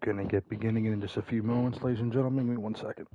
Gonna get beginning in just a few moments, ladies and gentlemen. Give me 1 second.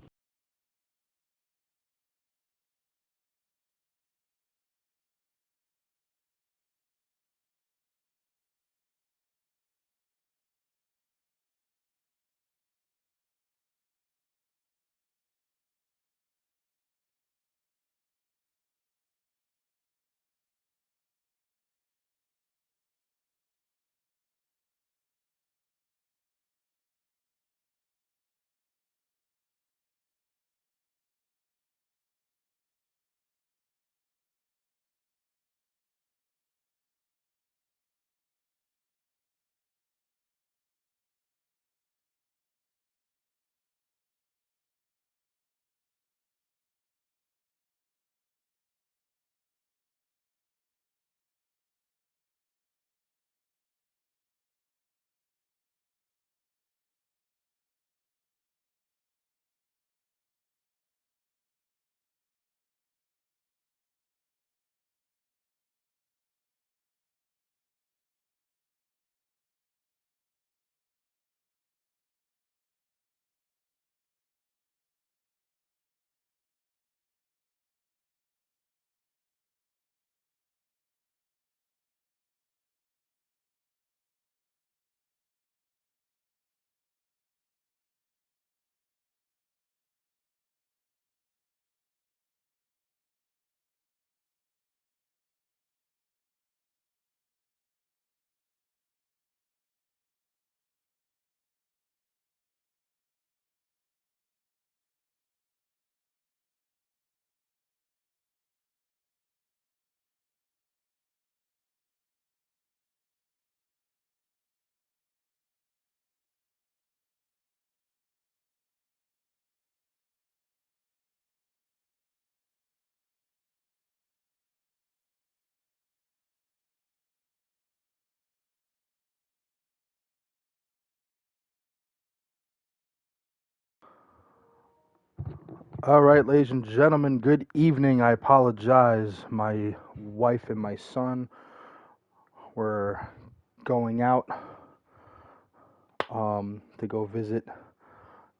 All right, ladies and gentlemen, good evening. I apologize. My wife and my son were going out to go visit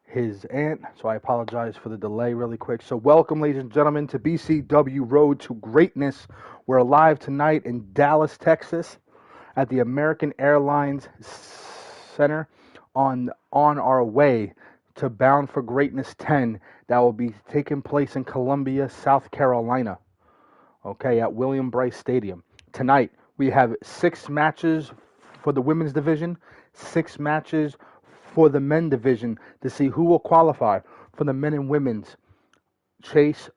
his aunt, so I apologize for the delay really quick. So welcome, ladies and gentlemen, to Bcw Road to Greatness. We're live tonight in Dallas, Texas at the American Airlines Center on our way to Bound for Greatness 10 that will be taking place in Columbia, South Carolina, okay, at William Bryce Stadium. Tonight, we have 6 matches for the women's division, 6 matches for the men division to see who will qualify for the men and women's chase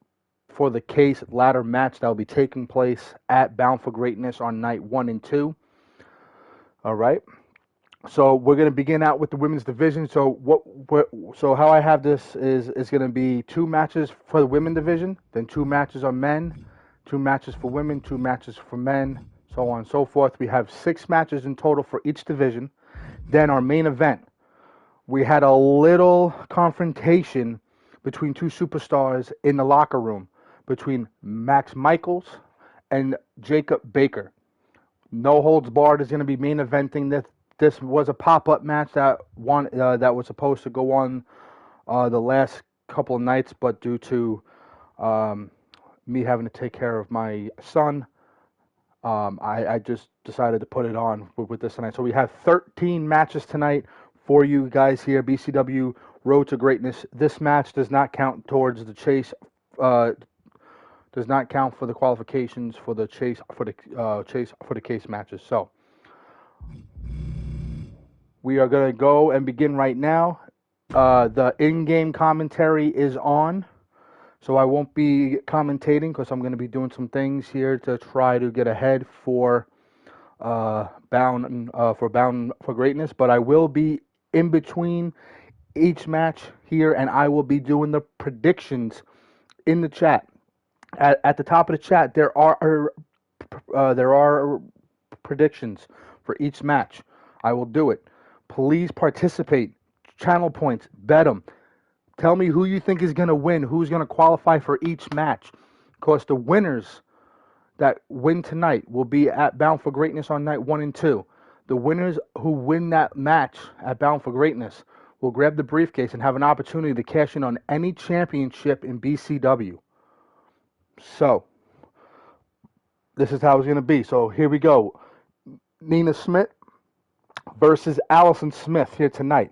for the case ladder match that will be taking place at Bound for Greatness on night 1 and 2. All right. So we're going to begin out with the women's division. So so how I have this is going to be 2 matches for the women division, then 2 matches on men, 2 matches for women, 2 matches for men, so on and so forth. We have 6 matches in total for each division. Then our main event, we had a little confrontation between 2 superstars in the locker room between Max Michaels and Jacob Baker. No Holds Barred is going to be main eventing this. This was a pop-up match that was supposed to go on the last couple of nights, but due to me having to take care of my son, I just decided to put it on with this tonight. So we have 13 matches tonight for you guys here, BCW Road to Greatness. This match does not count towards the chase. Does not count for the qualifications for the chase for the case matches. So we are going to go and begin right now. The in-game commentary is on, so I won't be commentating because I'm going to be doing some things here to try to get ahead for Bound for Greatness. But I will be in between each match here, and I will be doing the predictions in the chat. At the top of the chat, there are predictions for each match. I will do it. Please participate. Channel points. Bet them. Tell me who you think is going to win, who's going to qualify for each match. Because the winners that win tonight will be at Bound for Greatness on night 1 and 2. The winners who win that match at Bound for Greatness will grab the briefcase and have an opportunity to cash in on any championship in BCW. So, this is how it's going to be. So, here we go. Nina Schmidt versus Allison Smith here tonight.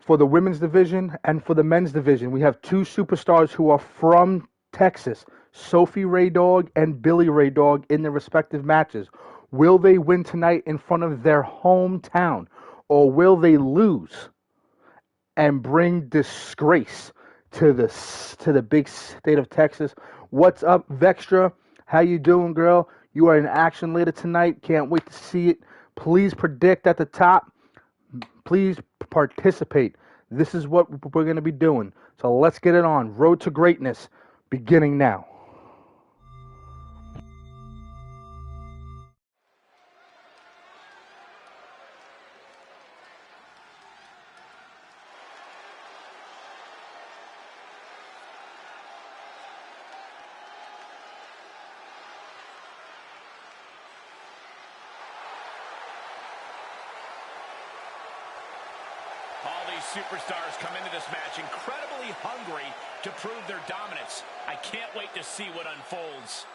For the women's division and for the men's division, we have two superstars who are from Texas, Sophie Raydog and Billy Raydog, in their respective matches. Will they win tonight in front of their hometown, or will they lose and bring disgrace to the big state of Texas? What's up, Vextra? How you doing, girl? You are in action later tonight. Can't wait to see it. Please predict at the top. Please participate. This is what we're going to be doing. So let's get it on. Road to Greatness, beginning now. Superstars come into this match incredibly hungry to prove their dominance. I can't wait to see what unfolds.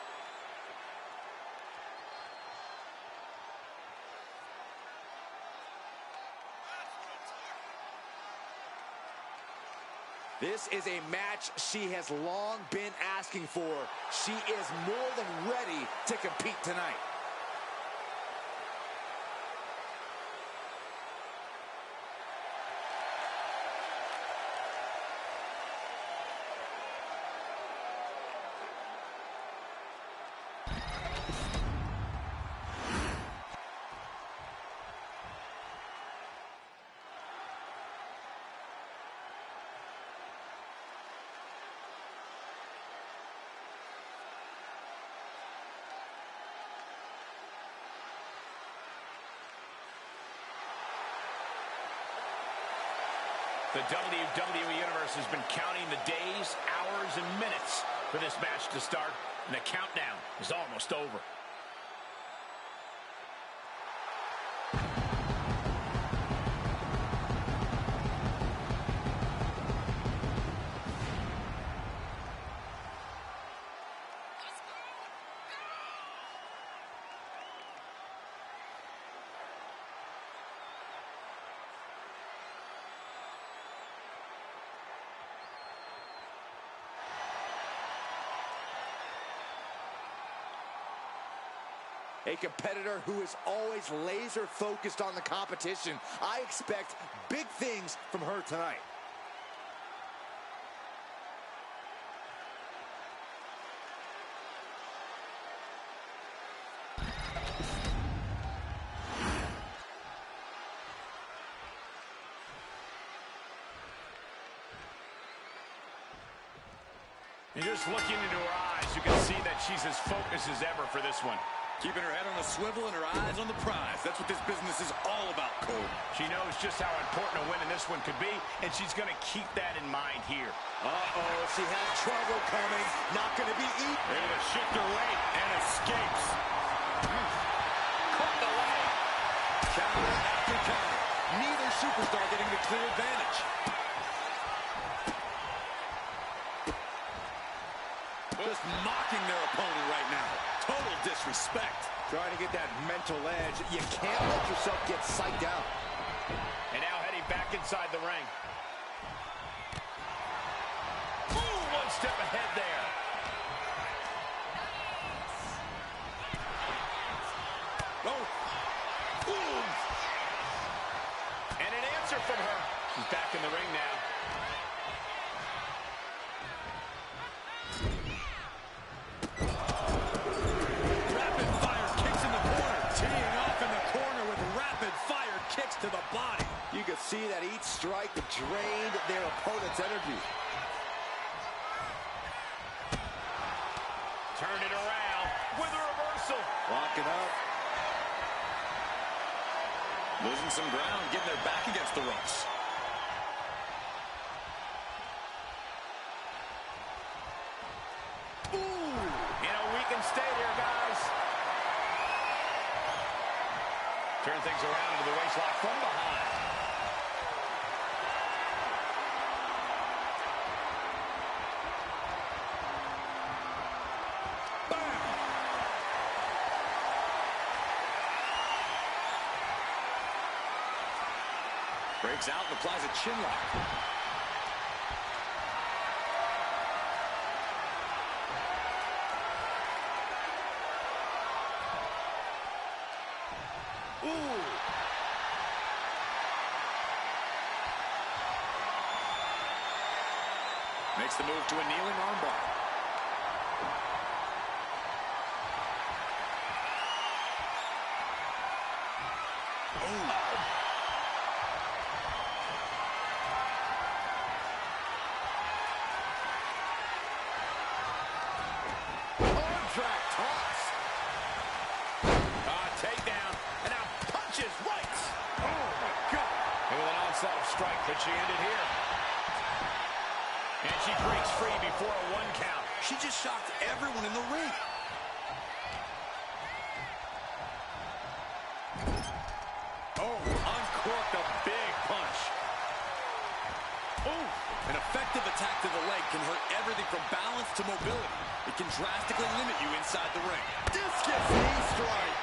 This is a match she has long been asking for. She is more than ready to compete tonight. The WWE Universe has been counting the days, hours, and minutes for this match to start, and the countdown is almost over. A competitor who is always laser focused on the competition. I expect big things from her tonight. And just looking into her eyes, you can see that she's as focused as ever for this one. Keeping her head on a swivel and her eyes on the prize. That's what this business is all about, Cole. She knows just how important a win in this one could be, and she's going to keep that in mind here. Uh-oh, she has trouble coming. Not going to be eaten. Able to shift her weight and escapes. Caught the leg. Counter after counter. Neither superstar getting the clear advantage. Just mocking their opponent right now. Total disrespect. Trying to get that mental edge. You can't let yourself get psyched out. And now heading back inside the ring. Ooh, one step ahead there. Oh. Ooh. And an answer from her. She's back in the ring now. To the body. You can see that each strike drained their opponent's energy. Turn it around with a reversal. Locking up. Losing some ground, getting their back against the ropes. Ooh. You know, we can stay here, guys. Turn things around into the waistlock from behind. Bam! Breaks out and applies a chin lock. Makes the move to a kneeling armbar. Arm drag toss. Takedown, and now punches right. Oh my God! And with an onslaught of strike, could she end it here? And she breaks free before a 1 count. She just shocked everyone in the ring. Oh, uncorked a big punch. Oh, an effective attack to the leg can hurt everything from balance to mobility. It can drastically limit you inside the ring. Discus knee strike.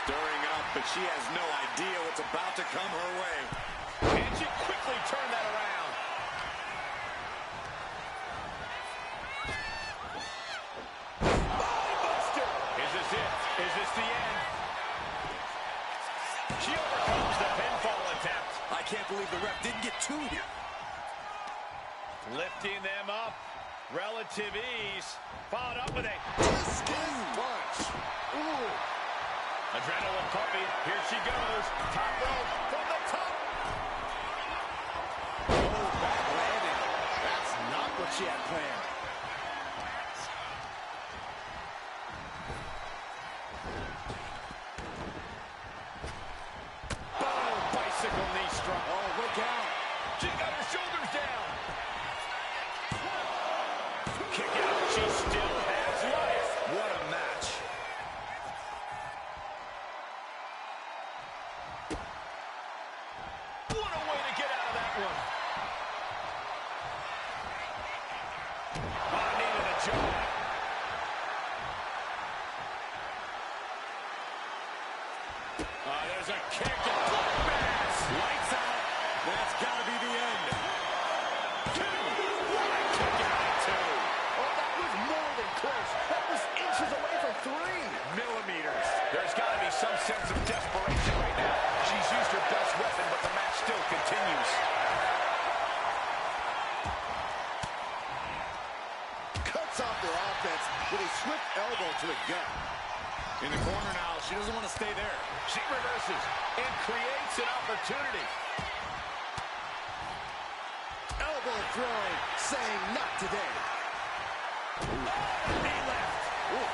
Stirring up, but she has no idea what's about to come her way. And she quickly turned that around. Buster! Is this it? Is this the end? She overcomes the pinfall attempt. I can't believe the ref didn't get 2 here. Lifting them up. Relative ease. Followed up with a Discus punch. Ooh. adrenaline puppy. Here she goes. Top rope from the top. Back landing. That's not what she had planned. Oh, bicycle knee strike. Oh, look out. She got her shoulders down. Kick out. She still has life. What a match. What a way to get out of that one. Knee to the jaw. There's a kick to blood mass. Lights out. That's got to be the end. 2. What a kick out of 2. Oh, that was more than close. That was inches away from 3 millimeters. There's got to be some sense of desperation right now. She's used her best weapon, but the match still continues. Cuts off their offense with a swift elbow to the gut. In the corner now, she doesn't want to stay there. She reverses and creates an opportunity. Elbow throwing, saying not today. Knee left. Ooh.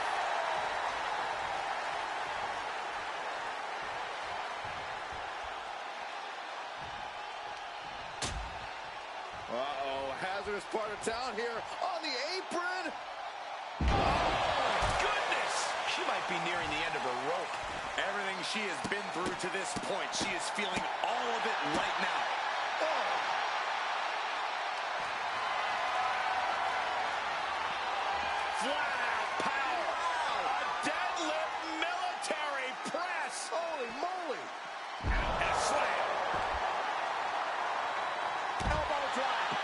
Uh-oh, hazardous part of town here on the apron. Goodness! She might be nearing the end of her rope. Everything she has been through to this point, she is feeling all of it right now. Oh. Flat out power. Wow. A deadlift military press. Holy moly. And a slam. Elbow drop.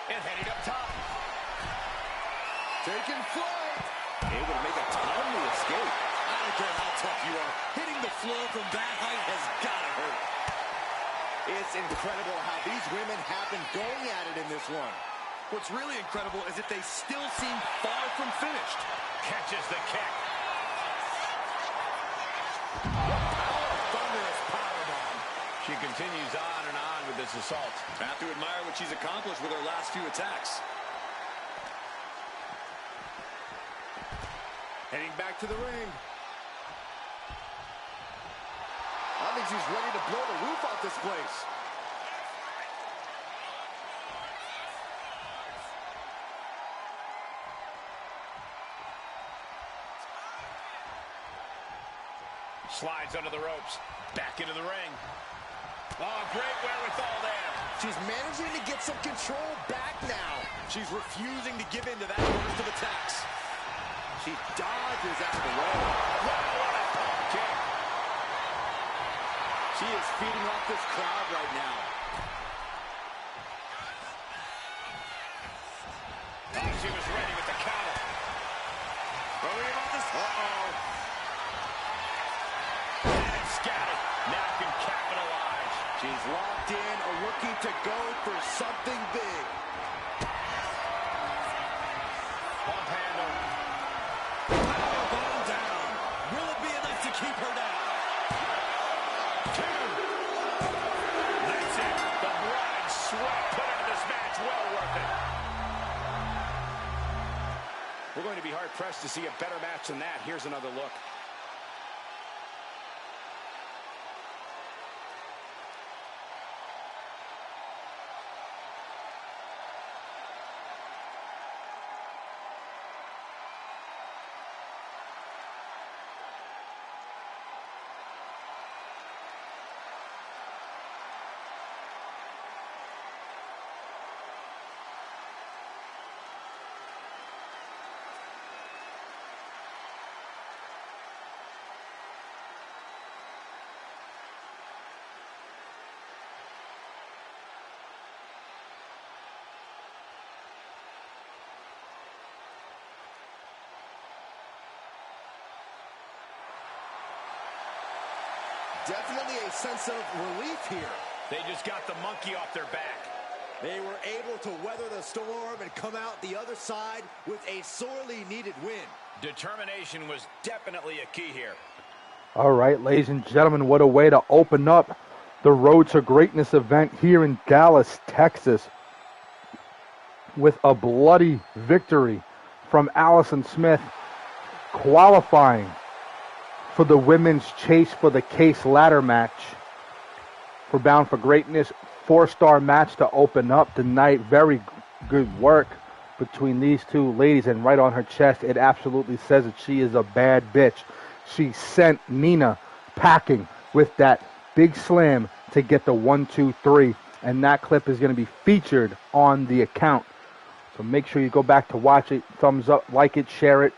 And heading up top. Taking flight. Able to make a timely escape. I don't care how tough you are. Hitting the floor from that height has got to hurt. It's incredible how these women have been going at it in this one. What's really incredible is that they still seem far from finished. Catches the kick. Thunderous powerbomb. She continues on and on with this assault. Have to admire what she's accomplished with her last few attacks. Heading back to the ring. I think she's ready to blow the roof off this place. Slides under the ropes. Back into the ring. Oh, great wherewithal there. She's managing to get some control back now. She's refusing to give in to that burst of attacks. She dodges out of the way. Wow, what a pump kick. She is feeding off this crowd right now. Oh, she was ready with the counter. Worry about this. Uh-oh. And scattered. Now can capitalize. She's locked in, looking to go for something big. Pump handle. Elbow down. Will it be enough to keep her down? 2. That's it. The blood and sweat put into this match. Well worth it. We're going to be hard-pressed to see a better match than that. Here's another look. Definitely a sense of relief here. They just got the monkey off their back. They were able to weather the storm and come out the other side with a sorely needed win. Determination was definitely a key here. All right, ladies and gentlemen, what a way to open up the Road to Greatness event here in Dallas, Texas, with a bloody victory from Allison Smith, qualifying for the women's Chase for the Case ladder match for Bound for Greatness. 4-star match to open up the night. Very good work between these two ladies, and right on her chest it absolutely says that she is a bad bitch. She sent Nina packing with that big slam to get the 1, 2, 3, and that clip is going to be featured on the account. So make sure you go back to watch it. Thumbs up, like it, share it,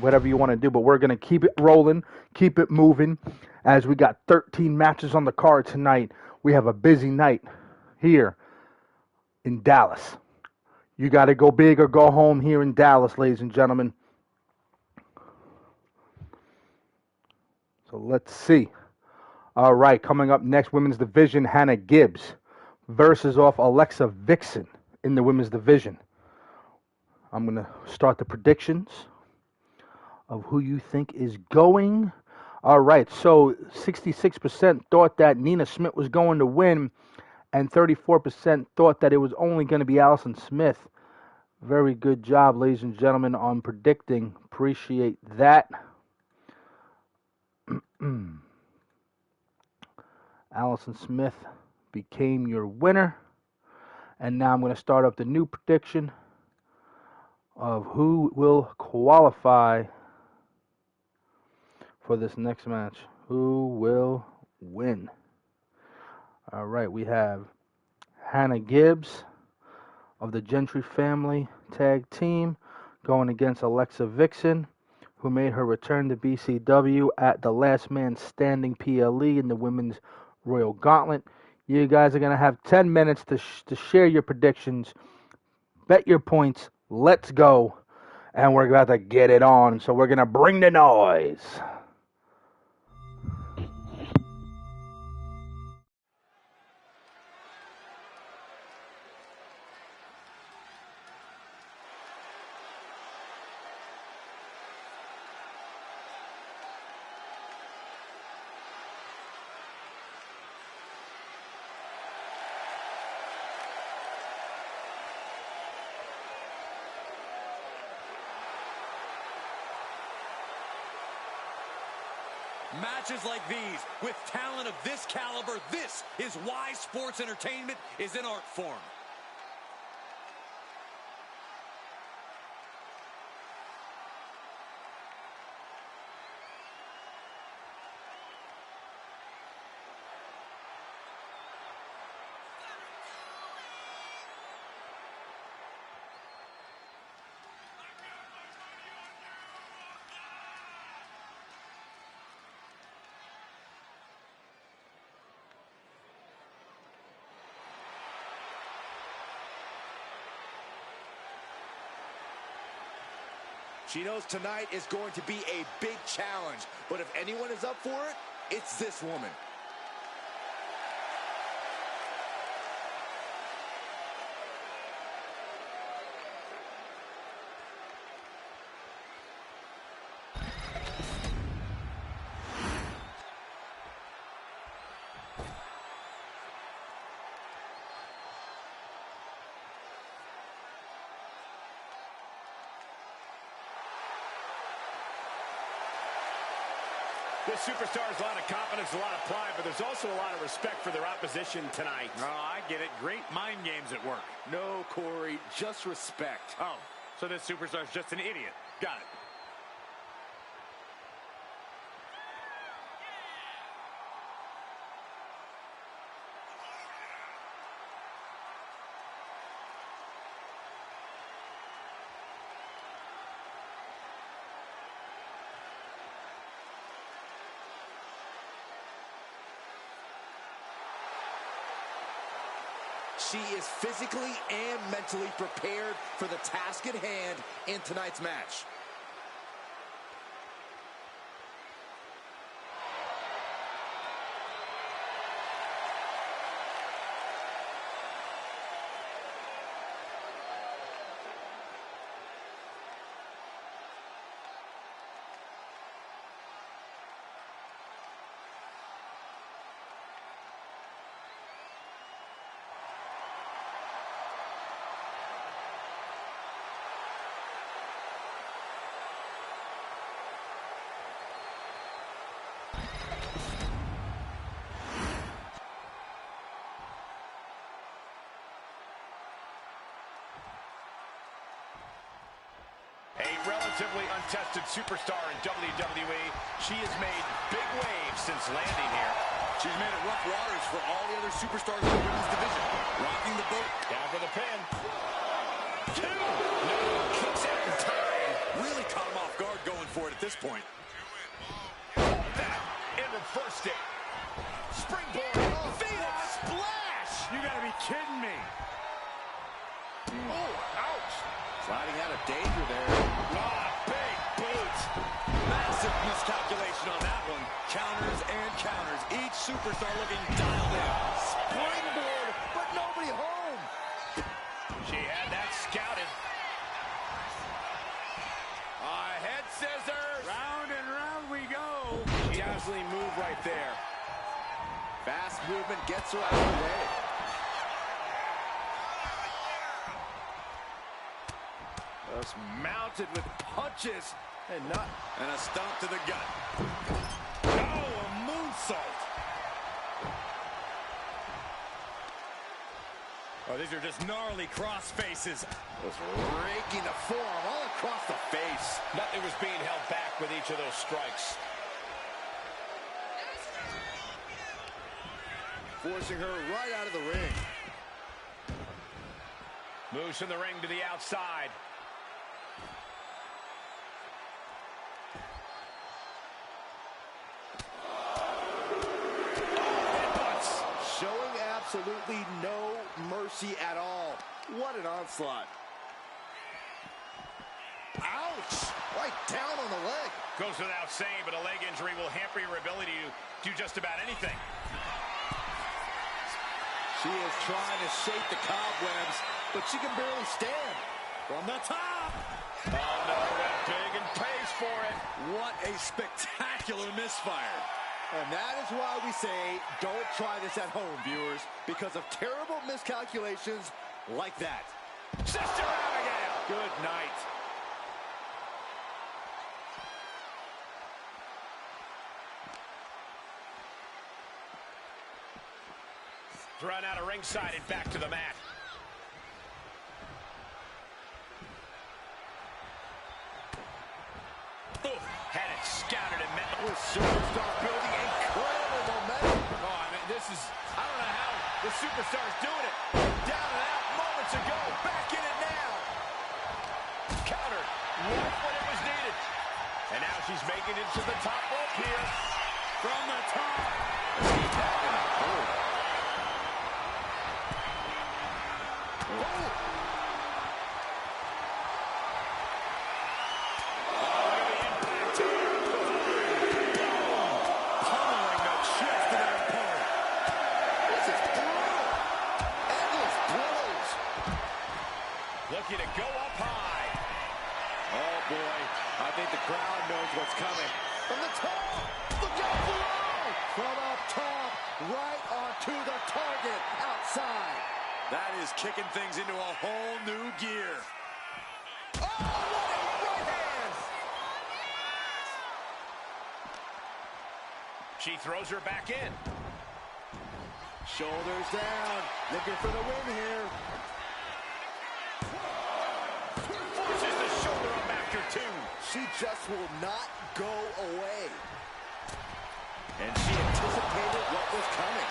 whatever you want to do. But we're going to keep it rolling, keep it moving, as we got 13 matches on the card tonight. We have a busy night here in Dallas. You got to go big or go home here in Dallas, ladies and gentlemen. So let's see. All right, coming up next, women's division, Hannah Gibbs versus off Alexa Vixen in the women's division. I'm going to start the predictions of who you think is going. All right, so 66% thought that Nina Schmidt was going to win, and 34% thought that it was only going to be Allison Smith. Very good job, ladies and gentlemen, on predicting. Appreciate that. Allison Smith became your winner. And now I'm going to start up the new prediction of who will qualify for this next match. Who will win? All right, we have Hannah Gibbs of the Gentry Family Tag Team going against Alexa Vixen, who made her return to BCW at the Last Man Standing PLE in the Women's Royal Gauntlet. You guys are going to have 10 minutes to share your predictions, bet your points. Let's go. And we're about to get it on. So we're going to bring the noise. Matches like these, with talent of this caliber, this is why sports entertainment is an art form. She knows tonight is going to be a big challenge, but if anyone is up for it, it's this woman. This superstar has a lot of confidence, a lot of pride, but there's also a lot of respect for their opposition tonight. Oh, I get it. Great mind games at work. No, Corey, just respect. Oh, so this superstar's just an idiot. Got it. She is physically and mentally prepared for the task at hand in tonight's match. Relatively untested superstar in WWE. She has made big waves since landing here. She's made it rough waters for all the other superstars in the women's division. Rocking the boat. Down for the pin. Two. No, kicks out in time. Really caught him off guard going for it at this point. That in reversed it. Springboard. Oh, Phoenix splash. You gotta be kidding me. Oh, ouch. Sliding out of danger there. Big boot. Massive miscalculation on that one. Counters and counters. Each superstar looking dialed in. Springboard, but nobody home. She had that scouted. Head scissors. Round and round we go. She absolutely moved right there. Fast movement gets her out of the way. Just mounted with punches and a stomp to the gut. Oh, a moonsault. Oh, these are just gnarly cross faces. Was raking the forearm all across the face. Nothing was being held back with each of those strikes. Forcing her right out of the ring. Moves from the ring to the outside. Showing absolutely no mercy at all. What an onslaught. Ouch! Right down on the leg. Goes without saying, but a leg injury will hamper your ability to do just about anything. She is trying to shake the cobwebs, but she can barely stand. From the top. Oh, no, went big and pays for it. What a spectacular misfire. And that is why we say, don't try this at home, viewers, because of terrible miscalculations like that. Sister Abigail. Good night. Run out of ringside and back to the mat. Ooh, had it scouted and met. This superstar building incredible momentum. Oh, I mean, this is, I don't know how the superstar's doing it. Down and out moments ago. Back in it now. Countered right when it was needed. And now she's making it to the top rope here. From the top. right onto the target outside. That is kicking things into a whole new gear. Oh, what a right hand! She throws her back in. Shoulders down, looking for the win here. Forces the shoulder up after two. She just will not go away. And she anticipated what was coming.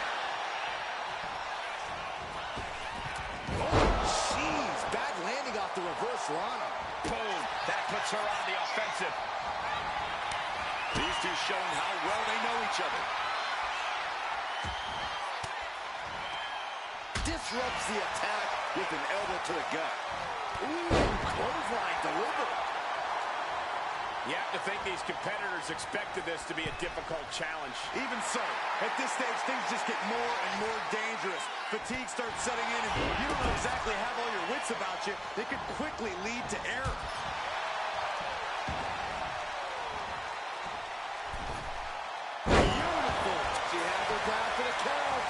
Oh, jeez, bad landing off the reverse Lana. Boom, that puts her on the offensive. These two showing how well they know each other. Disrupts the attack with an elbow to the gut. Ooh, clothesline delivered. You have to think these competitors expected this to be a difficult challenge. Even so, at this stage, things just get more and more dangerous. Fatigue starts setting in, and you don't know exactly have all your wits about you. They could quickly lead to error. Beautiful. She has her back for the count.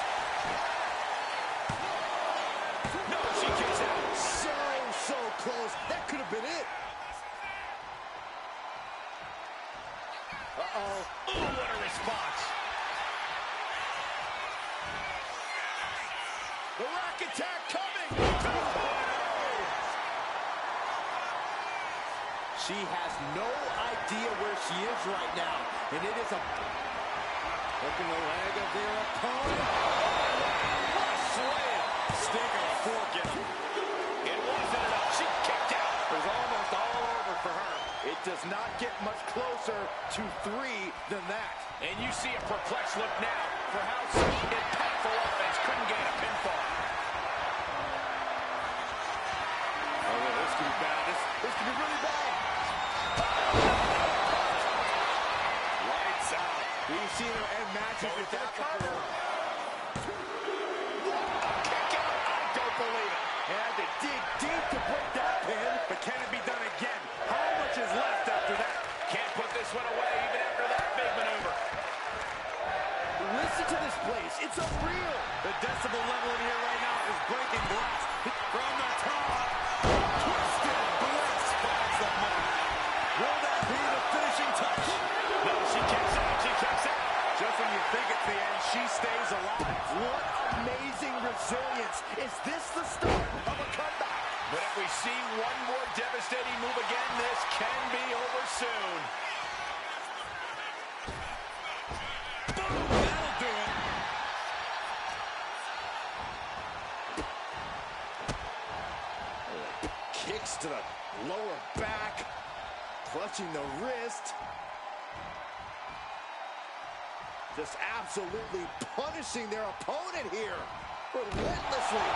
No, she kicks out. So close. That could have been it. Uh-oh. Ooh, what a response. The rack attack coming. She has no idea where she is right now. And it is a... Hooking the leg of their opponent. What a slam. Stick a fork in them. It wasn't enough. She kicked out. It was almost all over for her. It does not get much closer to 3 than that. And you see a perplexed look now for how such impactful offense couldn't gain a pinfall. Oh, this could be bad. This could be really bad. Lights out. We've seen her end matches with that before. Kick out. I don't believe it. Had to dig deep to break that pin. But can it be done again? How much is left after that? Can't put this one away even after that big maneuver. Listen to this place. It's unreal. The decibel level in here right now is breaking glass. From the top. Twisted Bliss finds the mark. Will that be the finishing touch? No, she kicks out. She kicks out. Just when you think it's the end, she stays alive. What amazing resilience. Is this the start of a comeback? But if we see one more devastating move again, this can be over soon. Boom! That'll do it. Kicks to the lower back. Clutching the wrist. Just absolutely punishing their opponent here. Relentlessly.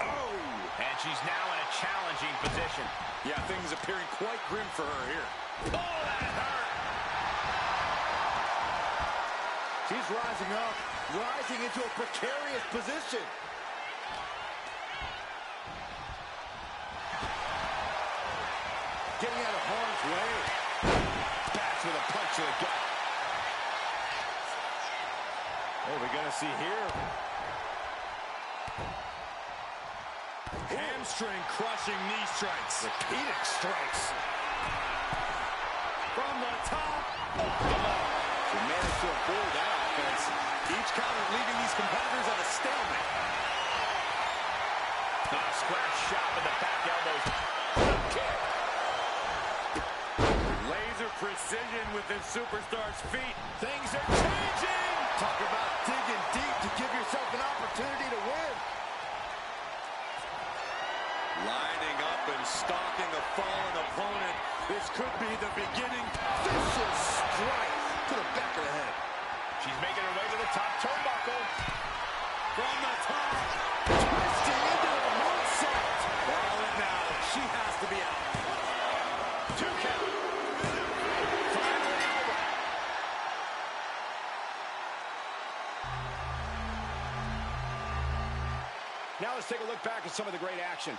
Oh! And she's now in a challenging position. Yeah, things appearing quite grim for her here. Oh, that hurt! She's rising up, rising into a precarious position. Getting out of harm's way. Backs with a punch to the gut. What are we going to see here? Hamstring crushing knee strikes. Repeated strikes. From the top. She managed to avoid that offense. Each counter leaving these competitors at a stalemate. Square shot with the back elbows. Kick. Laser precision with this superstar's feet. Things are changing. Talk about digging deep to give yourself an opportunity to win. Lining up and stalking a fallen opponent. This could be the beginning. Vicious strike to the back of the head. She's making her way to the top turnbuckle. From the top. Twisting into the moonsault. Well, and now she has to be out. 2 count. Finally over. Now let's take a look back at some of the great action.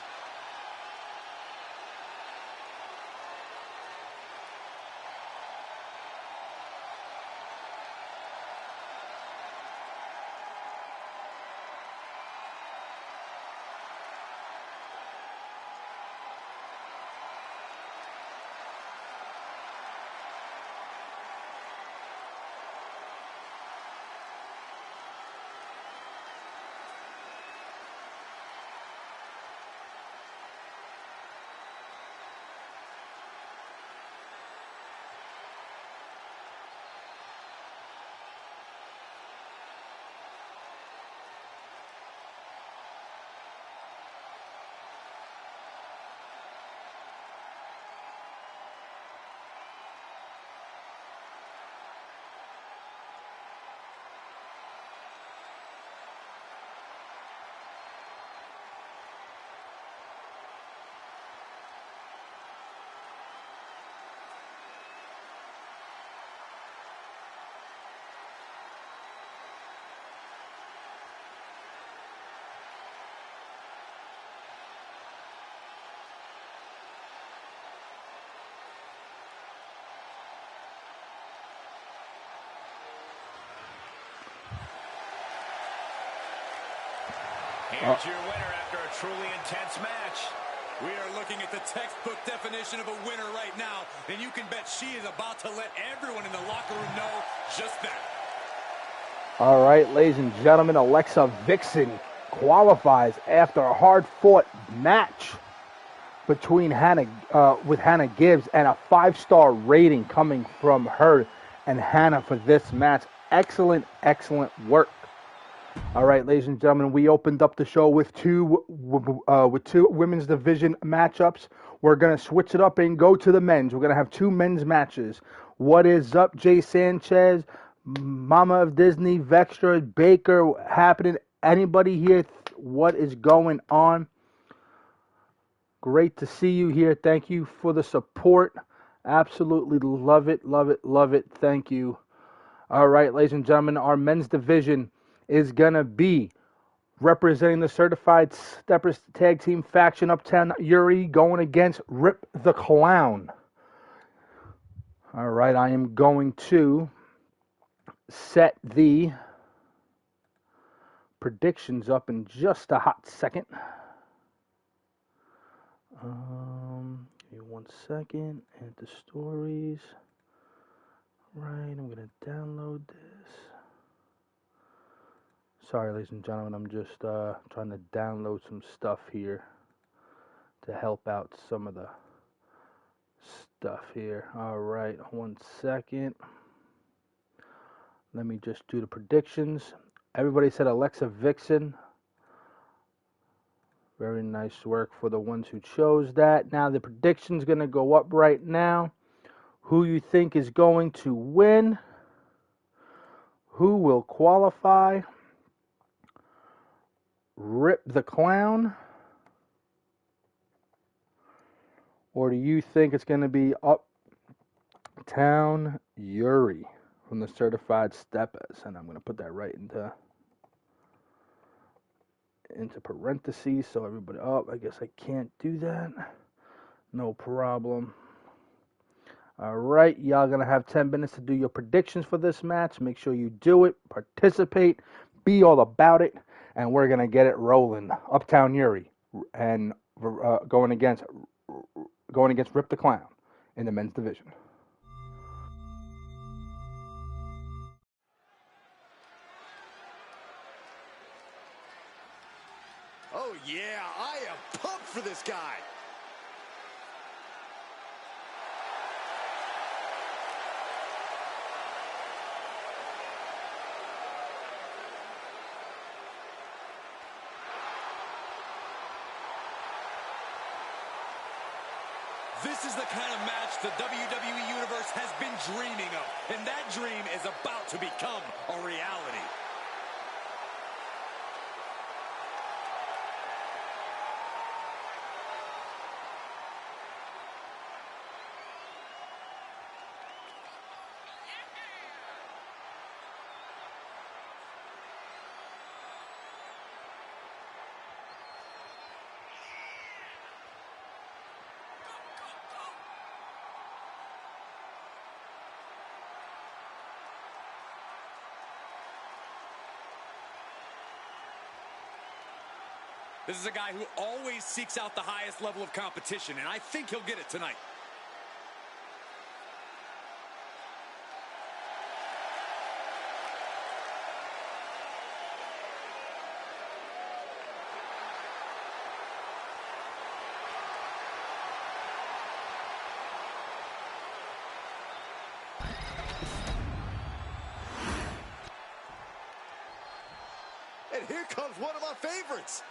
Here's your winner after a truly intense match. We are looking at the textbook definition of a winner right now, and you can bet she is about to let everyone in the locker room know just that. All right, ladies and gentlemen, Alexa Vixen qualifies after a hard-fought match between with Hannah Gibbs, and a 5-star rating coming from her and Hannah for this match. Excellent, excellent work. All right, ladies and gentlemen, we opened up the show with two women's division matchups. We're going to switch it up and go to the men's. We're going to have 2 men's matches. What is up, Jay Sanchez, Mama of Disney, Vextra, Baker, happening? Anybody here? What is going on? Great to see you here. Thank you for the support. Absolutely love it, love it, love it. Thank you. All right, ladies and gentlemen, our men's division is going to be representing the Certified Steppers Tag Team faction, Uptown Yuri, going against Rip the Clown. All right, I am going to set the predictions up in just a hot second. Give me 1 second. Add the stories. Right, I'm going to download this. Sorry, ladies and gentlemen, I'm just trying to download some stuff here to help out some of the stuff here. All right, 1 second. Let me just do the predictions. Everybody said Alexa Vixen. Very nice work for the ones who chose that. Now the prediction's going to go up right now. Who you think is going to win? Who will qualify? Rip the Clown? Or do you think it's going to be Uptown Yuri from the Certified Steppers? And I'm going to put that right into parentheses so everybody, I guess I can't do that. No problem. All right, y'all gonna have 10 minutes to do your predictions for this match. Make sure you do it, participate, be all about it, and we're gonna get it rolling. Uptown Yuri and going against Rip the Clown in the men's division. Oh, yeah, I am pumped for this guy. This is the kind of match the WWE Universe has been dreaming of, and that dream is about to become a reality. This is a guy who always seeks out the highest level of competition, and I think he'll get it tonight. And here comes one of my favorites.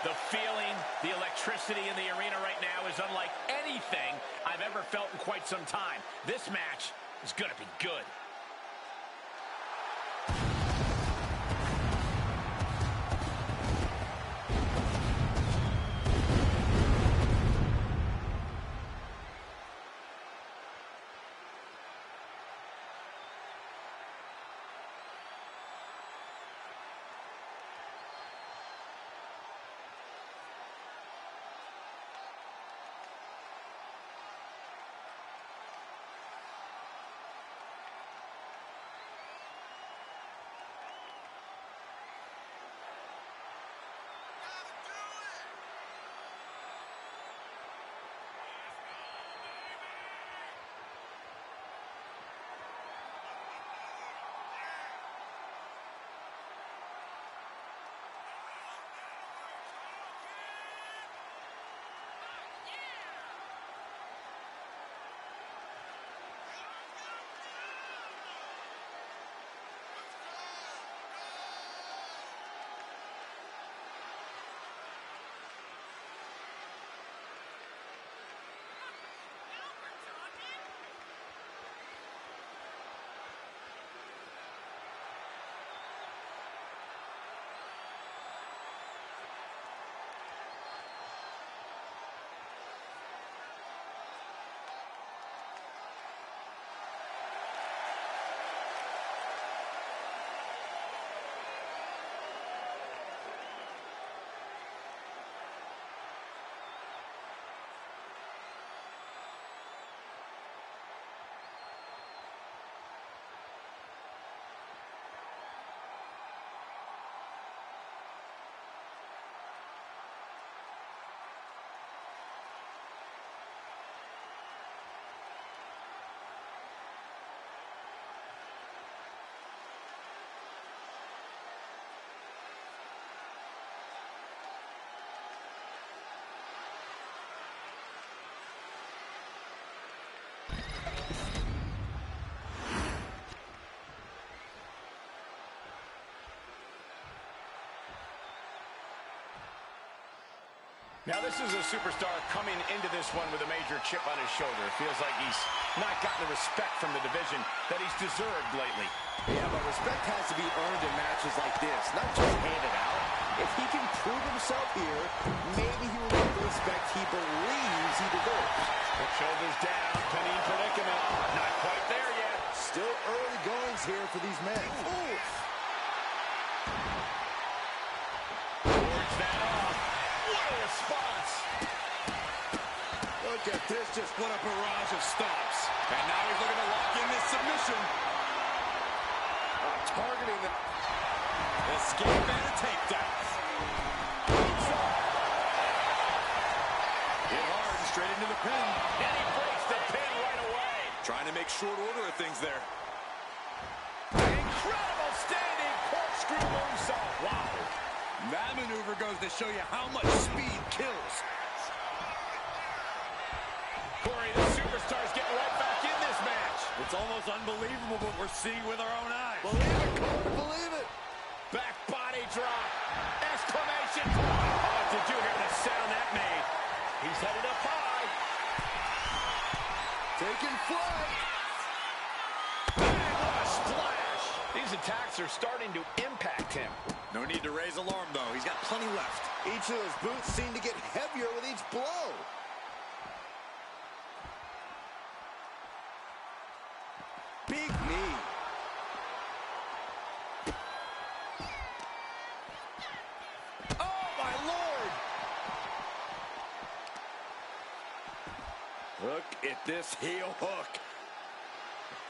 The feeling, the electricity in the arena right now is unlike anything I've ever felt in quite some time. This match is going to be good. Now this is a superstar coming into this one with a major chip on his shoulder. It feels like he's not gotten the respect from the division that he's deserved lately. Yeah, but respect has to be earned in matches like this, not just handed out. If he can prove himself here, maybe he will get the respect he believes he deserves. The shoulders down, pinning predicament. Not quite there yet. Still early goings here for these men. Ooh. Forge that off. What a response. Look at this, just what a barrage of stomps. And now he's looking to lock in this submission. Targeting the... Escape and a takedown. Hit hard and straight into the pin. And he breaks the pin right away. Trying to make short order of things there. Incredible standing corkscrew moonsault. Wow. That maneuver goes to show you how much speed kills. Corey, the superstar's getting right back in this match. It's almost unbelievable what we're seeing with our own eyes. Believe it, Cole, believe it. Back body drop. Exclamation point. Oh, did you hear the sound that made? He's headed up high. Taking flight. Bang, what a splash. These attacks are starting to impact him. No need to raise alarm, though. He's got plenty left. Each of those boots seem to get heavier with each blow. Big knee. Oh, my Lord. Look at this heel hook.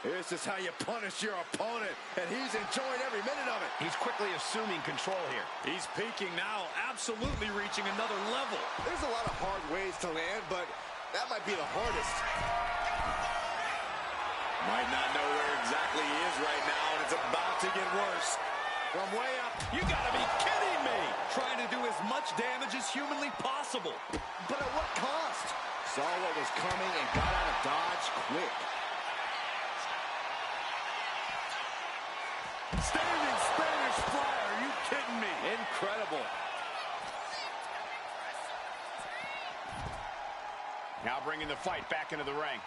This is how you punish your opponent, and he's enjoying every minute of it. He's quickly assuming control here. He's peaking now, absolutely reaching another level. There's a lot of hard ways to land, but that might be the hardest. Might not know where exactly he is right now, and it's about to get worse. From way up. You gotta be kidding me. Trying to do as much damage as humanly possible. But at what cost? Saw what was coming and got out of dodge quick. Standing Spanish fly, are you kidding me? Incredible. Now bringing the fight back into the ring.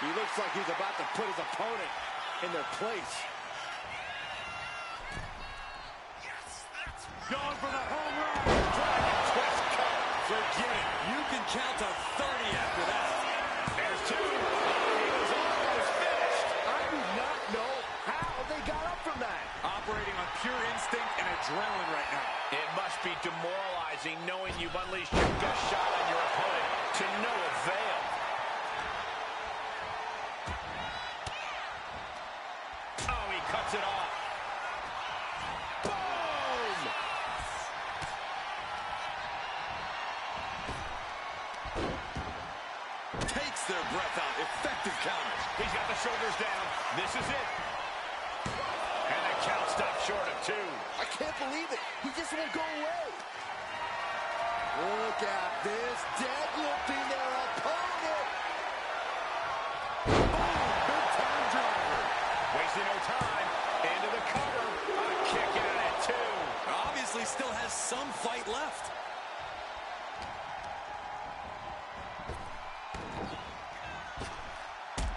He looks like he's about to put his opponent in their place. Going for the home run. Twist cut. Forget it. You can count to 30 after that. There's two. He was almost finished. I do not know how they got up from that. Operating on pure instinct and adrenaline right now. It must be demoralizing knowing you've unleashed your best shot on your opponent to no avail. Oh, he cuts it off. Boom! Takes their breath out. Effective counters. He's got the shoulders down. This is it. And the count stopped short of two. I can't believe it. He just won't go away. Look at this. Deadlifting their opponent. Boom! Big time driver. Wasting no time. Into the cover. A kick out at two. Obviously still has some fight left.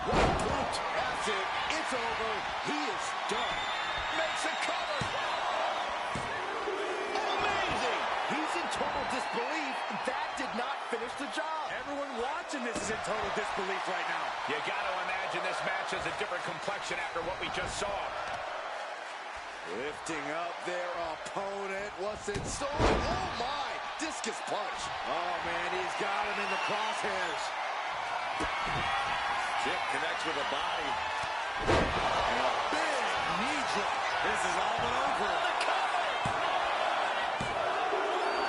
That's it. It's over. He is done. Makes a cover. Amazing. He's in total disbelief. That did not finish the job. Everyone watching this is in total disbelief right now. You got to imagine this match has a different complexion after what we just saw. Lifting up their opponent. What's in store? Oh, my. Discus punch. Oh, man, he's got him in the crosshairs. Chip connects with the body. And a big knee drop. This is all but over. The cover.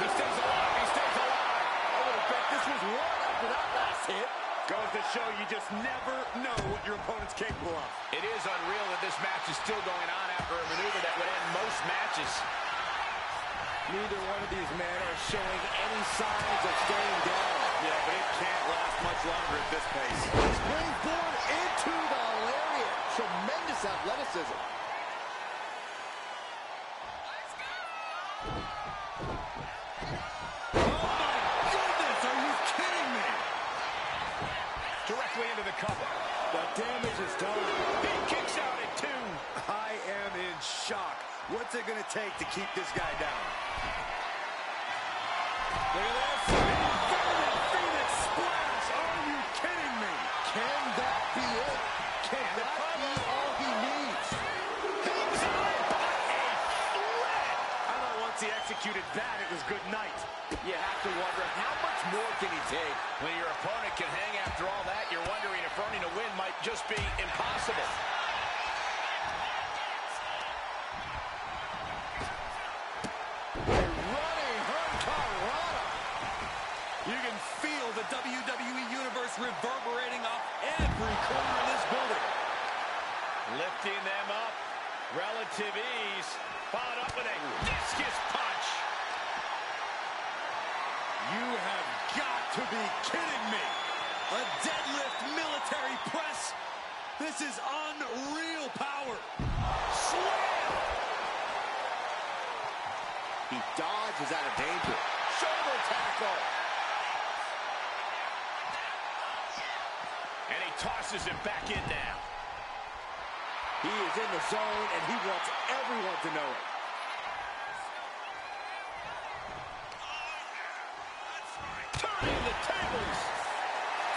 He stays alive. He stays alive. I would have bet this was one after that last hit. Goes to show you just never know what your opponent's capable of. It is unreal that this match is still going on after a maneuver that would end most matches. Neither one of these men are showing any signs of staying down. Yeah, but it can't last much longer at this pace. Springboard into the lariat. Tremendous athleticism. What's it going to take to keep this guy down? Look at this. Inverted Phoenix splash. Are you kidding me? Can that be it? Can that be all he needs? He's on by a thread. I thought once he executed that, it was good night. You have to wonder, how much more can he take? When your opponent can hang after all that, you're wondering if earning a win might just be impossible. You can feel the WWE Universe reverberating off every corner of this building. Lifting them up. Relative ease. Followed up with a discus punch. You have got to be kidding me. A deadlift military press. This is unreal power. Slam! He dodges out of danger. Shoulder tackle. And he tosses it back in now. He is in the zone, and he wants everyone to know it. Turning the tables.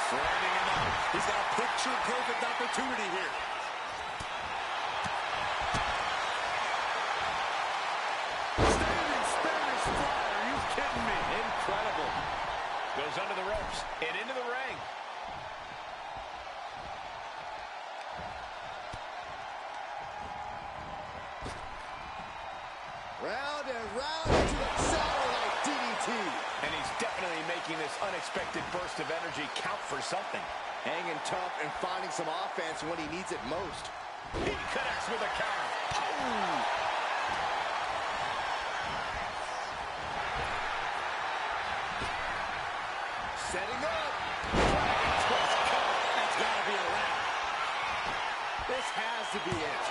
Framing him up. He's got a picture-perfect opportunity here. Standing Spanish fly. Are you kidding me? Incredible. Goes under the ropes and into the ring. Round and round into the satellite DDT. And he's definitely making this unexpected burst of energy count for something. Hanging tough and finding some offense when he needs it most. He connects with a counter. Oh! Setting up. Dragon twist cover. That's got to be a wrap. This has to be it.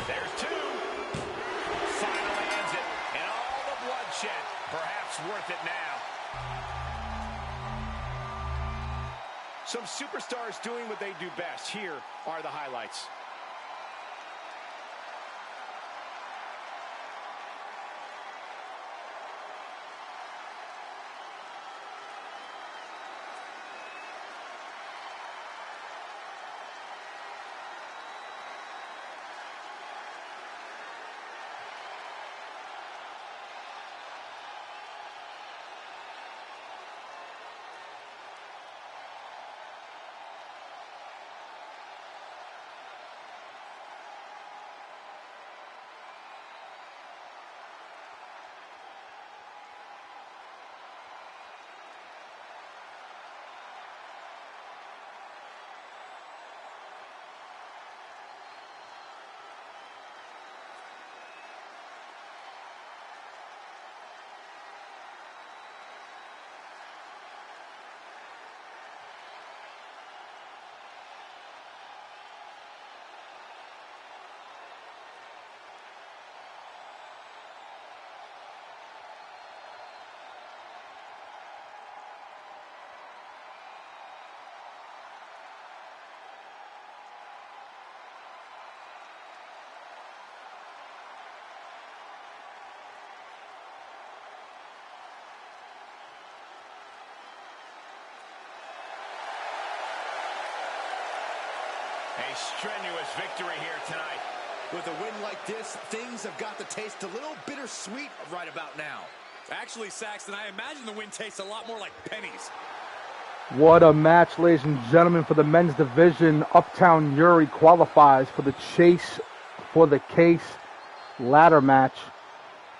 There's two. Finally ends it. And all the bloodshed. Perhaps worth it now. Some superstars doing what they do best. Here are the highlights. A strenuous victory here tonight. With a win like this, things have got to taste a little bittersweet right about now. Actually, Saxton, I imagine the win tastes a lot more like pennies. What a match, ladies and gentlemen, for the men's division. Uptown Yuri qualifies for the Chase for the Case ladder match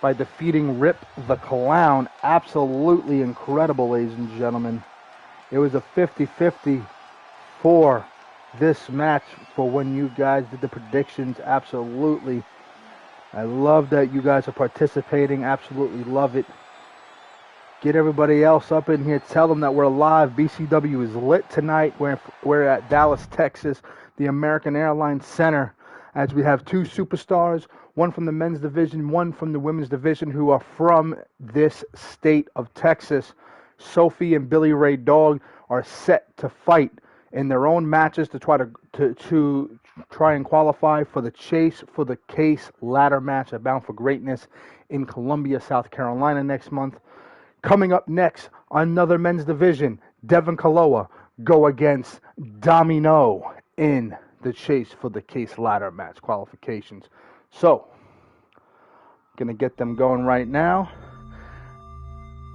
by defeating Rip the Clown. Absolutely incredible, ladies and gentlemen. It was a 50-50 for this match for when you guys did the predictions. Absolutely. I love that you guys are participating. Absolutely love it. Get everybody else up in here. Tell them that we're live. BCW is lit tonight. We're at Dallas, Texas, the American Airlines Center, as we have two superstars, one from the men's division, one from the women's division, who are from this state of Texas. Sophie and Raydog are set to fight in their own matches to try and qualify for the Chase for the Case ladder match at Bound for Greatness in Columbia, South Carolina next month. Coming up next, another men's division, Devin Keloa go against Domino in the Chase for the Case ladder match qualifications. So, going to get them going right now,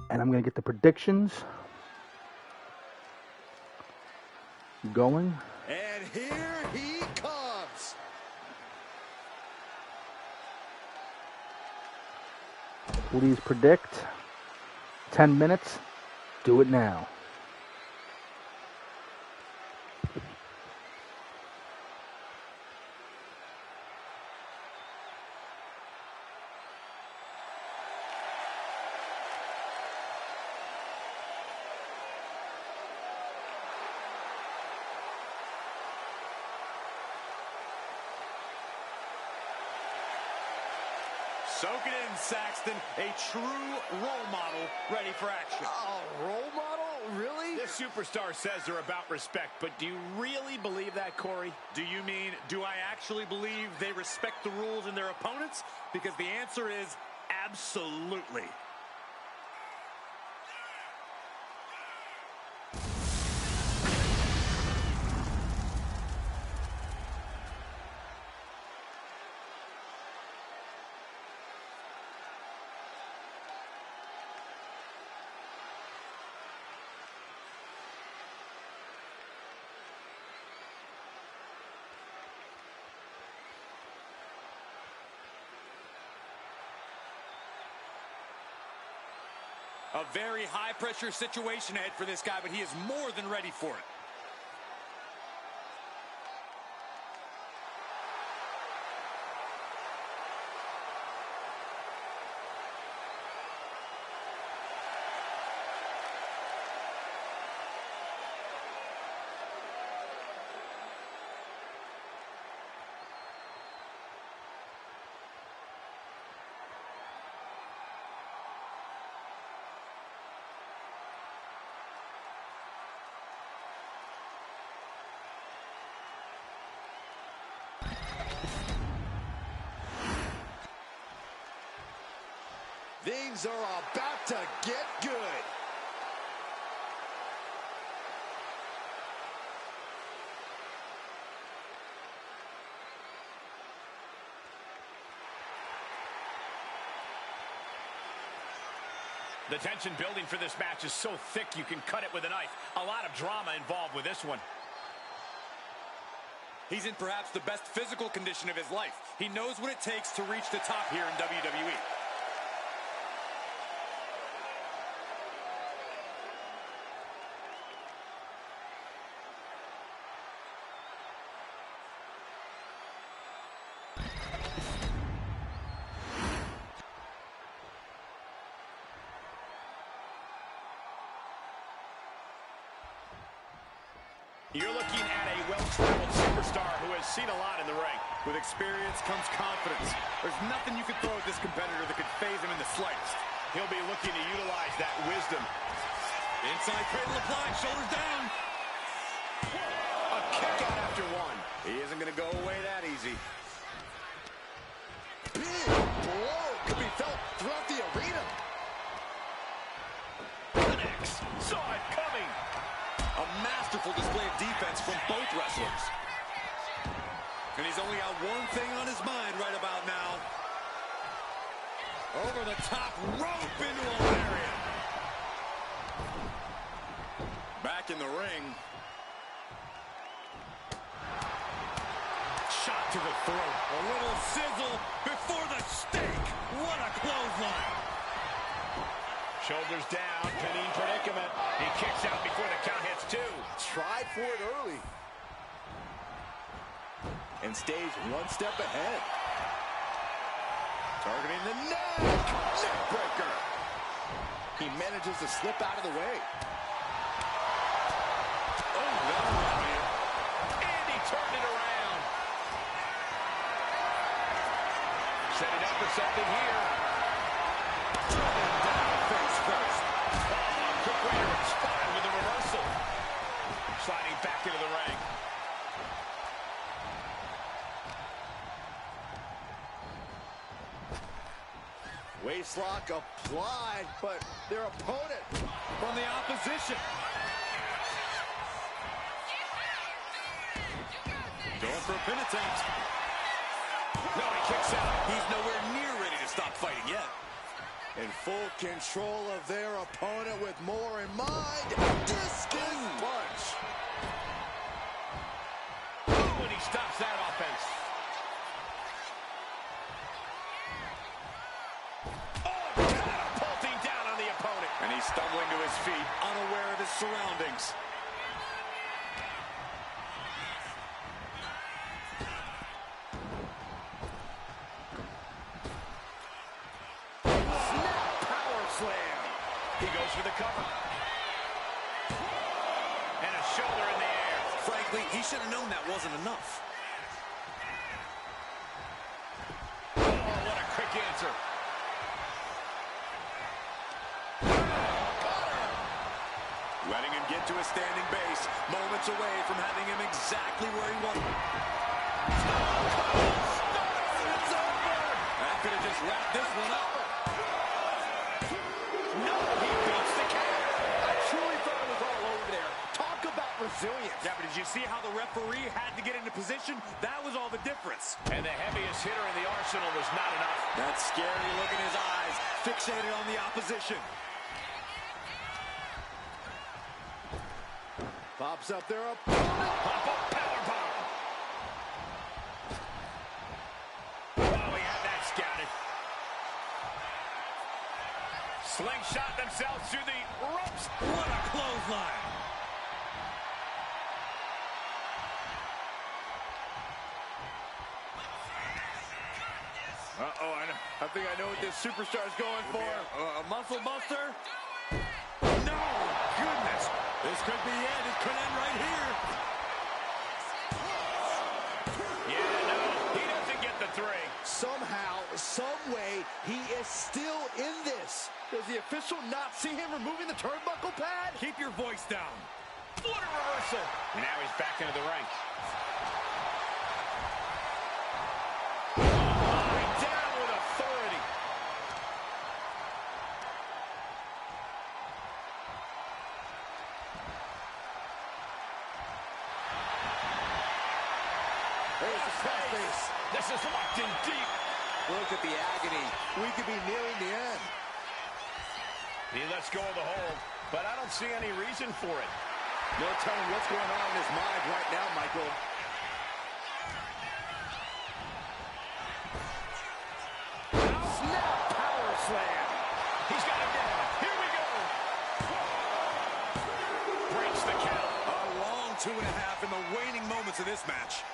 and I'm going to get the predictions going. And here he comes. Please predict. 10 minutes. Do it now. Soak it in, Saxton. A true role model ready for action. A role model? Really? This superstar says they're about respect, but do you really believe that, Corey? Do you mean, do I actually believe they respect the rules and their opponents? Because the answer is absolutely. A very high-pressure situation ahead for this guy, but he is more than ready for it. Things are about to get good. The tension building for this match is so thick you can cut it with a knife. A lot of drama involved with this one. He's in perhaps the best physical condition of his life. He knows what it takes to reach the top here in WWE. You're looking at a well-traveled superstar who has seen a lot in the ring. With experience comes confidence. There's nothing you can throw at this competitor that could phase him in the slightest. He'll be looking to utilize that wisdom. Inside cradle applied, shoulders down. A kick out after one. He isn't going to go away that easy. Big blow could be felt throughout the arena. Connects. Saw it coming. A masterful display of defense from both wrestlers. And he's only got one thing on his mind right about now. Over the top rope into a lariat. Back in the ring. Shot to the throat. A little sizzle before the stake. What a clothesline. Shoulders down, pinning predicament. He kicks out before the count hits two. Tried for it early. And stays one step ahead. Targeting the neck. Neck breaker. He manages to slip out of the way. Oh, no. And he turned it around. Setting up for something here. Face first. Quick way to respond with a reversal. Sliding back into the ring. Waistlock applied, but their opponent from the opposition. Going for a pin attempt. No, he kicks out. He's nowhere near ready to stop fighting yet. In full control of their opponent with more in mind. Discus punch. Oh, and he stops that offense. Oh, catapulting down on the opponent. And he's stumbling to his feet, unaware of his surroundings. He goes for the cover. And a shoulder in the air. Frankly, he should have known that wasn't enough. Oh, what a quick answer. Letting him get to a standing base. Moments away from having him exactly where he wanted. It's over. That could have just wrapped this one up. Resilience. Yeah, but did you see how the referee had to get into position? That was all the difference. And the heaviest hitter in the arsenal was not enough. That scary look in his eyes, fixated on the opposition. Pops up their opponent. Pop up powerbomb. Oh, he had that scouted. Slingshot themselves through the ropes. What a clothesline. Uh-oh, I think I know what this superstar is going for. A muscle buster? No! Goodness! This could be it. It could end right here. Yeah, no, he doesn't get the three. Somehow, some way, he is still in this. Does the official not see him removing the turnbuckle pad? Keep your voice down. What a reversal. And now he's back into the ring. This is locked in deep. Look at the agony. We could be nearing the end. He lets go of the hold, but I don't see any reason for it. No telling what's going on in his mind right now, Michael. Snap power slam. He's got him down. Here we go. Breaks the count. A long 2.5 in the waning moments of this match.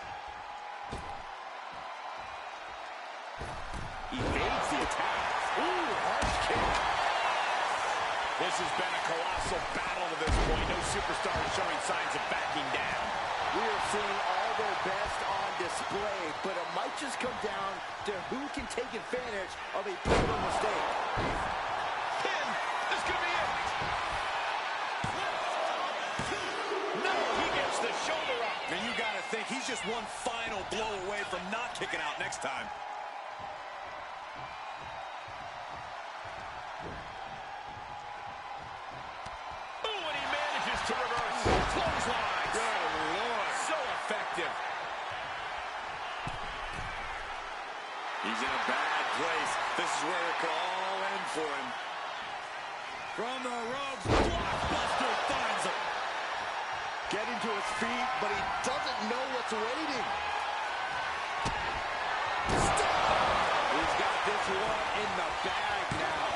Evades the attack. Ooh, harsh kick. This has been a colossal battle to this point. No superstar is showing signs of backing down. We are seeing all their best on display, but it might just come down to who can take advantage of a pivotal mistake. Pin. This could be it. No, he gets the shoulder up. And you got to think he's just one final blow away from not kicking out next time. To reverse. Clothesline. Good Lord. So effective. He's in a bad place. This is where it could all end for him. From the ropes, Blockbuster finds him. Getting to his feet, but he doesn't know what's waiting. Stop! He's got this one in the bag now.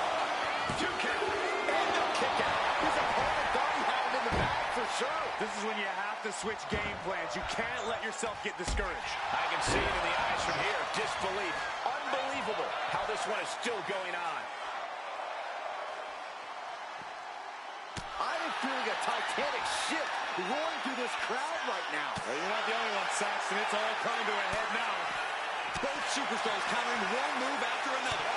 2 count. And the kick out. His opponent thought he had it in the bag for sure. This is when you have to switch game plans. You can't let yourself get discouraged. I can see it in the eyes from here. Disbelief. Unbelievable how this one is still going on. I am feeling a titanic shift roaring through this crowd right now. Well, you're not the only one, Saxton. It's all coming to a head now. Both superstars countering one move after another.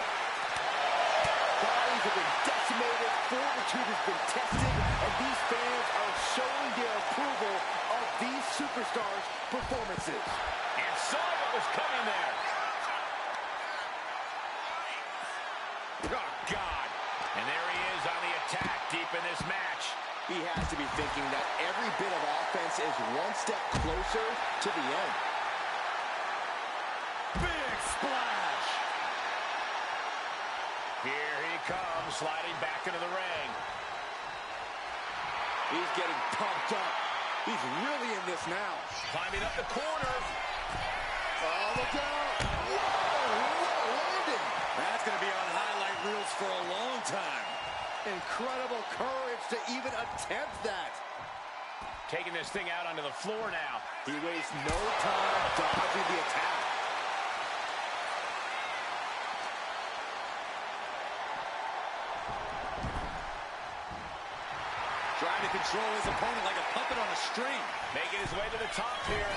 Bodies have been decimated, fortitude has been tested, and these fans are showing their approval of these superstars' performances. And saw what was coming there. this match. He has to be thinking that every bit of offense is one step closer to the end. Big splash. Here he comes, sliding back into the ring. He's getting pumped up. He's really in this now. Climbing up the corner. Oh, look out. Whoa, landing. That's going to be on highlight reels for a long time. Incredible courage to even attempt that. Taking this thing out onto the floor now. He wastes no time dodging the attack. Trying to control his opponent like a puppet on a string. Making his way to the top here.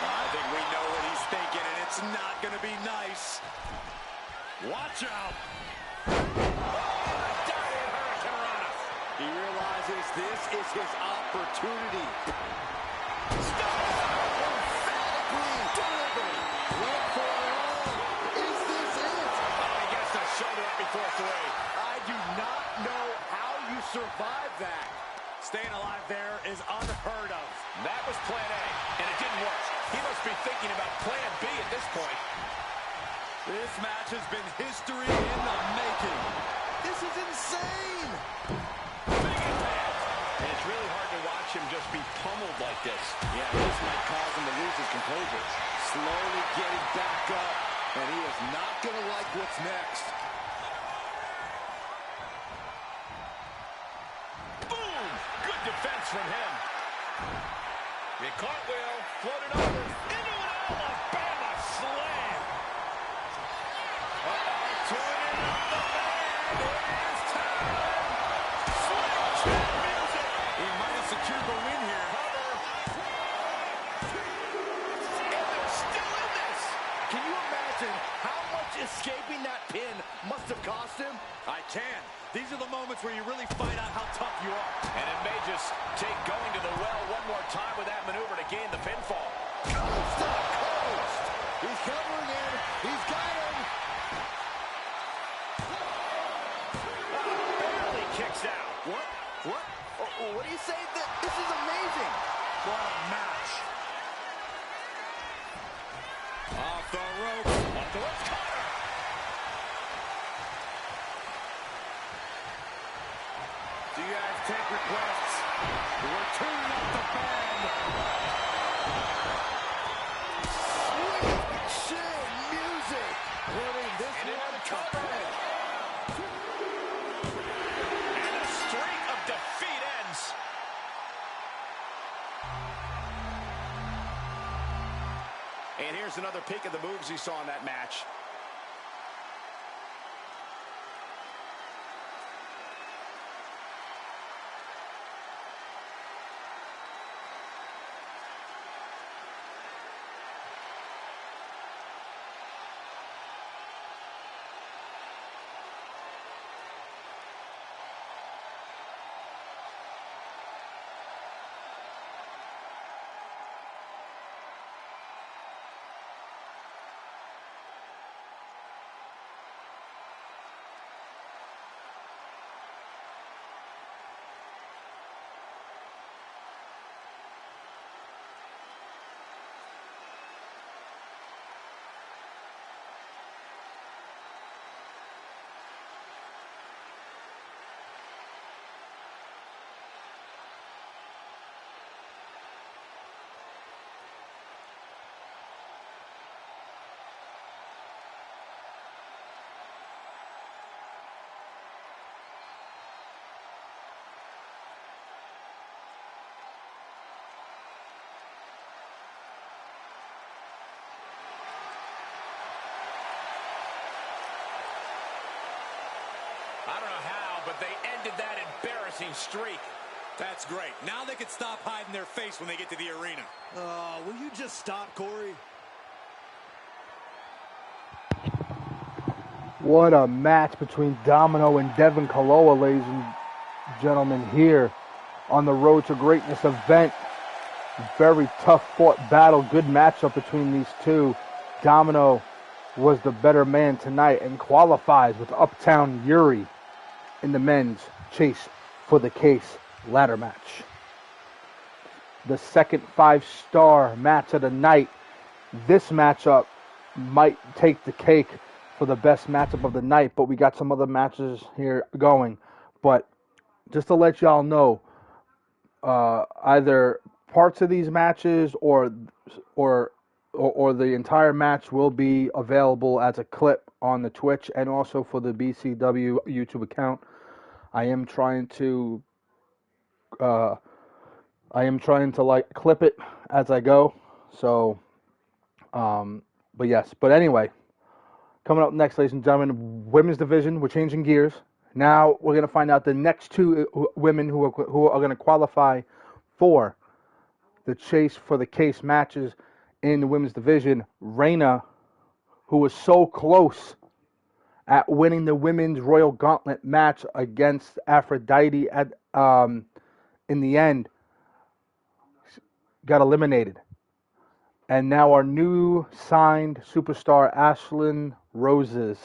I think we know what he's thinking, and it's not going to be nice. Watch out. Diving Hurricane Rana. He realizes this is his opportunity. Emphatically delivered. Went for it all. Is this it? Oh, he gets the shoulder up before three. I do not know how you survive that. Staying alive there is unheard of. That was plan A, and it didn't work. He must be thinking about plan B at this point. This match has been history in the making. This is insane. Big impact. And it's really hard to watch him just be pummeled like this. Yeah, this might cause him to lose his composure. Slowly getting back up, and he is not going to like what's next. Boom! Good defense from him. The cartwheel, floated over, into an Alabama slam. Turning up the band, it is time. Swing chat music. He might have secured the win here. And they're still in this. Can you imagine how much escaping that pin must have cost him? I can. These are the moments where you really find out how tough you are. And it may just take going to the well one more time with that maneuver to gain the pinfall. Coast to coast. He's covering in. He's got him. Barely kicks out. What? What? What do you say? This is amazing. What a match. Off the ropes. Off the ropes, Connor. Do you guys take requests? We're tuning up the band. Sweet chin music. Putting this one to bed. And the streak of defeat ends. And here's another peek of the moves he saw in that match. I don't know how, but they ended that embarrassing streak. That's great. Now they can stop hiding their face when they get to the arena. Will you just stop, Corey? What a match between Domino and Devin Keloa, ladies and gentlemen, here on the Road to Greatness event. Very tough fought battle. Good matchup between these two. Domino was the better man tonight and qualifies with Uptown Yuri in the men's chase for the case ladder match. The second 5-star match of the night. This matchup might take the cake for the best matchup of the night, but we got some other matches here going. But just to let y'all know, either parts of these matches or the entire match will be available as a clip on the Twitch and also for the BCW YouTube account. I am trying to like clip it as I go. So, but yes. But anyway, coming up next, ladies and gentlemen, women's division. We're changing gears. Now we're gonna find out the next two women who are gonna qualify for the chase for the case matches in the women's division. Reyna, who was so close at winning the women's Royal Gauntlet match against Aphrodite at in the end, got eliminated. And now our new signed superstar, Ashlyn Rozes,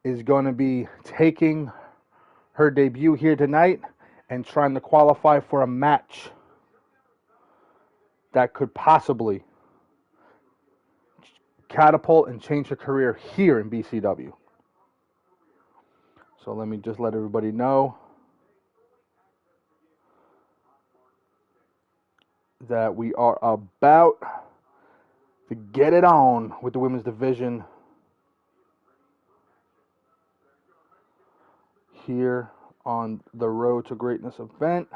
is going to be taking her debut here tonight and trying to qualify for a match that could possibly catapult and change her career here in BCW. So let me just let everybody know that we are about to get it on with the women's division here on the Road to Greatness event.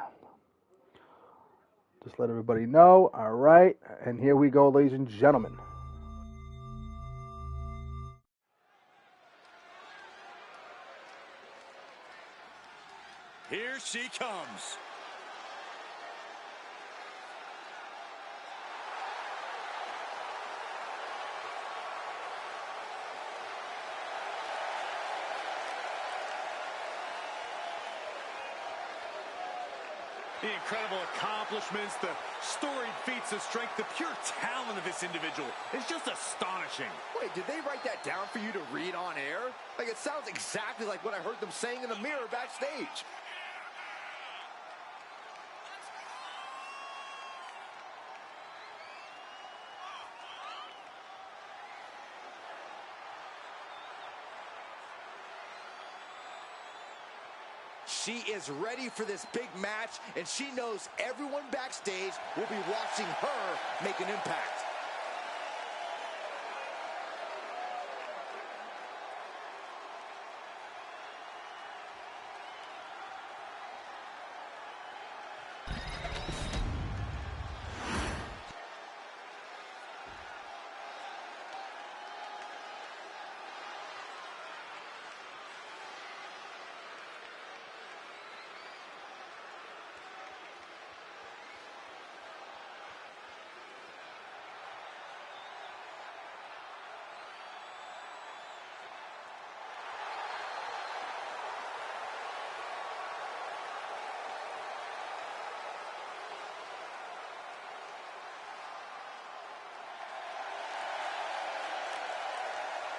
Just let everybody know. All right. And here we go, ladies and gentlemen. Here she comes. The incredible accomplishments, the storied feats of strength, the pure talent of this individual is just astonishing. Wait, did they write that down for you to read on air? Like, it sounds exactly like what I heard them saying in the mirror backstage. She is ready for this big match, and she knows everyone backstage will be watching her make an impact.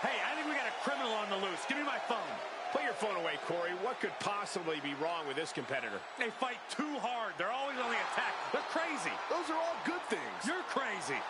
Hey, I think we got a criminal on the loose. Give me my phone. Put your phone away, Corey. What could possibly be wrong with this competitor? They fight too hard. They're always on the attack. They're crazy. Those are all good things. You're crazy.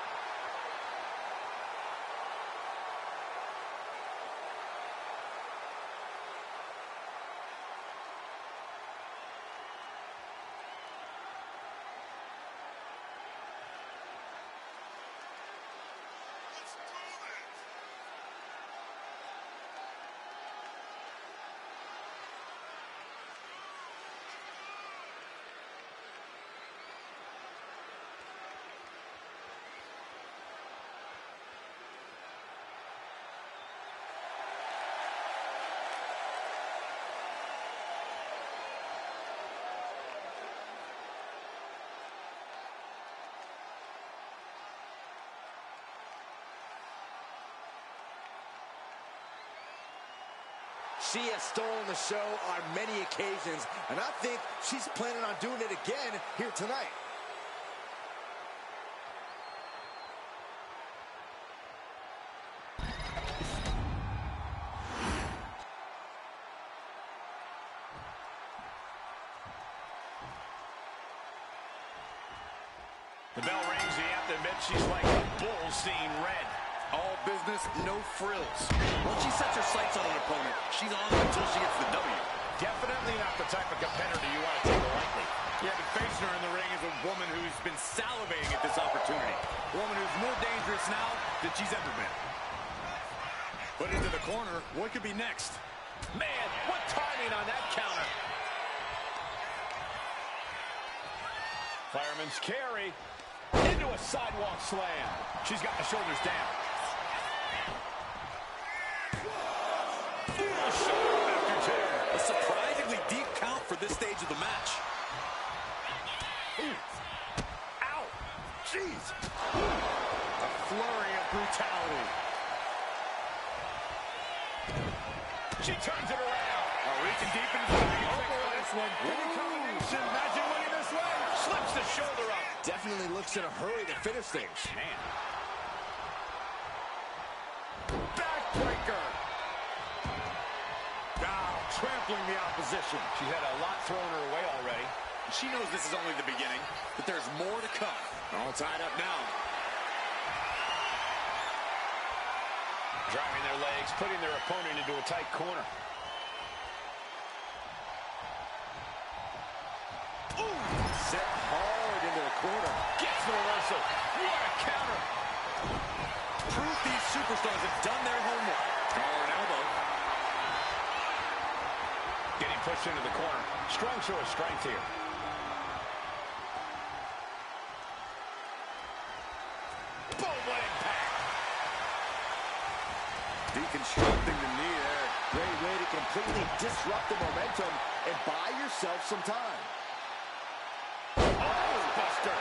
She has stolen the show on many occasions, and I think she's planning on doing it again here tonight. The bell rings, and you have to admit she's like a bull seeing red. All business, no frills. Once she sets her sights on an opponent, she's on until she gets the W. Definitely not the type of competitor you want to take lightly. Yeah, but facing her in the ring is a woman who's been salivating at this opportunity. A woman who's more dangerous now than she's ever been. Put into the corner. What could be next? Man, what timing on that counter. Fireman's carry into a sidewalk slam. She's got the shoulders down. Shoulder after two. A surprisingly deep count for this stage of the match. Ooh. Ow. Jeez. A flurry of brutality. She turns it around. Oh, reaching deep into the ring. This one. Combination. Imagine winning this way. Slips the shoulder up. Definitely looks in a hurry to finish things. Man. Backbreaker. Trampling the opposition. She had a lot thrown her way already. She knows this is only the beginning, but there's more to come. All tied up now. Driving their legs, putting their opponent into a tight corner. Ooh, set hard into the corner. Gets the reversal. What a counter. Proof these superstars have done their homework. Collar and elbow. Getting pushed into the corner. Strong show of strength here. Boom, what impact. Deconstructing the knee there. Great way to completely disrupt the momentum and buy yourself some time. Oh, buster.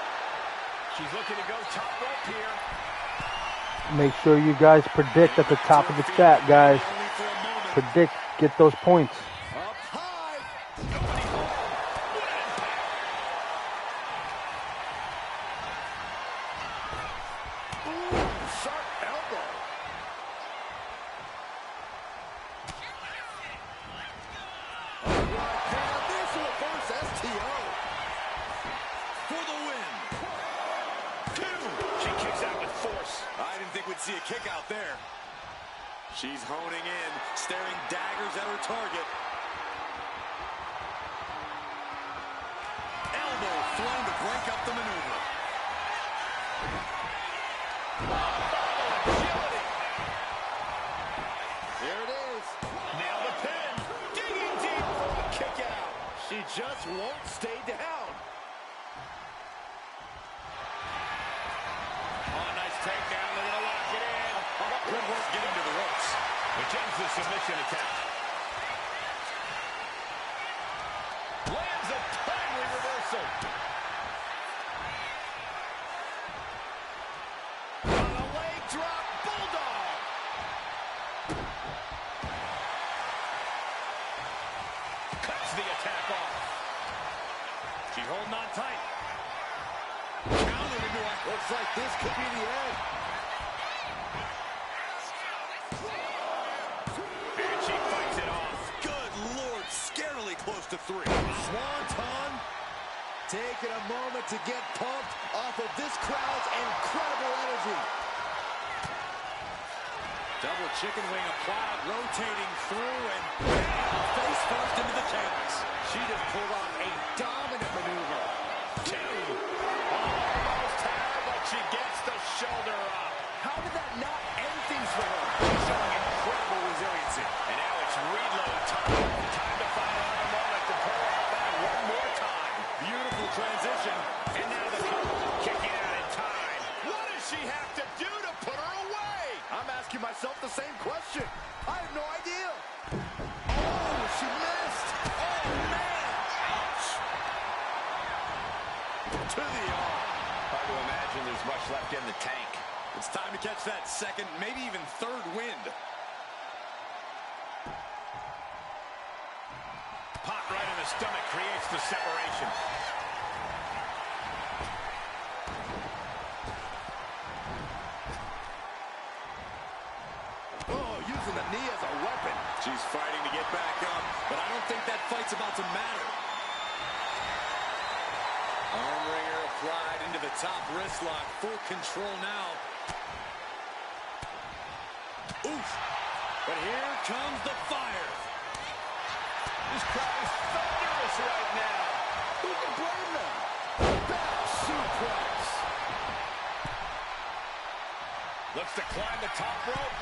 She's looking to go top rope here. Make sure you guys predict at the top of the chat, guys. Predict, get those points. Up high. Nobody home. What an impact. Ooh, sharp elbow. This reverse STO. For the win. Two. She kicks out with force. I didn't think we'd see a kick out there. She's honing in, staring daggers at her target. Elbow thrown to break up the maneuver. Agility. Here it is. Nail the pin. Digging deep for a kick out. She just won't stay down. Oh, nice takedown. They're going to lock it in. Good work getting to the ropes. Which ends the submission attempt. Lands a timely reversal. On a leg drop, bulldog. Cuts the attack off. She's holding on tight. Counter into it. Looks like this could be the end. And she fights it off. Good Lord, scarily close to three. Swanton taking a moment to get pumped off of this crowd's incredible energy. Double chicken wing applied, rotating through and face first into the canvas. She just pulled off a dominant maneuver. Two. Almost had her, but she gets the shoulder up. How did that not end things for her? She's showing incredible resiliency. And now it's reload time. Time to find another moment to pull out that one more time. Beautiful transition. And now the cover kicking out in time. What does she have to do to put her away? I'm asking myself the same question. I have no idea. Oh, she missed. Oh, man. Ouch. To the arm. Hard to imagine there's much left in the tank. It's time to catch that second, maybe even third wind. Pot right in the stomach creates the separation. Oh, using the knee as a weapon. She's fighting to get back up, but I don't think that fight's about to matter. Arm wringer applied into the top wrist lock. Full control now. Oof. But here comes the fire. This crowd is thunderous right now. Who can blame them? Back suplex. Looks to climb the top rope.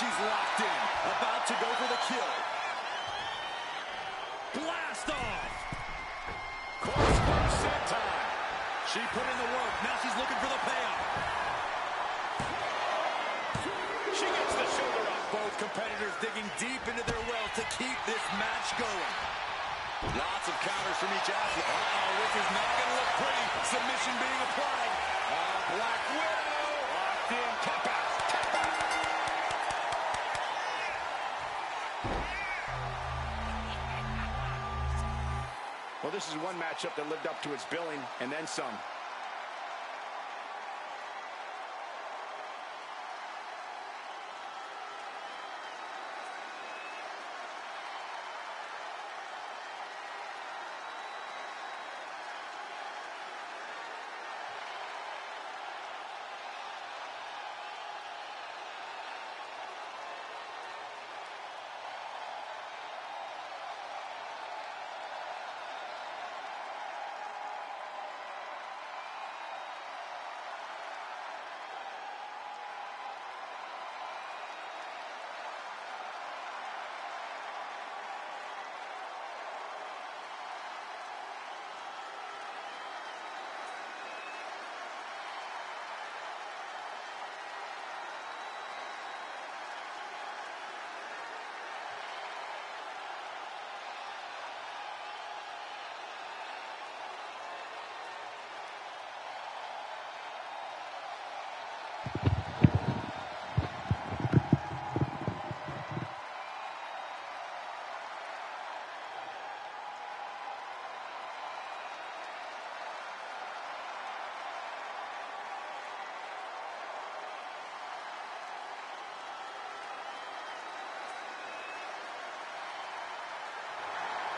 She's locked in. About to go for the kill. Blast off. Close first set time. She put in the work. Now she's looking for the payoff. She gets the shoulder up. Both competitors digging deep into their well to keep this match going. Lots of counters from each athlete. Oh, this is not going to look pretty. Submission being applied. Black Widow. Locked in. Tap out. Tap out. Well, this is one matchup that lived up to its billing and then some.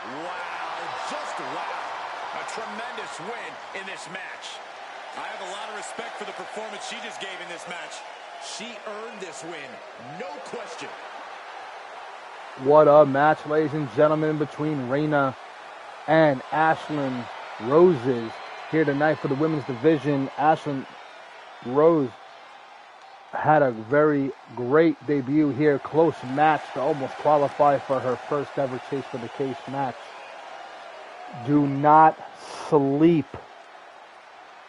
Wow, just wow. A tremendous win in this match. I have a lot of respect for the performance she just gave in this match. She earned this win, no question. What a match, ladies and gentlemen, between Reyna and Ashlyn Rozes here tonight for the women's division. Ashlyn Rose had a very great debut here. Close match to almost qualify for her first ever Chase for the Case match. Do not sleep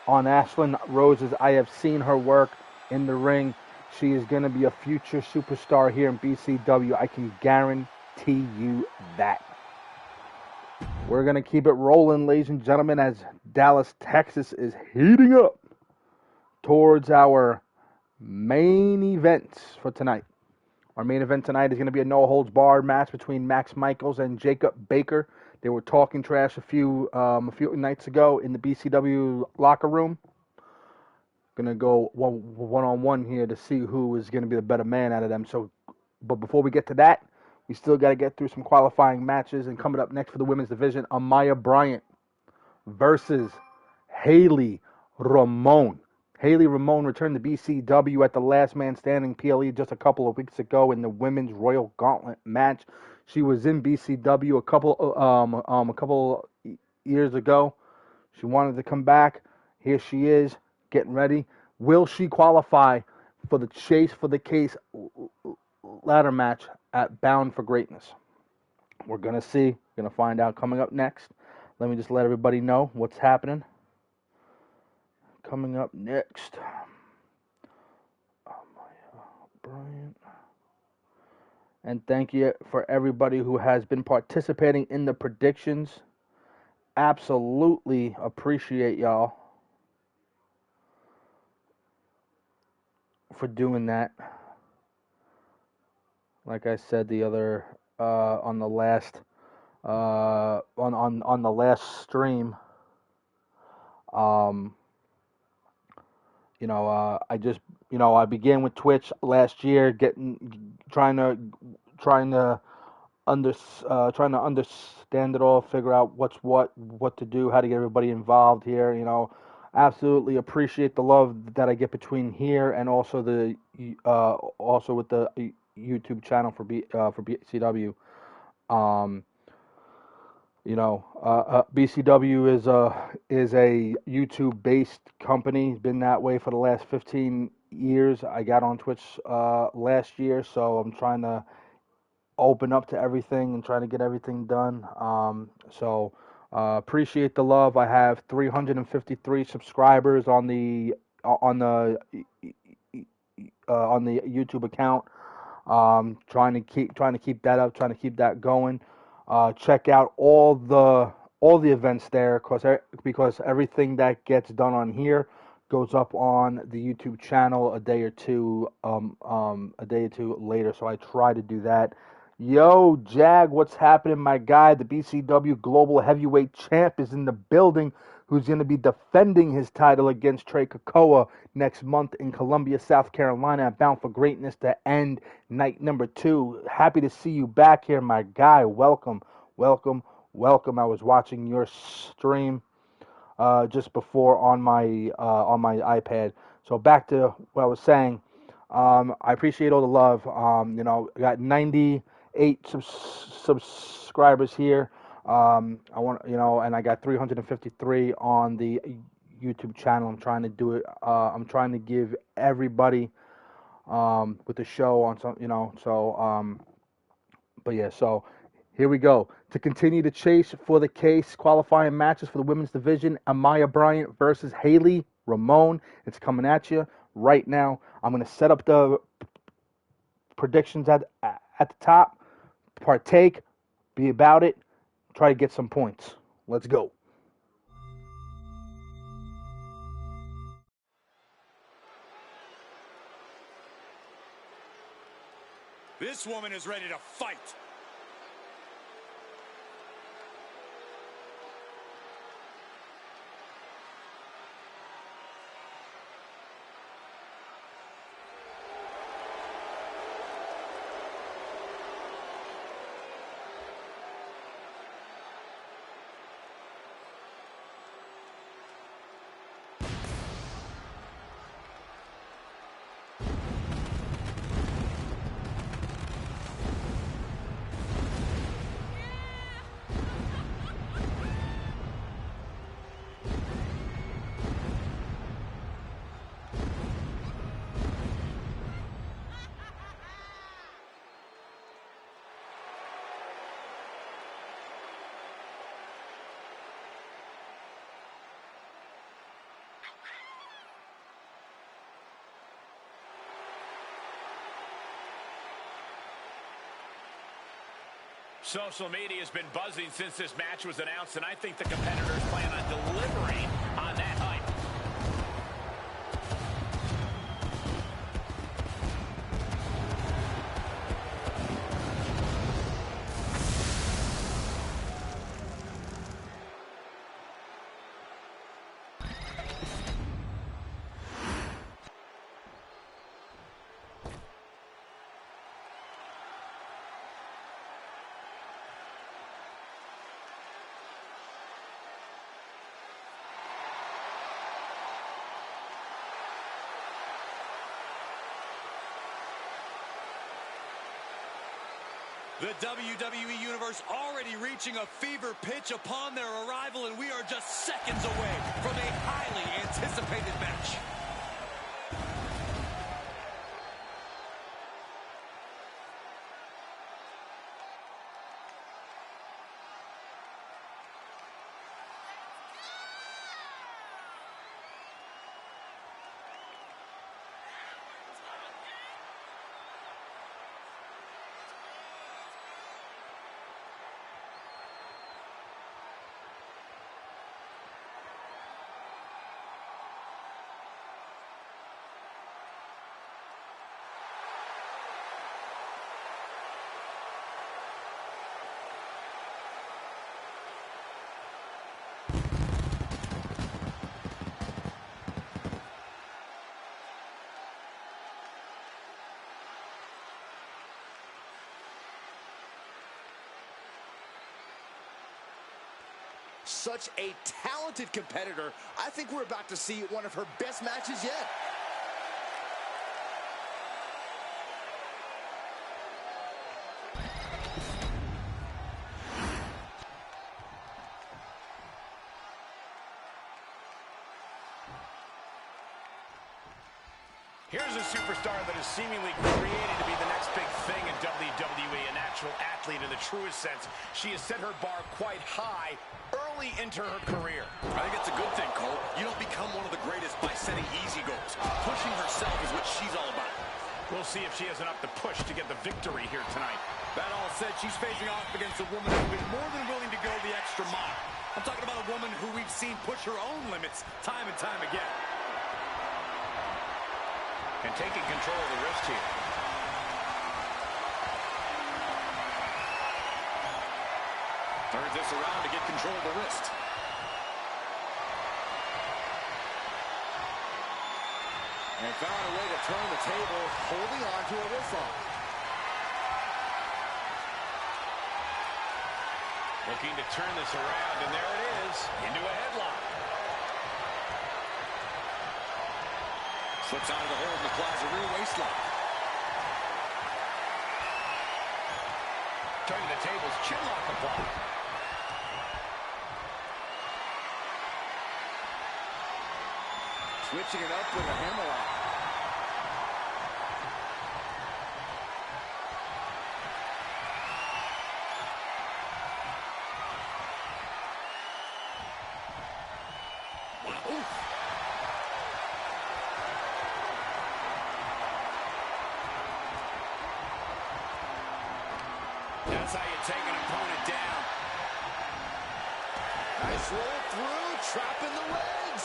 on Ashlyn Rozes. I have seen her work in the ring. She is going to be a future superstar here in BCW. I can guarantee you that. We're going to keep it rolling, ladies and gentlemen, as Dallas, Texas is heating up towards our main events for tonight. Our main event tonight is going to be a no-holds-barred match between Max Michaels and Jacob Baker. They were talking trash a few nights ago in the BCW locker room. Going to go one-on-one here to see who is going to be the better man out of them. But before we get to that, we still got to get through some qualifying matches. And coming up next for the women's division, Amaya Bryant versus Hayley Ramon. Hayley Ramon returned to BCW at the Last Man Standing PLE just a couple of weeks ago in the Women's Royal Gauntlet match. She was in BCW a couple years ago. She wanted to come back. Here she is, getting ready. Will she qualify for the Chase for the Case ladder match at Bound for Greatness? We're going to see. We're going to find out coming up next. Let me just let everybody know what's happening. Coming up next, Bryant. And thank you for everybody who has been participating in the predictions. Absolutely appreciate y'all for doing that. Like I said the other on the last on the last stream, I began with Twitch last year, trying to trying to understand it all, figure out what's what to do, how to get everybody involved here. You know, absolutely appreciate the love that I get between here and also also with the YouTube channel for BCW. Um, you know, BCW is a YouTube based company. Been that way for the last 15 years. I got on Twitch last year, so I'm trying to open up to everything and trying to get everything done. Appreciate the love. I have 353 subscribers on the YouTube account. Trying to keep that up, trying to keep that going. Check out all the events there, because everything that gets done on here goes up on the YouTube channel a day or two later. So I try to do that. Yo, Jag, what's happening, my guy? The BCW Global Heavyweight Champ is in the building, who's going to be defending his title against Kekoa next month in Columbia, South Carolina, Bound for Greatness to end night number 2. Happy to see you back here, my guy. Welcome, welcome, welcome. I was watching your stream just before on my iPad. So back to what I was saying. I appreciate all the love. You know, I got 98 subscribers here. I want, you know, and I got 353 on the YouTube channel. I'm trying to do it. I'm trying to give everybody with the show on some, you know. So, but yeah. So here we go. To continue the chase for the case, qualifying matches for the women's division: Amaya Bryant versus Hayley Ramon. It's coming at you right now. I'm gonna set up the predictions at the top. Partake, be about it, try to get some points. Let's go. This woman is ready to fight. Social media has been buzzing since this match was announced, and I think the competitors plan on delivering on that hype. The WWE Universe already reaching a fever pitch upon their arrival, and we are just seconds away from a highly anticipated match. such a talented competitor. I think we're about to see one of her best matches yet. Here's a superstar that is seemingly created to be the next big thing in WWE, a natural athlete in the truest sense. She has set her bar quite high early into her career. I think it's a good thing, Cole. You don't become one of the greatest by setting easy goals. Pushing herself is what she's all about. We'll see if she has enough to push to get the victory here tonight. That all said, she's facing off against a woman who's been more than willing to go the extra mile. I'm talking about a woman who we've seen push her own limits time and time again. And taking control of the wrist here. Turns this around to get control of the wrist. And found a way to turn the table, holding on to a wrist lock. Looking to turn this around, and there it is, into a headlock. Slips out of the hold and applies a rear waist lock. Turning the tables, chin lock applied. Switching it up with a hammerlock. That's how you take an opponent down. Nice roll through, trapping the legs.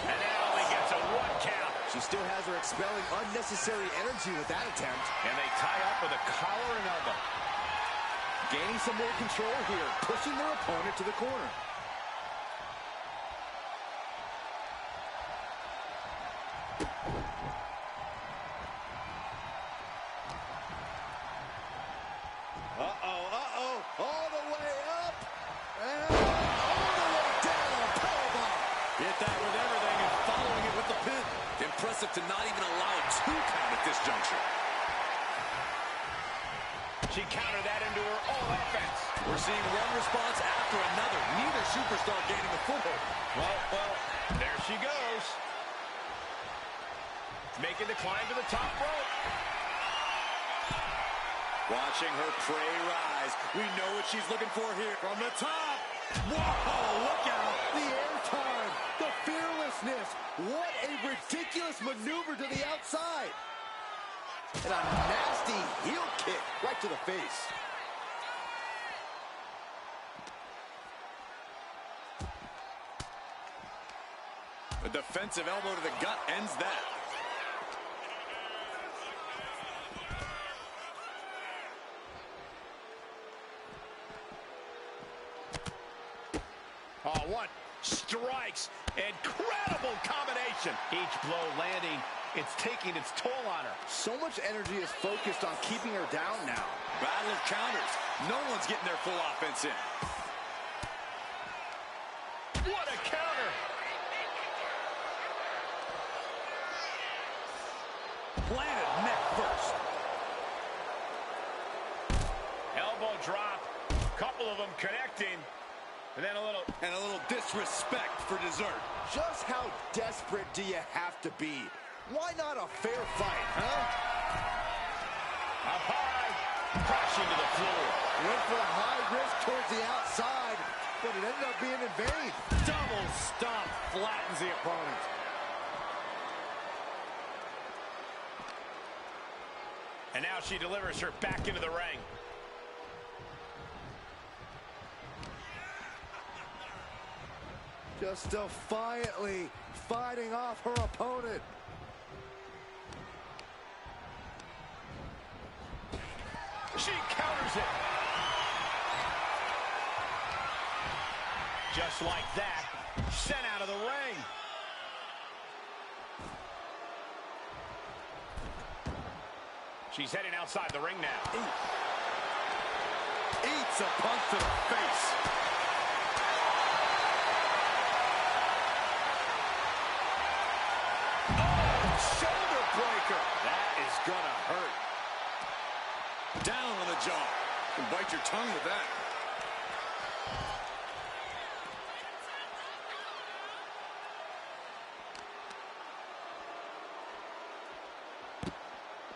And that only gets a 1 count. She still has her expelling unnecessary energy with that attempt. And they tie up with a collar and elbow. Gaining some more control here, pushing their opponent to the corner. All the way up. And all the way down. Powerbomb. Hit that with everything and following it with the pin. Impressive to not even allow a 2 count at this juncture. She countered that into her own offense. We're seeing one response after another. Neither superstar gaining a foothold. Well, there she goes. Making the climb to the top rope. Watching her prey rise. We know what she's looking for here. From the top. Whoa, look out. The airtime, the fearlessness. What a ridiculous maneuver to the outside. And a nasty heel kick right to the face. A defensive elbow to the gut ends that. Oh, what strikes. Incredible combination. Each blow landing, it's taking its toll on her. So much energy is focused on keeping her down now. Battle of counters. No one's getting their full offense in. What a counter. Planted neck first. Elbow drop. Couple of them connecting. And then a little disrespect for dessert. Just how desperate do you have to be? Why not a fair fight, huh? Up high, crashing to the floor. Went for the high risk towards the outside, but it ended up being in vain. Double stomp flattens the opponent. And now she delivers her back into the ring. Just defiantly fighting off her opponent. She counters it. Just like that, sent out of the ring. She's heading outside the ring now. Eats a punch to the face. jaw. You can bite your tongue with that.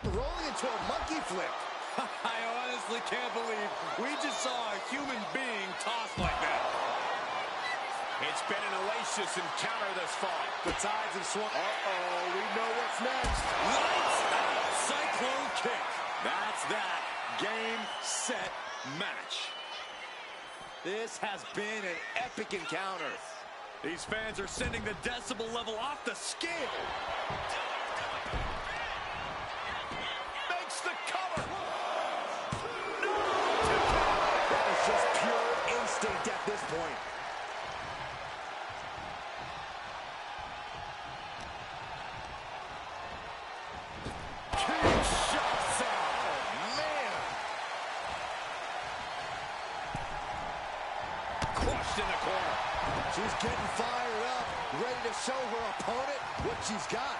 Rolling into a monkey flip. I honestly can't believe we just saw a human being tossed like that. It's been an hellacious encounter thus far. The tides have swung. Uh-oh, we know what's next. Lights out, cyclone kick. That's that. Game, set, match. This has been an epic encounter. These fans are sending the decibel level off the scale. Makes the cover. That is just pure instinct at this point. Huge shots out. Oh, man. Crushed in the corner. She's getting fired up, ready to show her opponent what she's got.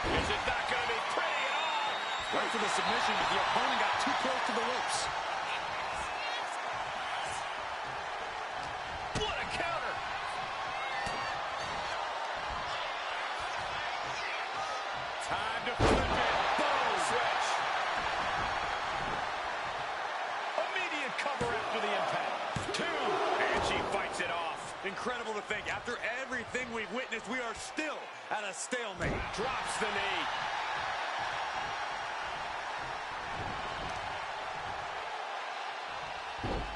Is it not going to be pretty at all? Wait for the submission, but the opponent got too close to the ropes. What a counter. Time to flip it. Boom. Switch. Immediate cover after the impact. 2. And she fights it off. Incredible to think, after everything we've witnessed, we are still at a stalemate. Drops the knee.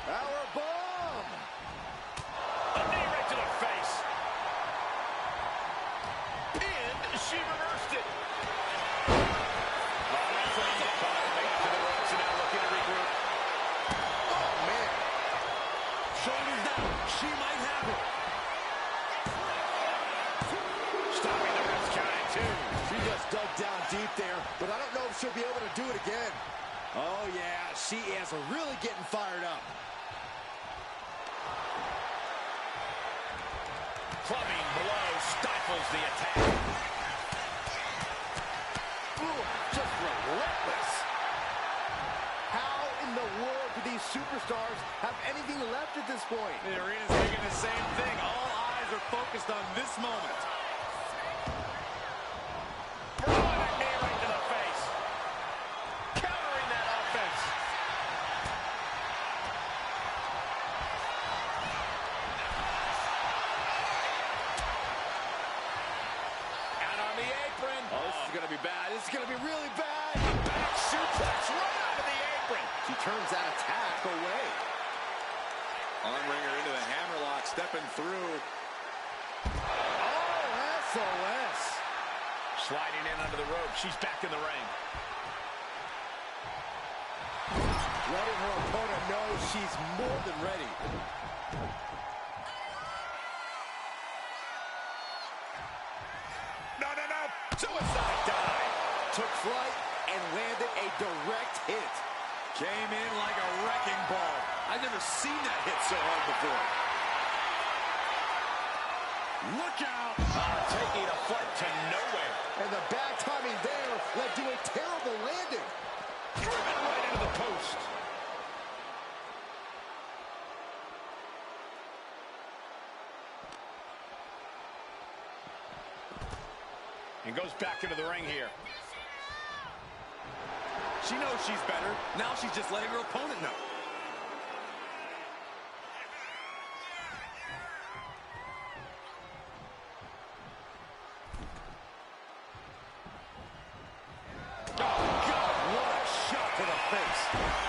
Power bomb. A knee right to the face. And she reversed it. Referee the opponent made it to the ropes and now looking to regroup. Oh, man. Shoulders down, she might have it. Stopping the ref's count at 2. She just dug down deep there, but I don't know if she'll be able to do it again. Oh, yeah, she is really getting fired up. Clubbing blow stifles the attack. Ooh, just relentless. How in the world do these superstars have anything left at this point? The arena's thinking the same thing. All eyes are focused on this moment. Throwing a knee right to the face. Countering that offense. Out on the apron. Oh, this is going to be bad. This is going to be really bad. Back suplex right out of the apron. She turns that attack away. Arm-wringer into the hammerlock, stepping through. Oh, SOS. Sliding in under the rope. She's back in the ring. Letting her opponent know she's more than ready. No. Suicide dive. Took flight and landed a direct hit. Came in like a wrecking ball. I've never seen that hit so hard before. Look out! Taking a flight to nowhere. And the bad timing there led to a terrible landing. Driven right into the post. And goes back into the ring here. She knows she's better. Now she's just letting her opponent know.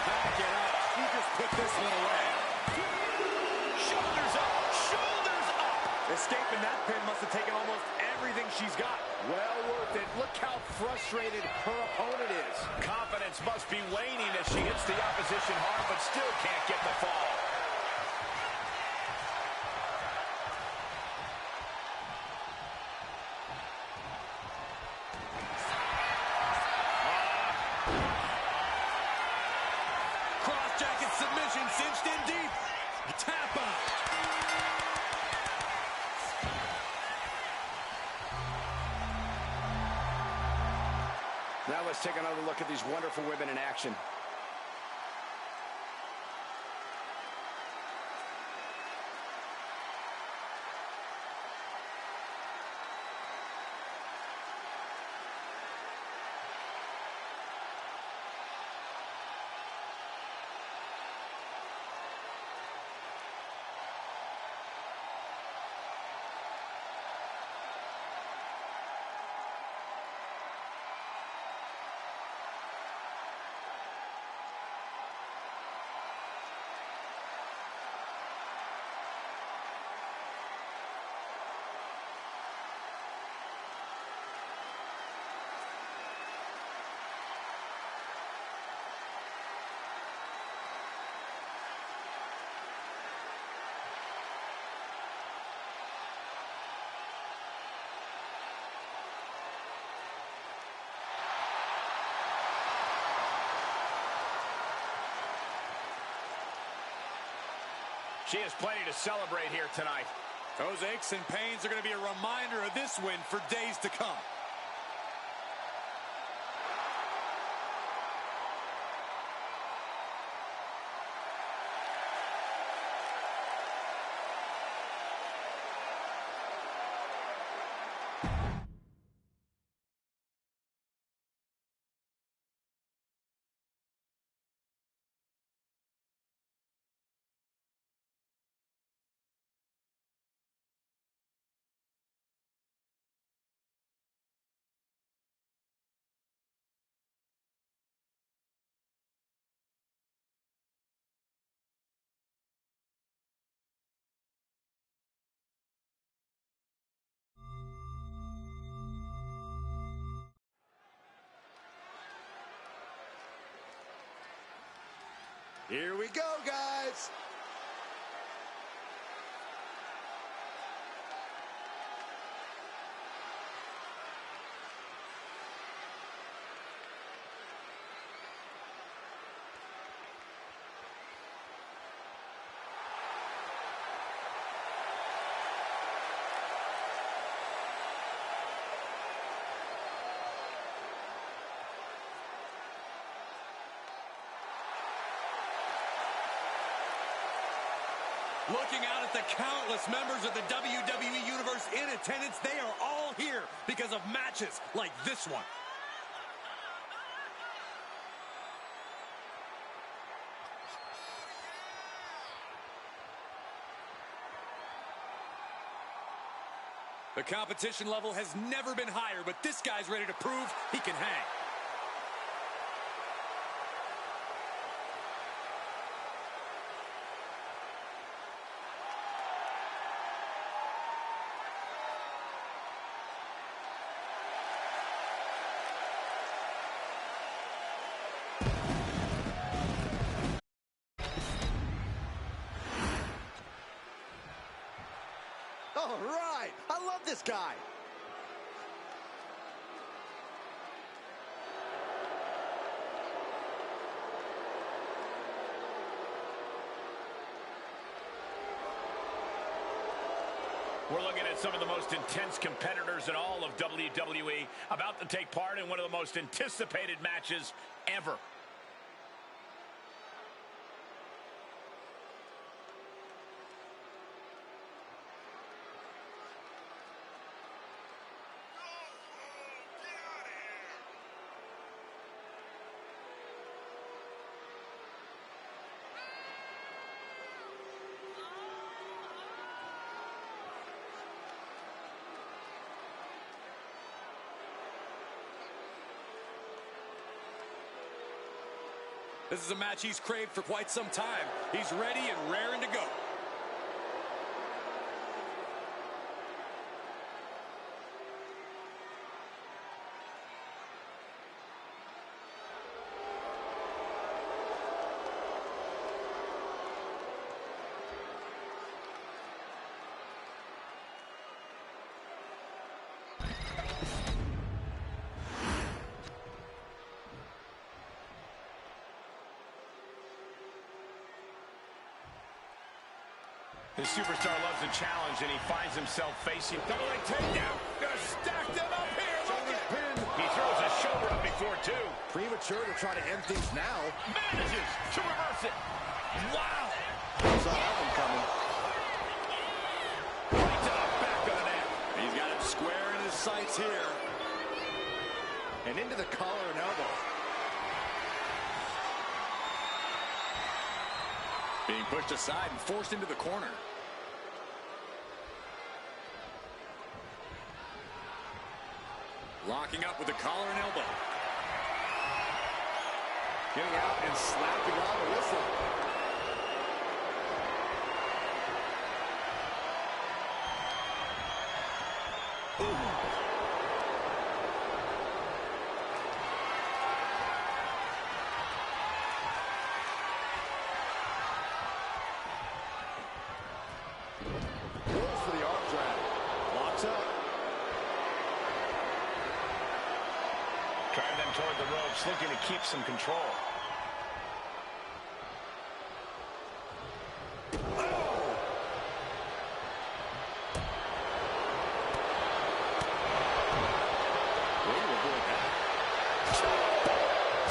Back it up. She just put this one away. Shoulders up. Shoulders up. Escaping that pin must have taken almost everything she's got. Well worth it. Look how frustrated her opponent is. Confidence must be waning as she hits the opposition hard, but still can't get the fall. Cross-jacket submission cinched in deep. Tap out. Now let's take another look at these wonderful women in action. She has plenty to celebrate here tonight. Those aches and pains are going to be a reminder of this win for days to come. Here we go, guys. Looking out at the countless members of the WWE Universe in attendance, they are all here because of matches like this one. The competition level has never been higher, but this guy's ready to prove he can hang. All right, I love this guy. We're looking at some of the most intense competitors in all of WWE about to take part in one of the most anticipated matches ever. This is a match he's craved for quite some time. He's ready and raring to go. The superstar loves a challenge, and he finds himself facing double leg takedown. Gonna stack them up here. Shoulders pinned. He throws his shoulder up before before, too. Premature to try to end things now. Manages to reverse it. Wow. Saw that one coming. Right to the back of the neck. He's got him square in his sights here. And into the collar and elbow. Being pushed aside and forced into the corner. Locking up with the collar and elbow. Getting out and slapping on the whistle. Goes for the arm drag. Locks up. Driving them toward the ropes, looking to keep some control.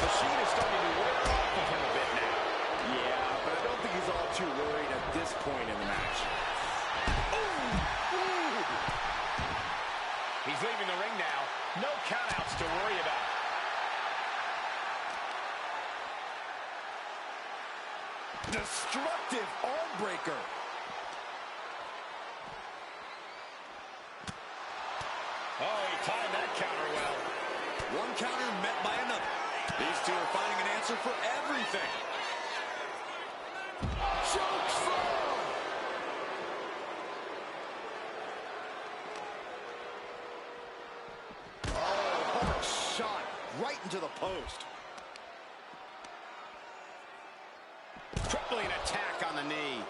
Machine is starting to wear off of him a bit now. Yeah, but I don't think he's all too worried at this point in the match. He's leaving the ring now. No countouts to worry about. Destructive arm breaker. Oh, he timed that counter well. One counter met by another. These two are finding an answer for everything. Choke slam! Oh, hard shot right into the post. Crippling attack on the knee.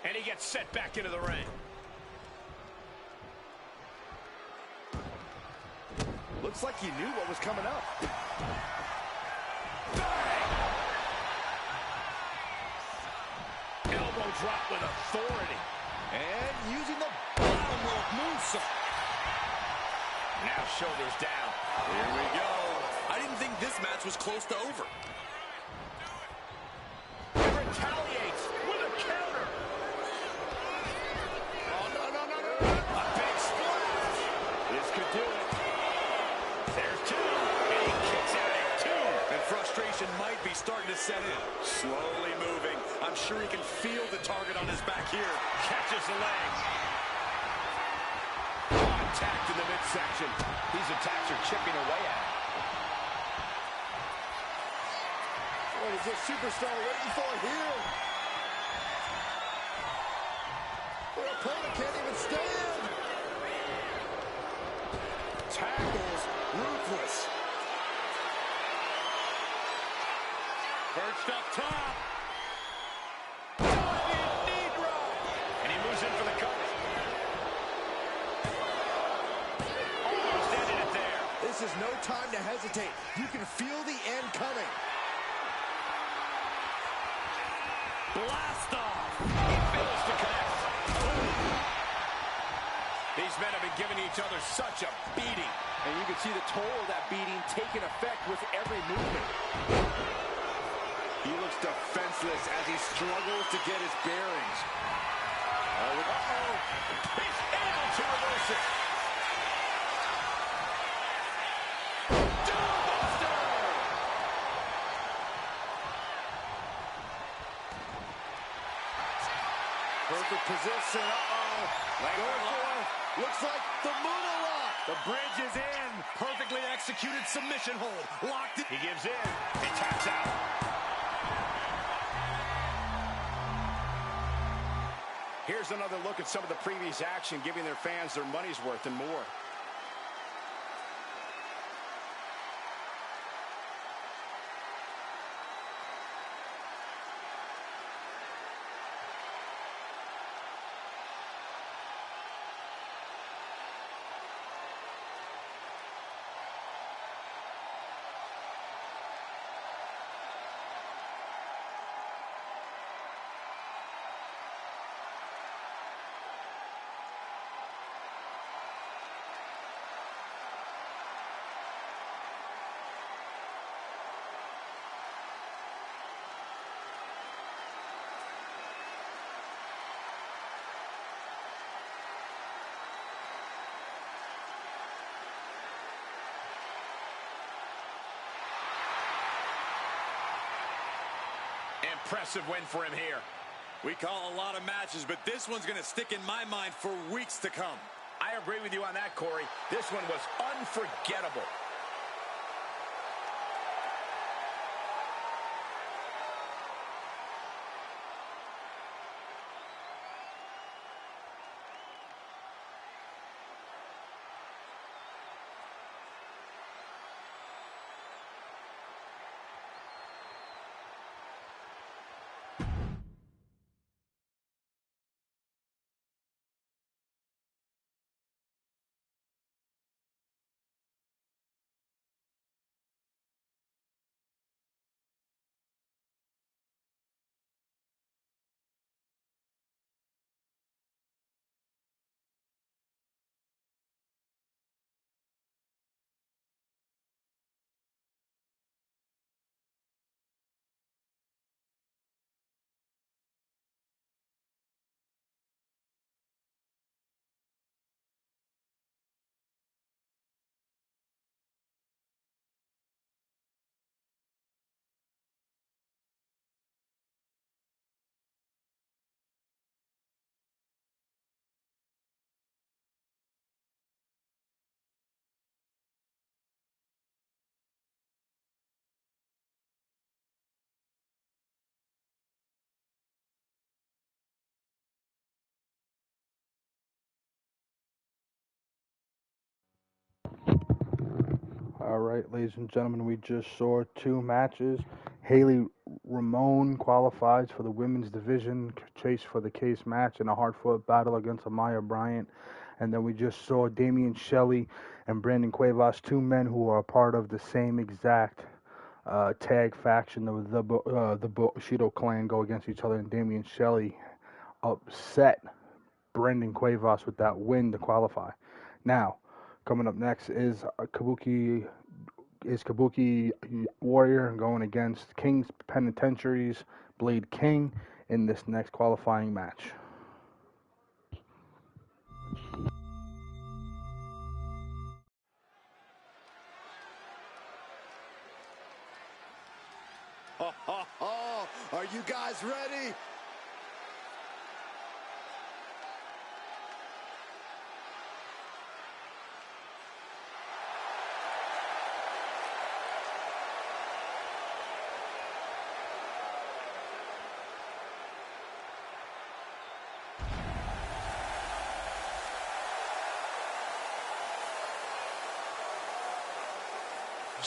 And he gets set back into the ring. Looks like he knew what was coming up. Elbow drop with authority. And using the bottom rope moonsault. Now shoulders down. Here we go. I didn't think this match was close to over. He retaliates with a counter. Oh, no. A big splash. This could do it. There's two. And he kicks out at two. And frustration might be starting to set in. Slowly moving. I'm sure he can feel the target on his back here. Catches the leg. Contact in the midsection. These attacks are chipping away at him. What is this superstar waiting for here? Their opponent can't even stand. Tackles ruthless. Perched up top. Diving knee drop. And he moves in for the cover. Almost ended it there. This is no time to hesitate. You can feel the end coming. Blast off. He fails to connect. These men have been giving each other such a beating. And you can see the toll of that beating taking effect with every movement. He looks defenseless as he struggles to get his bearings. Uh-oh. He's able to reverse it. Doombuster! Perfect position. Looks like the Moonalock. The bridge is in. Perfectly executed submission hold. Locked in. He gives in. He taps out. Here's another look at some of the previous action, giving their fans their money's worth and more. impressive win for him here. We call a lot of matches, but this one's going to stick in my mind for weeks to come. I agree with you on that, Corey. This one was unforgettable. All right, ladies and gentlemen, we just saw two matches. Hayley Ramon qualifies for the women's division, chase for the case match in a hard-fought battle against Amaya Bryant. And then we just saw Damian, Shelley, and Brandon Cuevas, two men who are a part of the same exact tag faction of the Bushido clan, go against each other. And Damian Shelley upset Brandon Cuevas with that win to qualify. Now, coming up next is Kabuki Warrior going against King's Penitentiary's Blade King in this next qualifying match. Are you guys ready?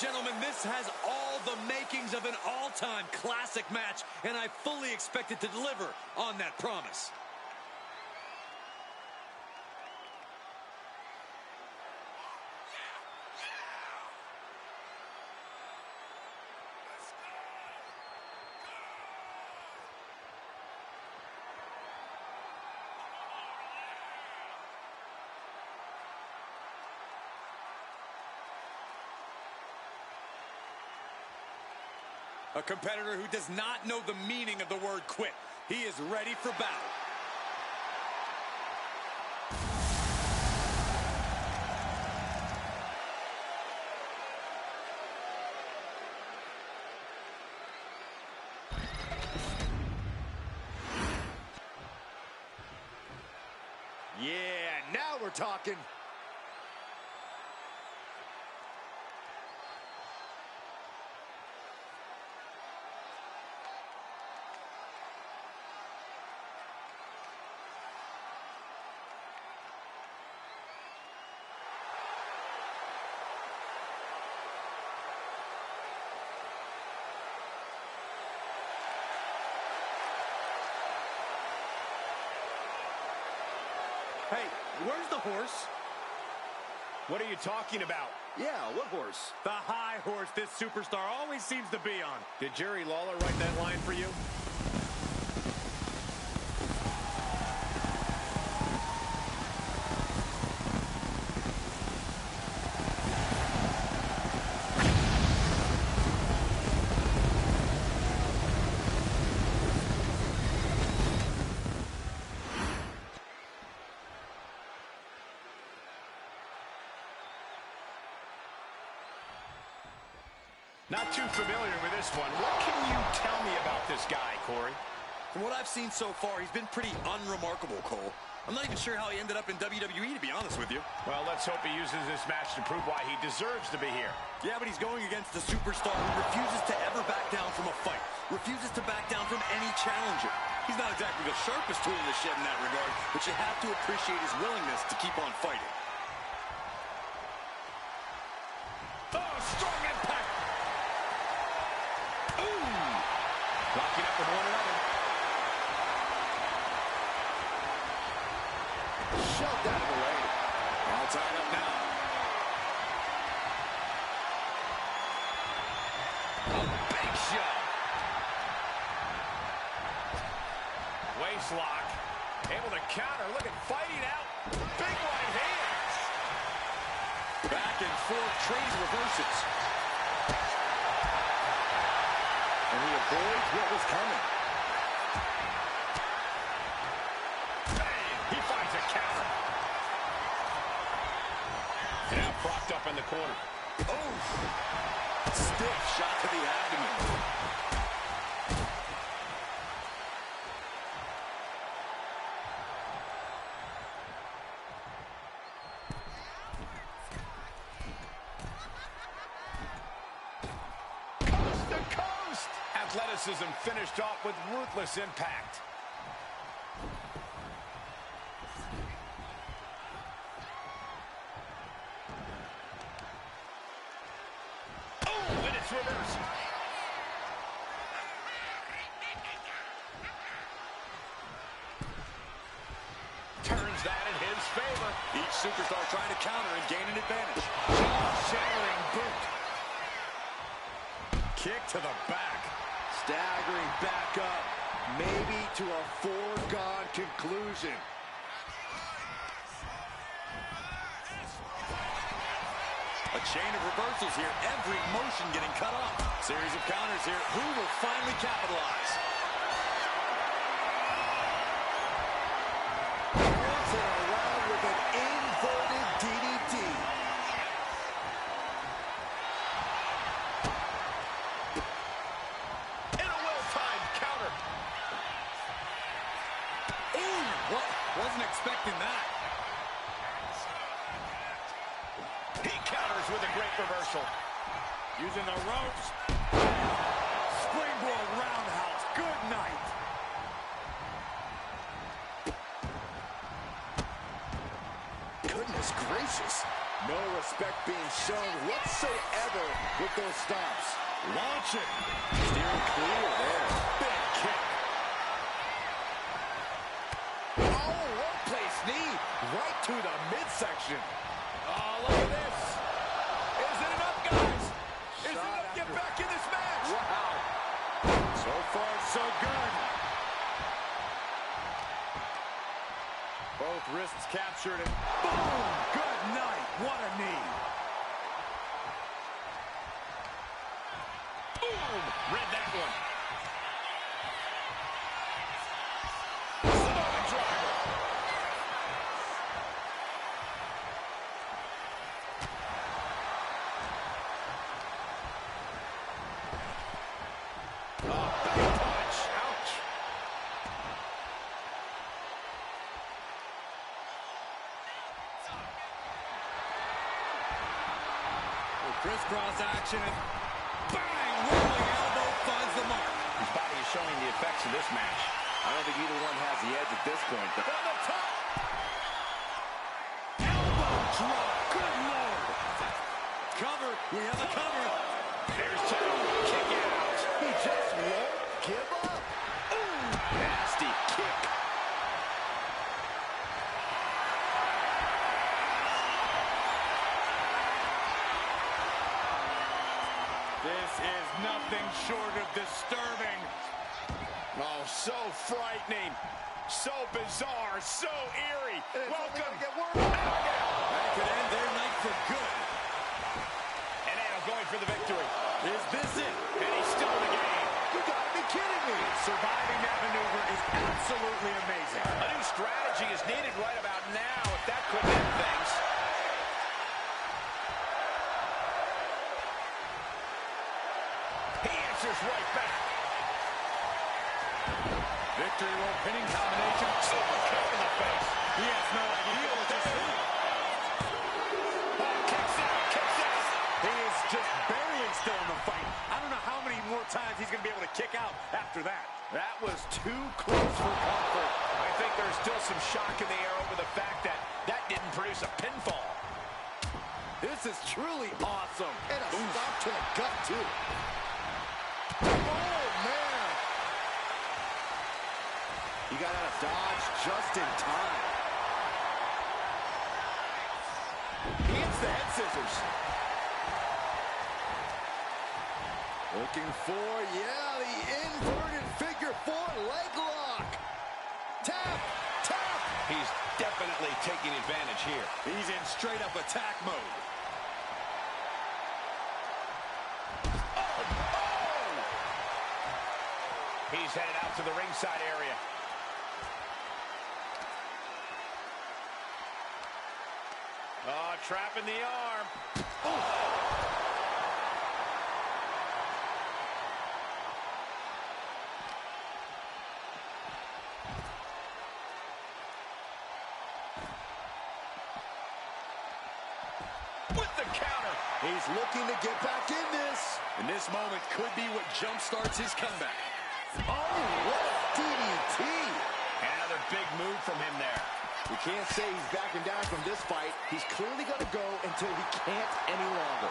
Gentlemen, this has all the makings of an all-time classic match, and I fully expect it to deliver on that promise. A competitor who does not know the meaning of the word quit. He is ready for battle. Yeah, now we're talking. Hey, where's the horse? What are you talking about? Yeah, what horse? The high horse this superstar always seems to be on. Did Jerry Lawler write that line for you? Not too familiar with this one. What can you tell me about this guy, Corey? From what I've seen so far, he's been pretty unremarkable, Cole. I'm not even sure how he ended up in WWE, to be honest with you. Well, let's hope he uses this match to prove why he deserves to be here. Yeah, but he's going against a superstar who refuses to ever back down from a fight, refuses to back down from any challenger. He's not exactly the sharpest tool in the shed in that regard, but you have to appreciate his willingness to keep on fighting. Oh, strong impact. Ooh. Locking up with one another. Shoved out of the way. All tied up now. A big shove. Waist lock. Able to counter. Look at fighting out. Big right hands. Back and forth, trades reverses. And he avoids what was coming. Bang! He finds a counter. Now propped up in the corner. Oh! Stiff shot to the abdomen. Coast to coast! Athleticism finished off with ruthless impact. Oh, and it's reversed. Turns that in his favor. Each superstar trying to counter and gain an advantage. Shattering boot. Kick to the back. Staggering back up. Maybe to a foregone conclusion. A chain of reversals here. Every motion getting cut off. Series of counters here. Who will finally capitalize? Turns it around with an inverted DDT. And a well-timed counter. Ooh, what? Wasn't expecting that. He counters with a great reversal. Using the ropes. Springboard roundhouse. Good night. Goodness gracious. No respect being shown whatsoever with those stomps. Launching. Steering clear there. Big kick. Oh, one place knee right to the midsection. Oh, look at this. Is it enough, guys? Is it Shot enough to get after- back in this match? Wow. So far, so good. Both wrists captured and boom! Good night. What a knee. Boom! Read that one. Samoan driver. Oh, big punch. Ouch. Crisscross action and bang! Rolling elbow finds the mark. His body is showing the effects of this match. I don't think either one has the edge at this point. From the top. Elbow drop. Good lord. Cover. We have a cover. There's two. Kick out. He just won't give up. Nasty kick. This is nothing short of disturbing. Oh, so frightening. So bizarre. So eerie. Welcome. That could end their night for good. And Anna going for the victory. Is this it? And he's still in the game. You gotta be kidding me. Surviving that maneuver is absolutely amazing. A new strategy is needed right about now if that could end things. right back. Victory roll pinning combination. Super kick in the face. He has no idea what this is. Kicks out, kicks out. He is just barely still in the fight. I don't know how many more times he's going to be able to kick out after that. That was too close for comfort. I think there's still some shock in the air over the fact that that didn't produce a pinfall. This is truly awesome. And a stop to the gut, too. Oh, man. He got out of dodge just in time. He hits the head scissors. Looking for, yeah, the inverted figure four leg lock. Tap, tap. He's definitely taking advantage here. He's in straight up attack mode. He's headed out to the ringside area. Oh, trapping the arm. With the counter. He's looking to get back in this. And this moment could be what jumpstarts his comeback. Oh, what a DDT. Another big move from him there. We can't say he's backing down from this fight. He's clearly going to go until he can't any longer.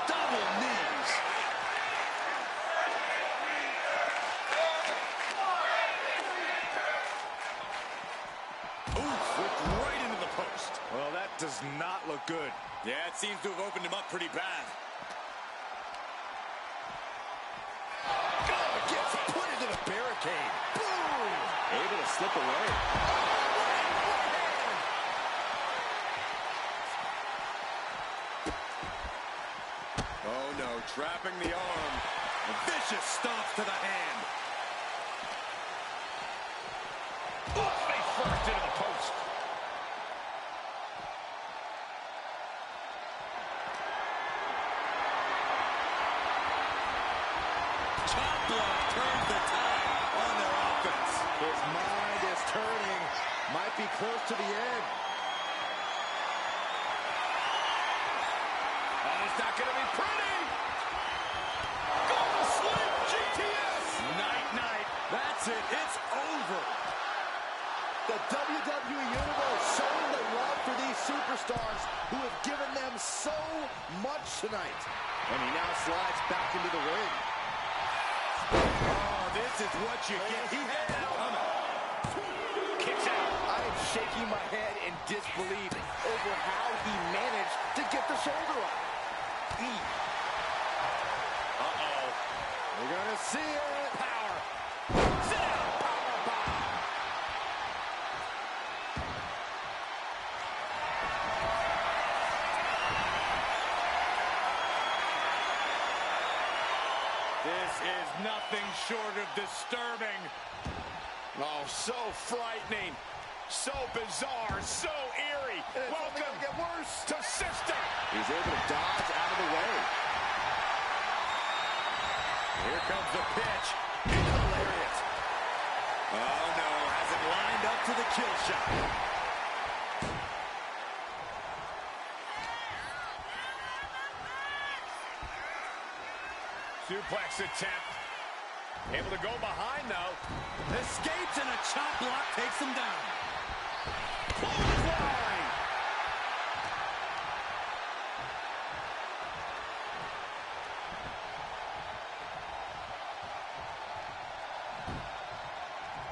Double knees. Right into the post. Well, that does not look good. Yeah, it seems to have opened him up pretty bad. Oh, gets put into the barricade. Boom! Able to slip away. Oh, no, trapping the arm. A vicious stomp to the hand. Face first into the post. Chop block turns the tide on their offense. His mind is turning. Might be close to the end. Oh, it's not going to be pretty. Go to sleep, GTS. Night-night. That's it. It's over. The WWE Universe showing the love for these superstars who have given them so much tonight. And he now slides back into the ring. Oh, this is what you get. He had that coming. Kicks out. I am shaking my head in disbelief over how he managed to get the shoulder up. Uh-oh. We're going to see it. Power. Sit down. Power bomb. This is nothing short of disturbing. Oh, so frightening. So bizarre. So eerie. Welcome Get worse. to Sister. He's able to dodge out of the way. Here comes the pitch. Hilarious. Oh, no. Has it lined up to the kill shot. Suplex attempt. Able to go behind, though. Escapes and a chop block takes him down. Clothesline.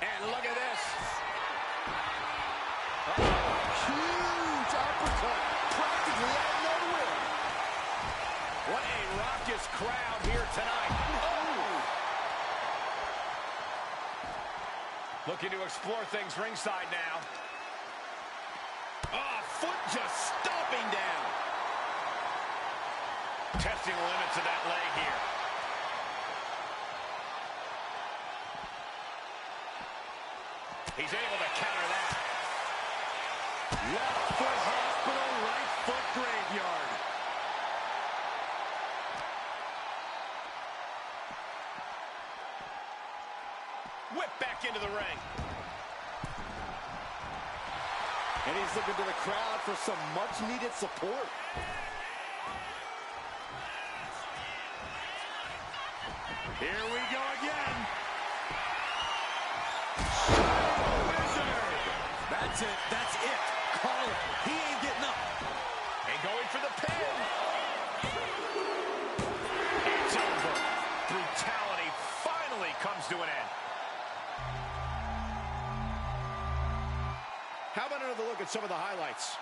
And look at this. Huge uppercut. Practically out of nowhere. What a raucous crowd here tonight. Looking to explore things ringside now. Oh, foot just stomping down. Testing the limits of that leg here. He's able to counter that. Left foot hospital, right foot graveyard. Whip back into the ring. And he's looking to the crowd for some much-needed support. Here we go again. Wizard. That's it. That's it. Call it. He ain't getting up. And going for the pin. It's over. Brutality finally comes to an end. How about another look at some of the highlights?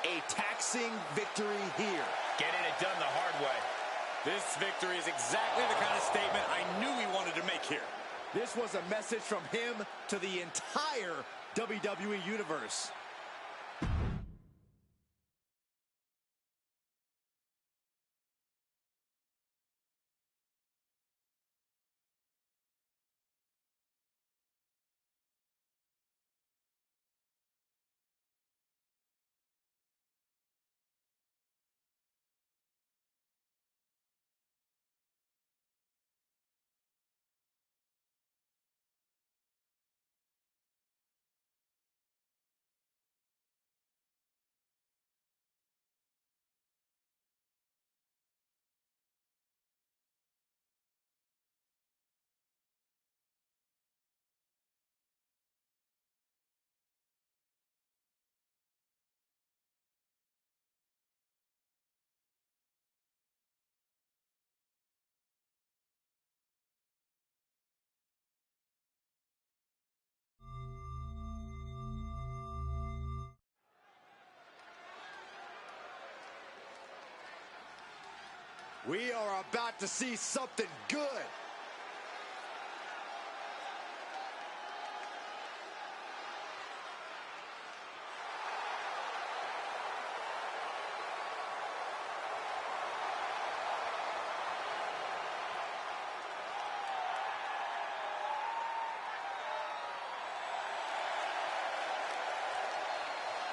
A taxing victory here. Getting it done the hard way. This victory is exactly the kind of statement I knew he wanted to make here. This was a message from him to the entire WWE Universe. We are about to see something good.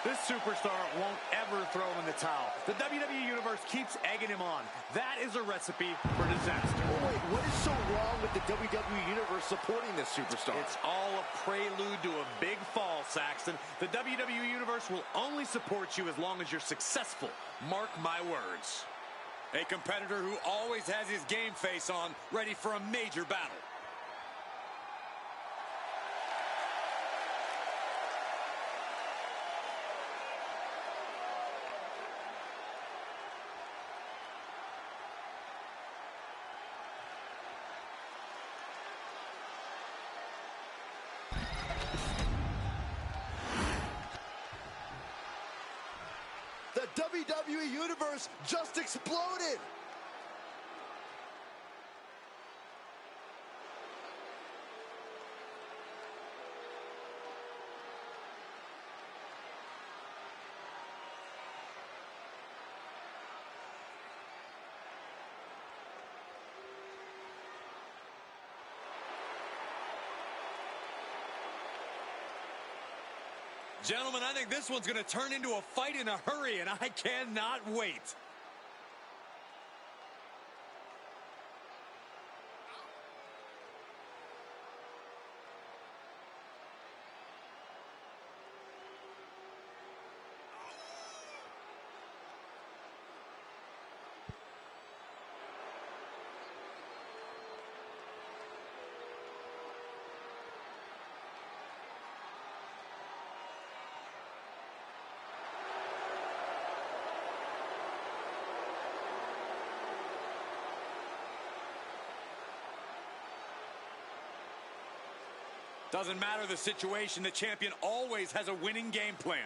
This superstar won't ever throw in the towel. The WWE Universe keeps egging him on. That is a recipe for disaster. Oh, wait, what is so wrong with the WWE Universe supporting this superstar? It's all a prelude to a big fall, Saxton. The WWE Universe will only support you as long as you're successful. Mark my words. A competitor who always has his game face on, ready for a major battle. The WWE Universe just exploded! Gentlemen, I think this one's going to turn into a fight in a hurry, and I cannot wait. Doesn't matter the situation, the champion always has a winning game plan.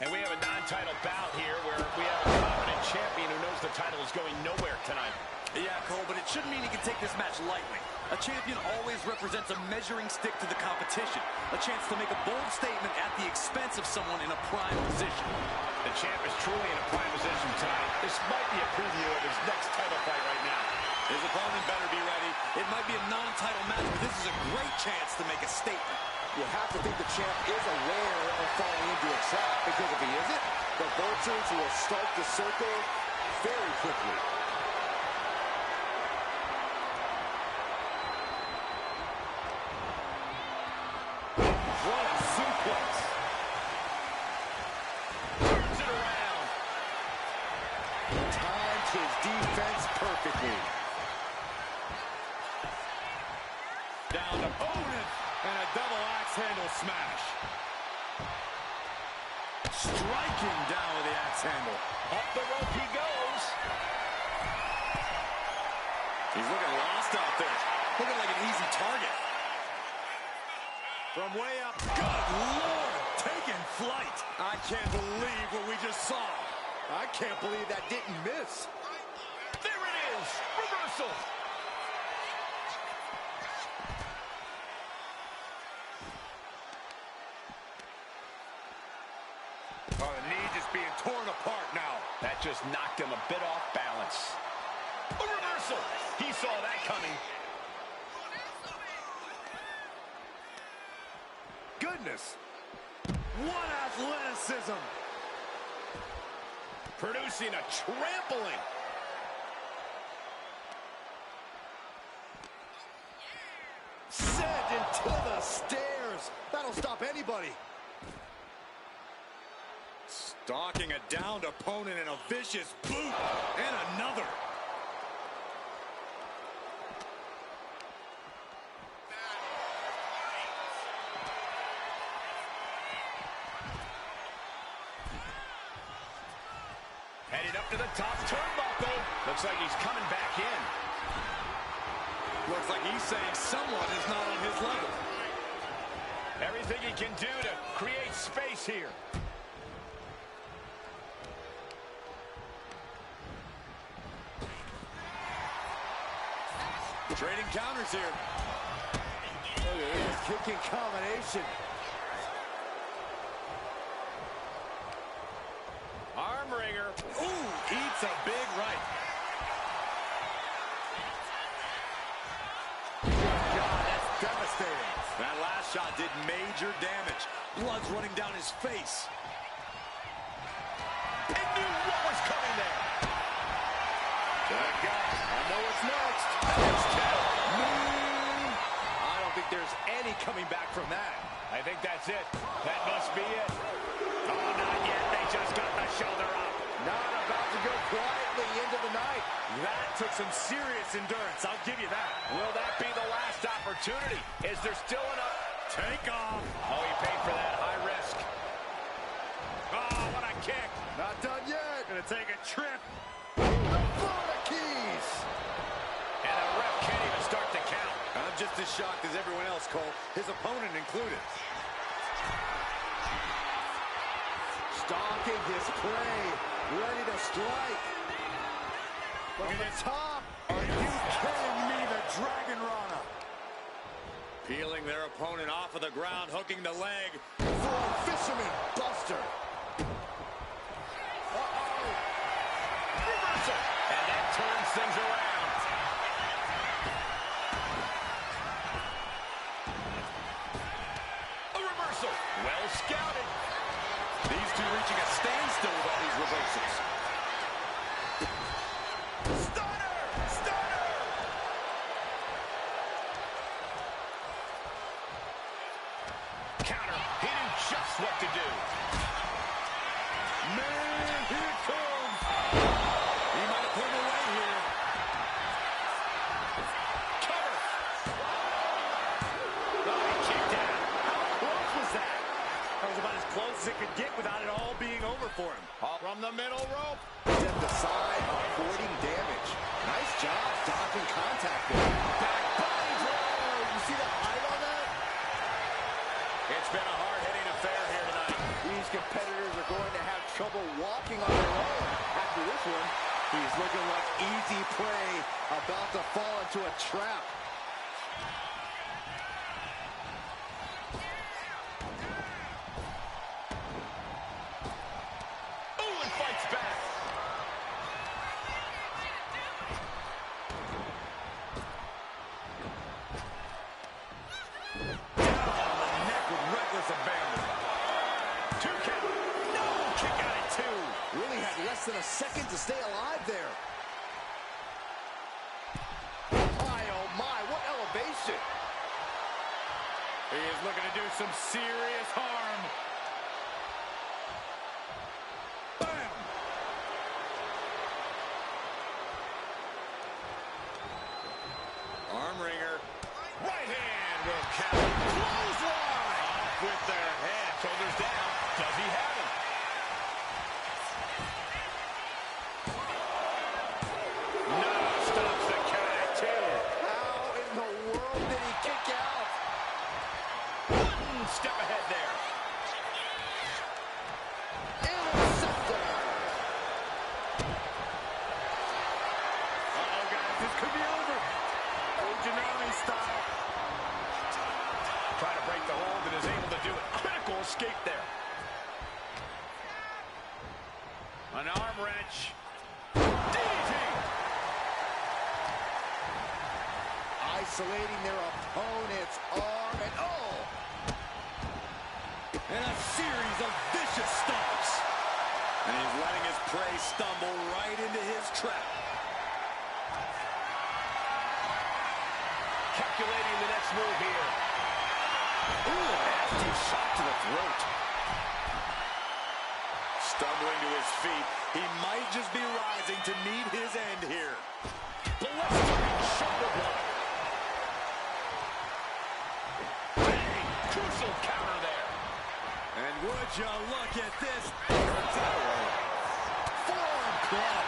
And we have a non-title bout here where we have a confident champion who knows the title is going nowhere tonight. Yeah, Cole, but it shouldn't mean he can take this match lightly. A champion always represents a measuring stick to the competition, a chance to make a bold statement at the expense of someone in a prime position. The champ is truly in a prime position tonight. This might be a preview of his next title fight right now. His opponent better be ready. It might be a non-title match, but this is a great chance to make a statement. You have to think the champ is aware of falling into a trap, because if he isn't, the vultures will start to circle very quickly. What a suplex. Turns it around. Timed his defense perfectly. Down opponent and a double axe handle smash. Striking down with the axe handle. Up the rope he goes. He's looking lost out there. Looking like an easy target. From way up. Good Lord, taking flight. I can't believe what we just saw. I can't believe that didn't miss. There it is. Reversal. Oh, the knee just being torn apart now. That just knocked him a bit off balance. A reversal. He saw that coming. Goodness. What athleticism. Producing a trampling. Sent into the stairs. That'll stop anybody. Stalking a downed opponent in a vicious boot. And another. Headed up to the top turnbuckle. Looks like he's coming back in. Looks like he's saying someone is not on his level. Everything he can do to create space here. Trading counters here. Look at this kicking combination. Arm wringer. Ooh, eats a big right. God, that's devastating. That last shot did major damage. Blood's running down his face. He knew what was coming there. Good guys. I know what's next. I don't think there's any coming back from that. I think that's it. That must be it. Oh, not yet. They just got the shoulder up. Not about to go quietly into the night. That took some serious endurance, I'll give you that. Will that be the last opportunity? Is there still enough? Take off. Oh, he paid for that. High risk. Oh, what a kick. Not done yet. Gonna take a trip. Florida keys. And the ref can't even start to count. I'm just as shocked as everyone else, Cole. His opponent included. Stalking his prey. Ready to strike. From the top. Are you kidding me? The Dragon Rana. Peeling their opponent off of the ground, hooking the leg. For a fisherman buster. Well scouted. These two reaching a standstill with all these reversals. Stunner! Stunner! Counter. He knew just what to do. Man, here it comes. He might have put him away here. Cover. Oh, he kicked out. How close was that? That was about as close as it could get without it all being over for him. From the middle rope. Stepped aside, avoiding damage. Nice job dodging contact there. Back body blow. You see the height on that? It's been a hard-hitting affair here tonight. These competitors are going to have trouble walking on their own after this one. He's looking like easy prey, about to fall into a trap. Ooh, and fights back. Down on the neck with reckless abandon. 2 count. No, kick out at 2. Really had less than a second to stay alive there. My, oh my, what elevation. He is looking to do some serious harm. Bam! Arm wringer. Right hand will count. Clothesline! Off with their head. Shoulders down. Does he have him? No, stops the count at 2. How in the world did he kick out? One step ahead there. Interceptor. Uh-oh, guys, this could be over. Ojinami style. Trying to break the hold and is able to do it. Critical escape there. An arm wrench. DDT. Isolating their opponent's arm and oh! And a series of vicious stomps. And he's letting his prey stumble right into his trap. Calculating the next move here. Ooh, a nasty shot to the throat. Stumbling to his feet, he might just be rising to meet his end here. Blistering shoulder block. Bang! Crucial counter there. And would you look at this? Turns that way. Forearm club.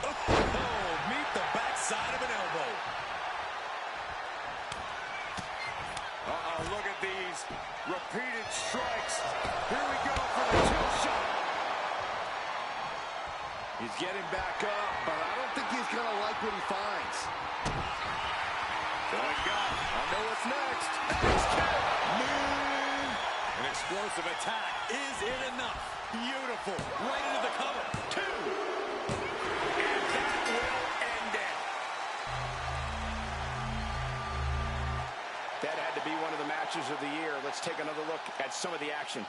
Oh, meet the backside of an elbow. Uh-oh, look at these repeated strikes. Here we go for the 2 shot. He's getting back up, but I don't think he's going to like what he finds. Going gun. I know what's next. Move. An explosive attack. Is it enough? Beautiful. Right into the cover. 2. And that will end it. That had to be one of the matches of the year. Let's take another look at some of the action.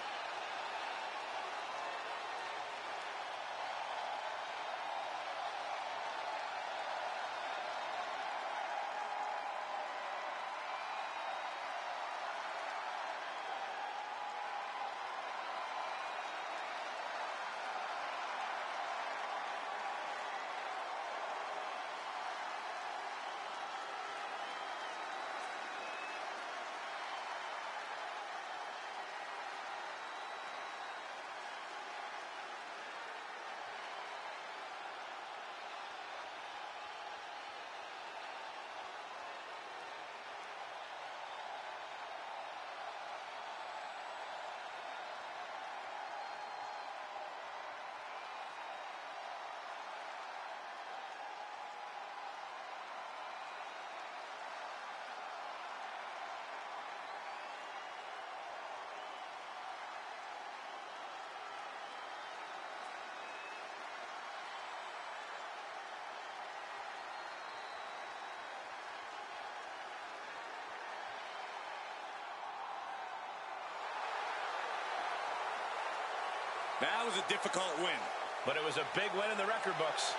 That was a difficult win. But it was a big win in the record books.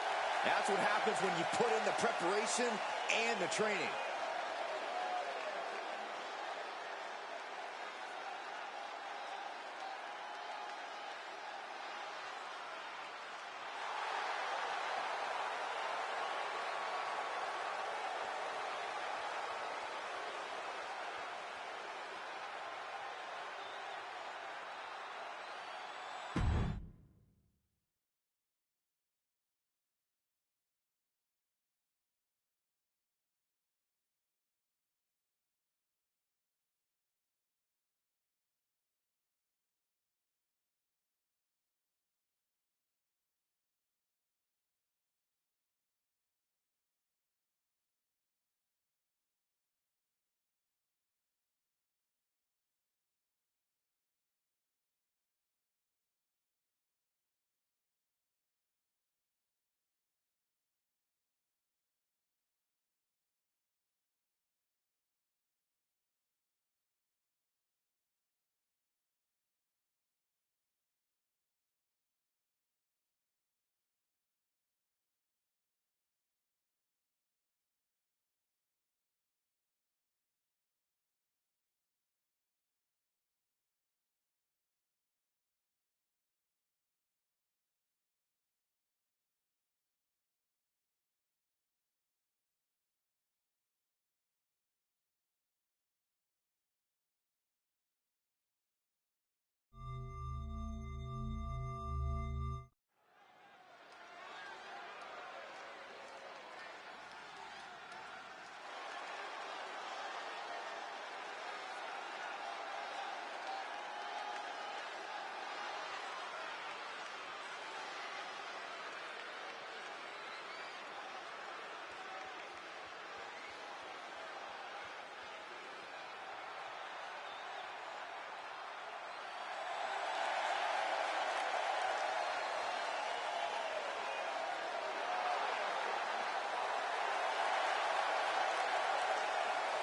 That's what happens when you put in the preparation and the training.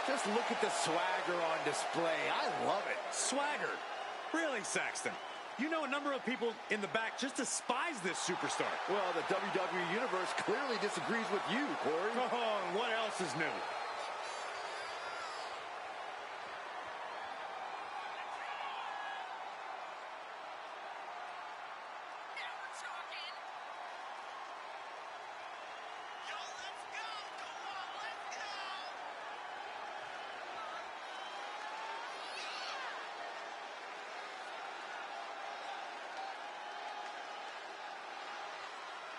Just look at the swagger on display. I love it. Swagger? Really, Saxton? You know a number of people in the back just despise this superstar. Well, the WWE Universe clearly disagrees with you, Corey. Oh, and what else is new?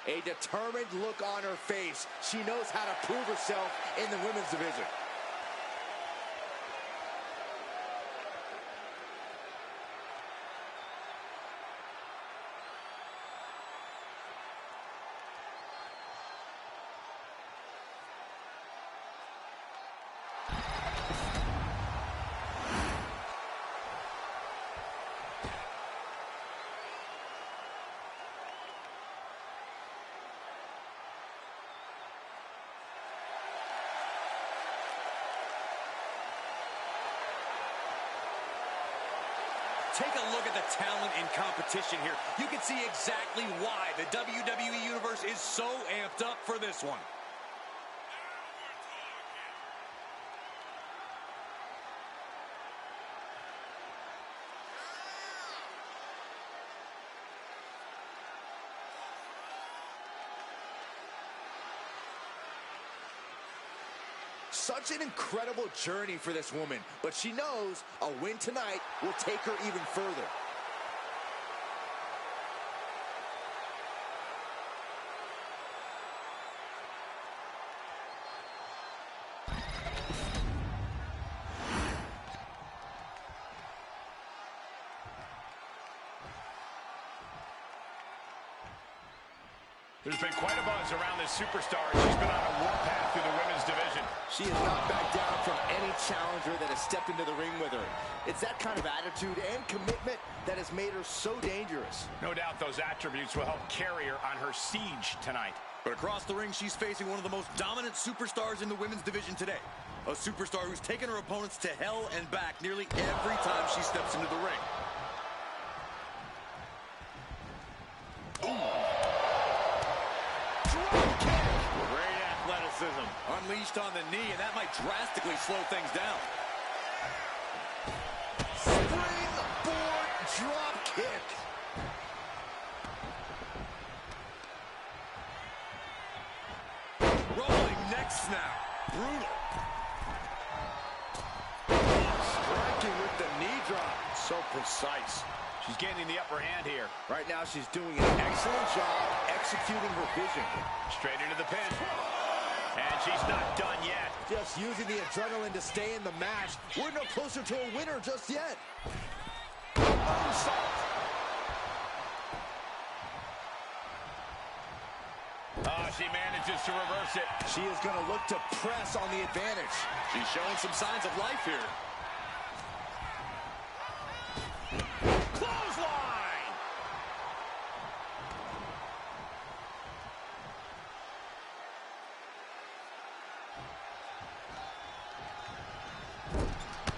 A determined look on her face. She knows how to prove herself in the women's division. Take a look at the talent in competition here. You can see exactly why the WWE Universe is so amped up for this one. Such an incredible journey for this woman, but she knows a win tonight will take her even further. There's been quite a buzz around this superstar. She's been on a warpath through the women's division. She has not backed down from any challenger that has stepped into the ring with her. It's that kind of attitude and commitment that has made her so dangerous. No doubt those attributes will help carry her on her siege tonight. But across the ring, she's facing one of the most dominant superstars in the women's division today. A superstar who's taken her opponents to hell and back nearly every time she steps into the ring. unleashed on the knee, and that might drastically slow things down. Springboard drop kick. Rolling neck snap. Brutal. Striking with the knee drop. So precise. She's gaining the upper hand here. Right now, she's doing an excellent job executing her vision. Straight into the pin. And she's not done yet. Just using the adrenaline to stay in the match. We're no closer to a winner just yet. Moonsault. Oh, she manages to reverse it. She is going to look to press on the advantage. She's showing some signs of life here. Clothesline!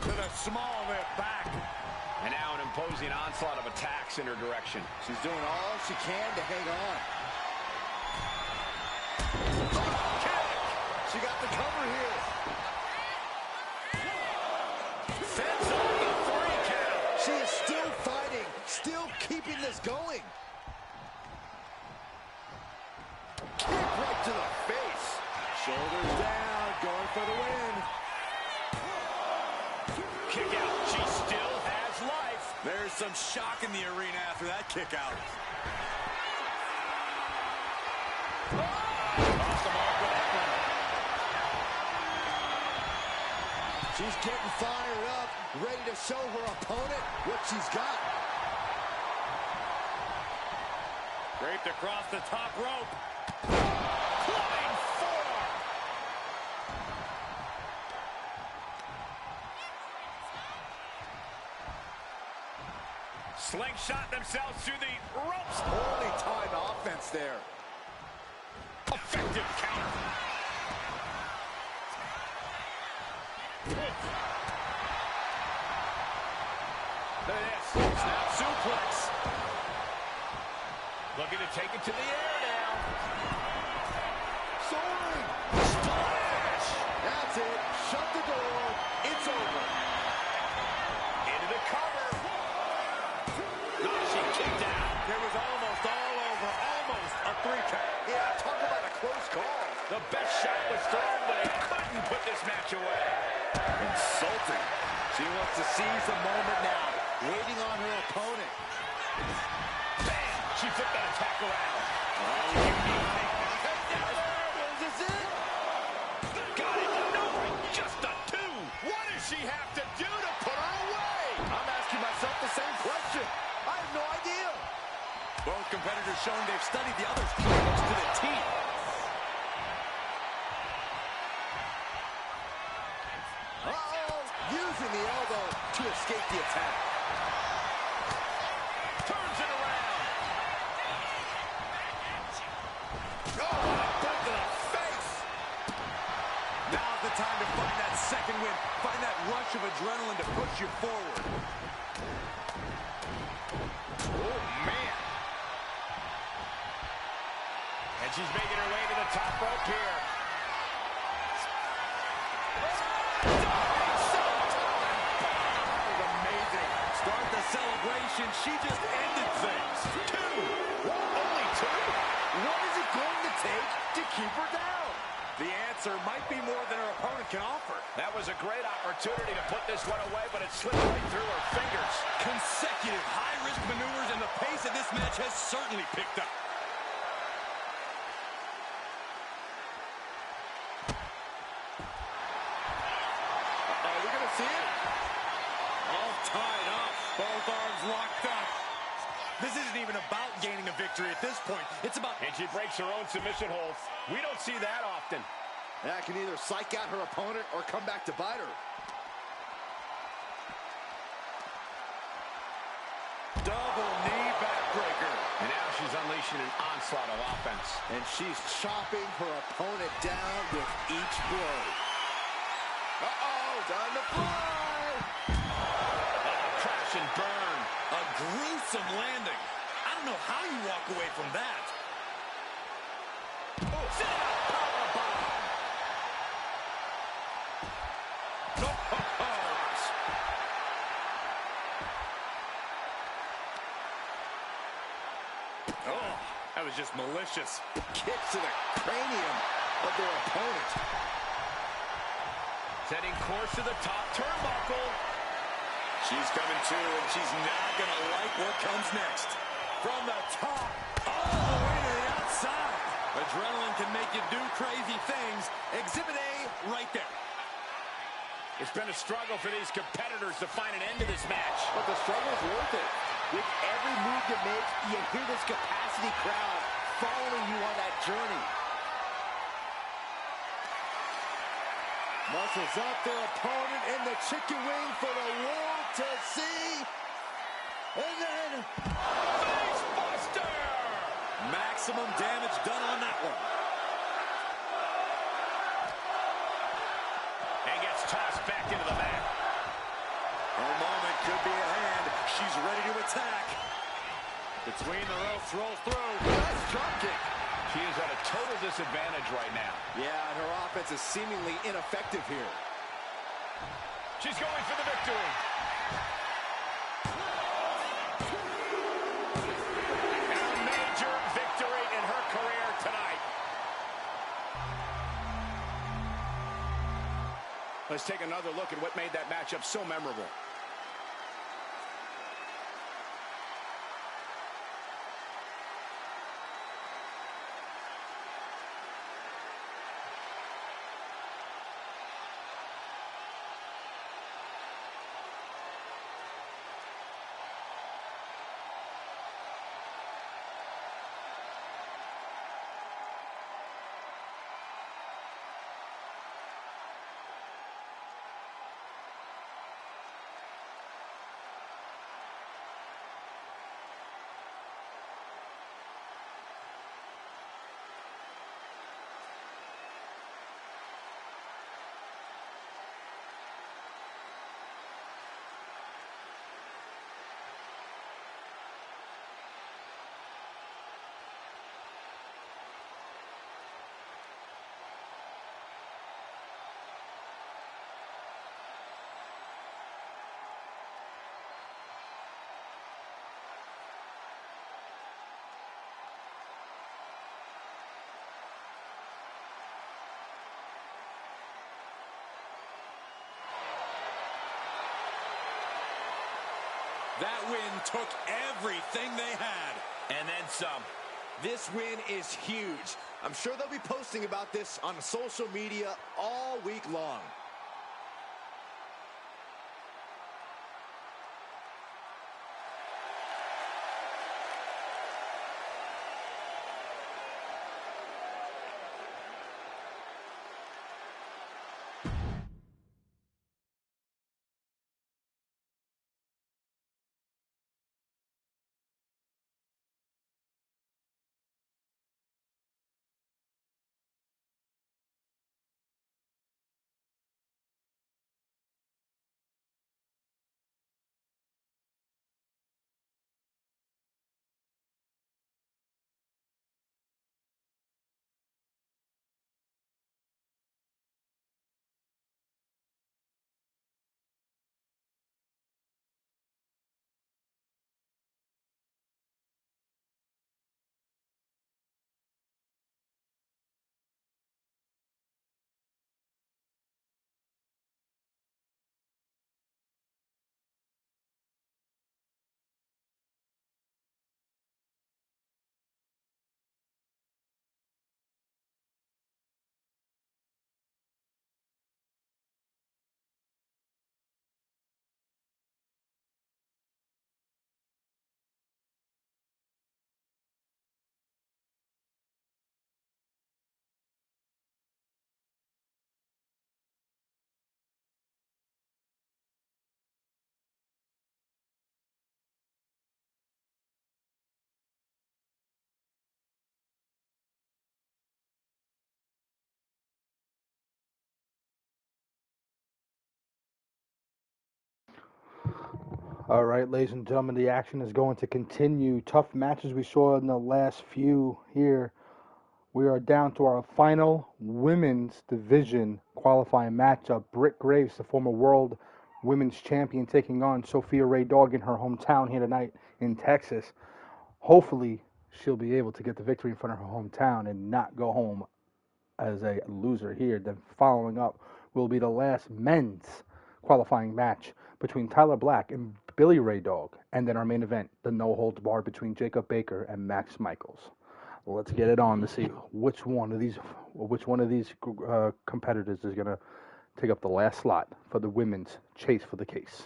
To the small of it back. And now an imposing onslaught of attacks in her direction. She's doing all she can to hang on. She got the cover here. Fence on the 3 count. She is still fighting, still keeping this going. Kick right to the face. Shoulders down, going for the win. Kick out. She still has life. There's some shock in the arena after that kick out. Off the mark with that one. She's getting fired up, ready to show her opponent what she's got. Draped across the top rope. Flying forearm. Slingshot themselves through the ropes. Poorly timed offense there. Effective counter. Look at this. Snap suplex. Looking to take it to the air now. Soaring. Splash. That's it. Shut the door. It's over. Into the cover. No, she kicked out. It was almost all over. Almost a 3 count. Yeah, talk about a close call. The best shot was thrown, but he couldn't put this match away. Insulting. She wants to seize the moment now, waiting on her opponent. Bam! She flipped that attack around. Is this it? Got it. No, just a 2. What does she have to do to put her away? I'm asking myself the same question. I have no idea. Both competitors showing they've studied the other's playbooks to the T. Using the elbow to escape the attack. Turns it around. Oh, right to the face. Now's the time to find that second win. Find that rush of adrenaline to push you forward. Oh, man. And she's making her way to the top rope here. Start the celebration. She just ended things. 2. Only 2. What is it going to take to keep her down? The answer might be more than her opponent can offer. That was a great opportunity to put this one away, but it slipped right through her fingers. Consecutive high-risk maneuvers, and the pace of this match has certainly picked up. Are we going to see it? All tied up. Both arms locked up. This isn't even about gaining a victory at this point. It's about... And she breaks her own submission hold. We don't see that often. That can either psych out her opponent or come back to bite her. Double knee backbreaker. And now she's unleashing an onslaught of offense. And she's chopping her opponent down with each blow. Uh-oh, time to fly! Crash and burn. A gruesome landing. I don't know how you walk away from that. Oh, sit out, powerbomb. That was just malicious. Kicks to the cranium of their opponent. Setting course to the top turnbuckle. She's coming to, and she's not going to like what comes next. From the top, all the way to the outside. Adrenaline can make you do crazy things. Exhibit A right there. It's been a struggle for these competitors to find an end to this match. But the struggle's worth it. With every move you make, you hear this capacity crowd following you on that journey. Muscles up their opponent in the chicken wing for the world to see. And then... Face buster! Maximum damage done on that one. And gets tossed back into the mat. Her moment could be at hand. She's ready to attack. Between the ropes, rolls through. Nice drop kick. She is at a total disadvantage right now. Yeah, and her offense is seemingly ineffective here. She's going for the victory. And a major victory in her career tonight. Let's take another look at what made that matchup so memorable. That win took everything they had. And then some. This win is huge. I'm sure they'll be posting about this on social media all week long. All right, ladies and gentlemen, the action is going to continue. Tough matches we saw in the last few here. We are down to our final women's division qualifying matchup. Britt Graves, the former world women's champion, taking on Sophie Raydog in her hometown here tonight in Texas. Hopefully, she'll be able to get the victory in front of her hometown and not go home as a loser here. Then following up will be the last men's qualifying match between Tyler Black and Billy Raydog, and then our main event, the no holds barred between Jacob Baker and Max Michaels. Let's get it on to see which one of these competitors is going to take up the last slot for the women's chase for the case.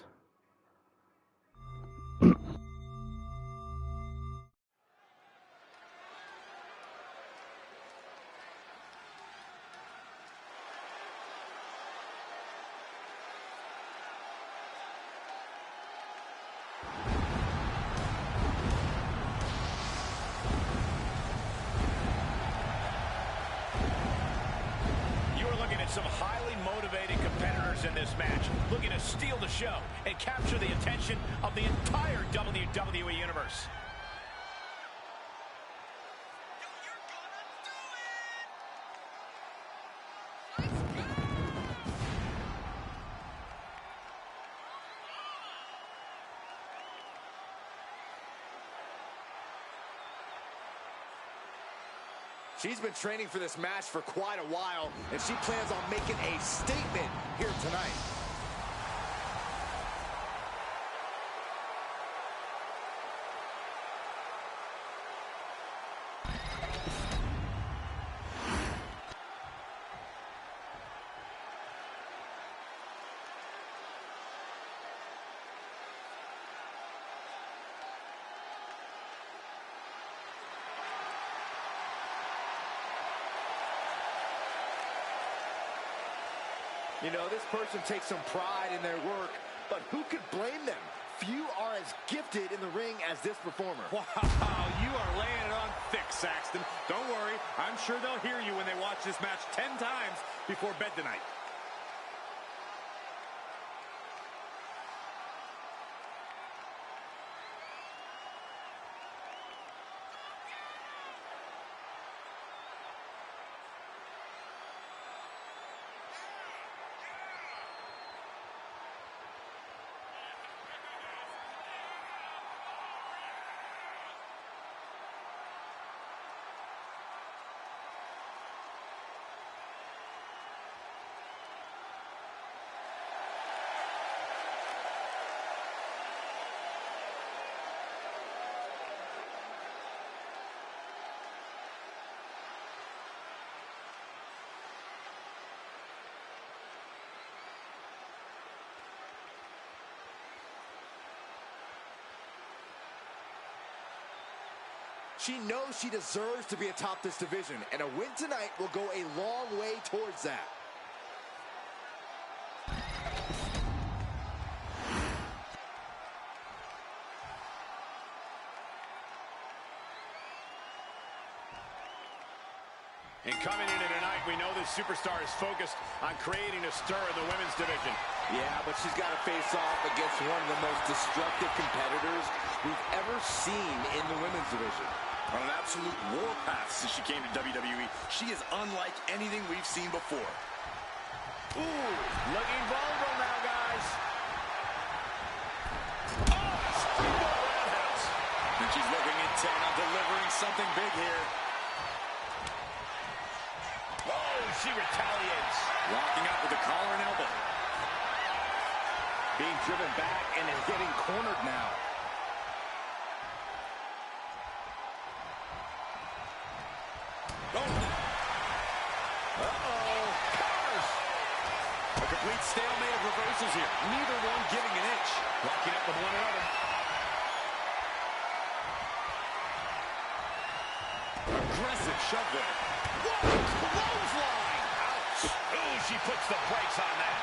Some highly motivated competitors in this match, looking to steal the show and capture the attention of the entire WWE Universe. She's been training for this match for quite a while, and she plans on making a statement here tonight. You know, this person takes some pride in their work, but who could blame them? Few are as gifted in the ring as this performer. Wow, you are laying it on thick, Saxton. Don't worry, I'm sure they'll hear you when they watch this match 10 times before bed tonight. She knows she deserves to be atop this division, and a win tonight will go a long way towards that. And coming into tonight, we know this superstar is focused on creating a stir in the women's division. Yeah, but she's got to face off against one of the most destructive competitors we've ever seen in the women's division. On an absolute warpath since she came to WWE, she is unlike anything we've seen before. Ooh, looking vulnerable now, guys. Oh, springboard roundhouse. And she's looking intent on delivering something big here. Oh, she retaliates. Locking up with the collar and elbow. Being driven back and is getting cornered now. A complete stalemate of reversals here. Neither one giving an inch. Locking up with one another. Aggressive shove there. Whoa, clothesline. Ouch. Ooh, she puts the brakes on that.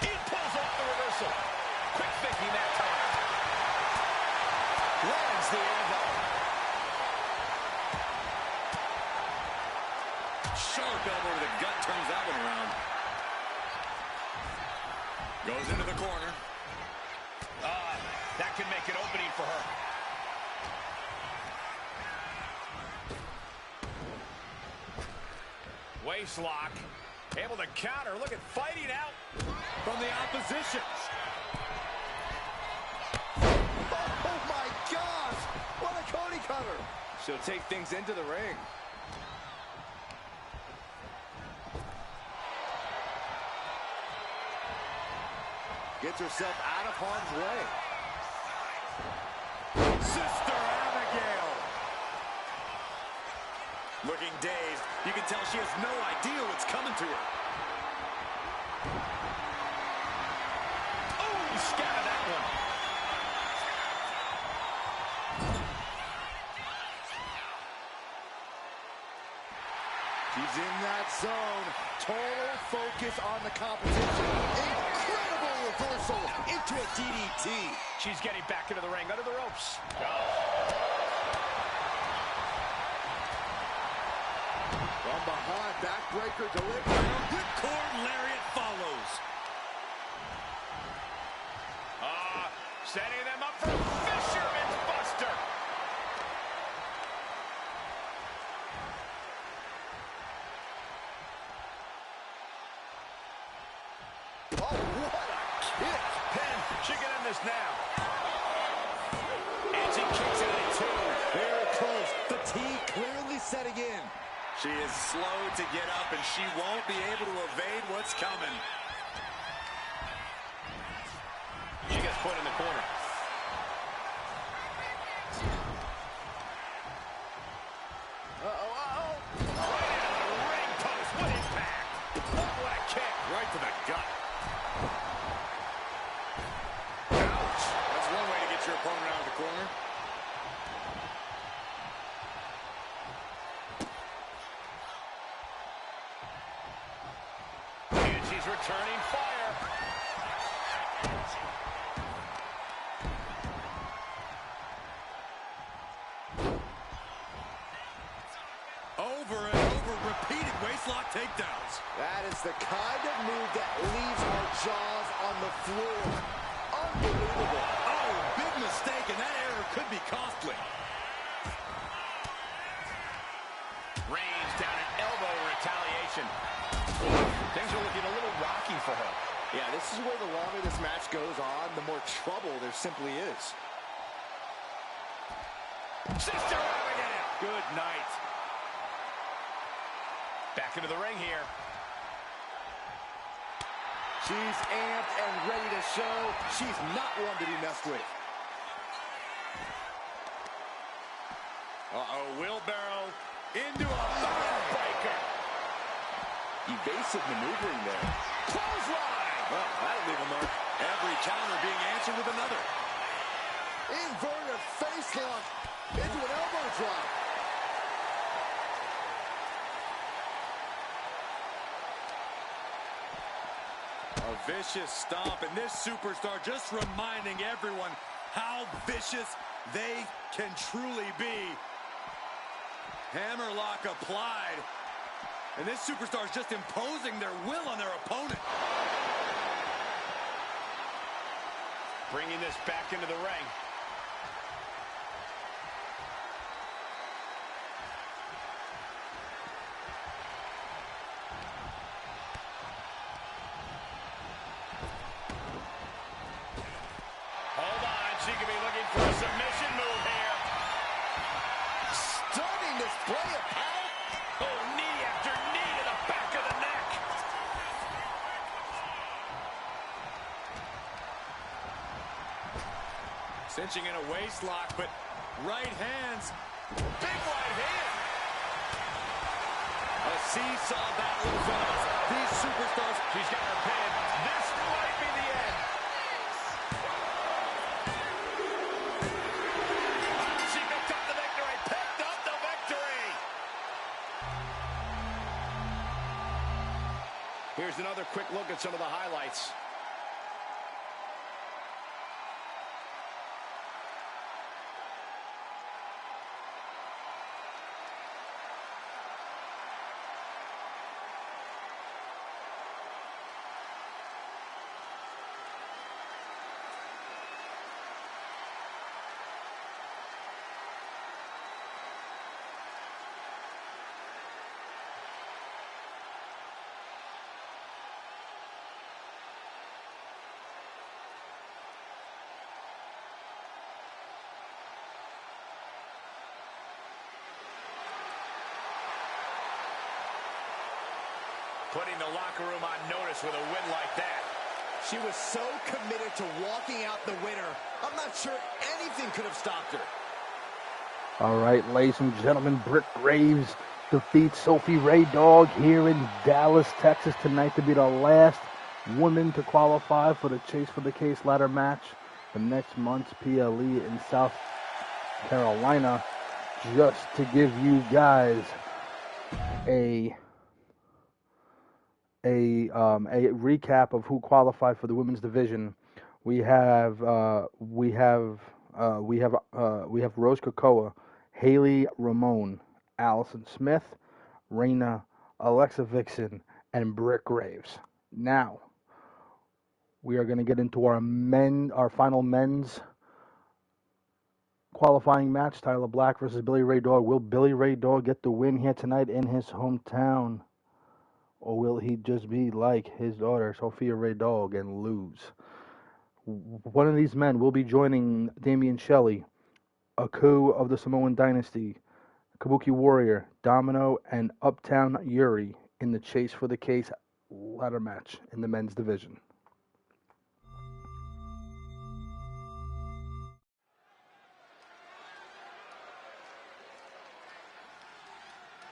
He pulls off the reversal. Quick thinking that time. Lands the elbow. Sharp elbow to the gut turns that one around. Goes into the corner. That could make an opening for her. Waist lock. Able to counter. Look at fighting out. from the opposition. Oh my gosh! What a Cody cutter! She'll take things into the ring. Gets herself out of harm's way. Sister Abigail. Looking dazed. You can tell she has no idea what's coming to her. Oh, he scattered that one. She's in that zone. Total focus on the competition. Incredible reversal into a DDT. She's getting back into the ring, under the ropes. From behind, backbreaker delivery. Ripcord lariat follows. Setting them up for Fisherman's Buster. Oh, what a kick. Pin. She can end this now. And she kicks it at 2. Very close. Fatigue clearly setting in. She is slow to get up, and she won't be able to evade what's coming. She gets put in the corner. Right into the ring post. What impact. What a kick. Right to the gut. Ouch. That's one way to get your opponent out of the corner. And she's returning fire. Over and over, repeated waistlock takedowns. That is the kind of move that leaves our jaws on the floor. Unbelievable. Oh, big mistake, and that error could be costly. Range down an elbow retaliation. Things are looking a little rocky for her. Yeah, this is where the longer this match goes on, the more trouble there simply is. Sister Abigail. Good night. Back into the ring here. She's amped and ready to show she's not one to be messed with. Uh-oh, wheelbarrow into a backbreaker. Evasive maneuvering there. Clothesline. Well, that'll leave a mark. Every counter being answered with another. Inverted face lock into an elbow drop. A vicious stomp, and this superstar just reminding everyone how vicious they can truly be. Hammerlock applied, and this superstar is just imposing their will on their opponent. Bringing this back into the ring. She could be looking for a submission move here. Stunning display of power. Oh, knee after knee to the back of the neck. Cinching in a waist lock, but right hands. Big right hand. A seesaw battle in front of us. These superstars. She's got her pin. This might be the end. She picked up the victory. Picked up the victory. Here's another quick look at some of the highlights. Putting the locker room on notice with a win like that. She was so committed to walking out the winner. I'm not sure anything could have stopped her. All right, ladies and gentlemen, Britt Graves defeats Sophie Raydog here in Dallas, Texas tonight to be the last woman to qualify for the Chase for the Case ladder match for next month's PLE in South Carolina. Just to give you guys a recap of who qualified for the women's division. We have Rose Kekoa, Hayley, Ramon, Allison Smith, Reyna, Alexa Vixen, and Britt Graves. Now we are going to get into our final men's qualifying match. Tyler Black versus Billy Raydog. Will Billy Raydog get the win here tonight in his hometown? Or will he just be like his daughter, Sophia Raydog, and lose? One of these men will be joining Damian Shelley, a coup of the Samoan Dynasty, Kabuki Warrior, Domino, and Uptown Yuri in the Chase for the Case ladder match in the men's division.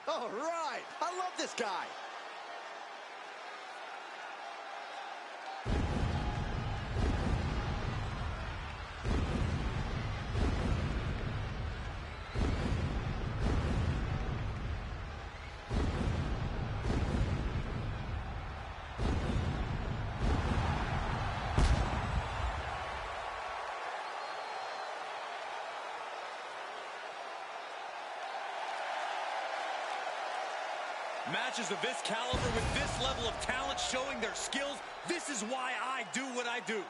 All right, I love this guy. Matches of this caliber with this level of talent showing their skills, this is why I do what I do.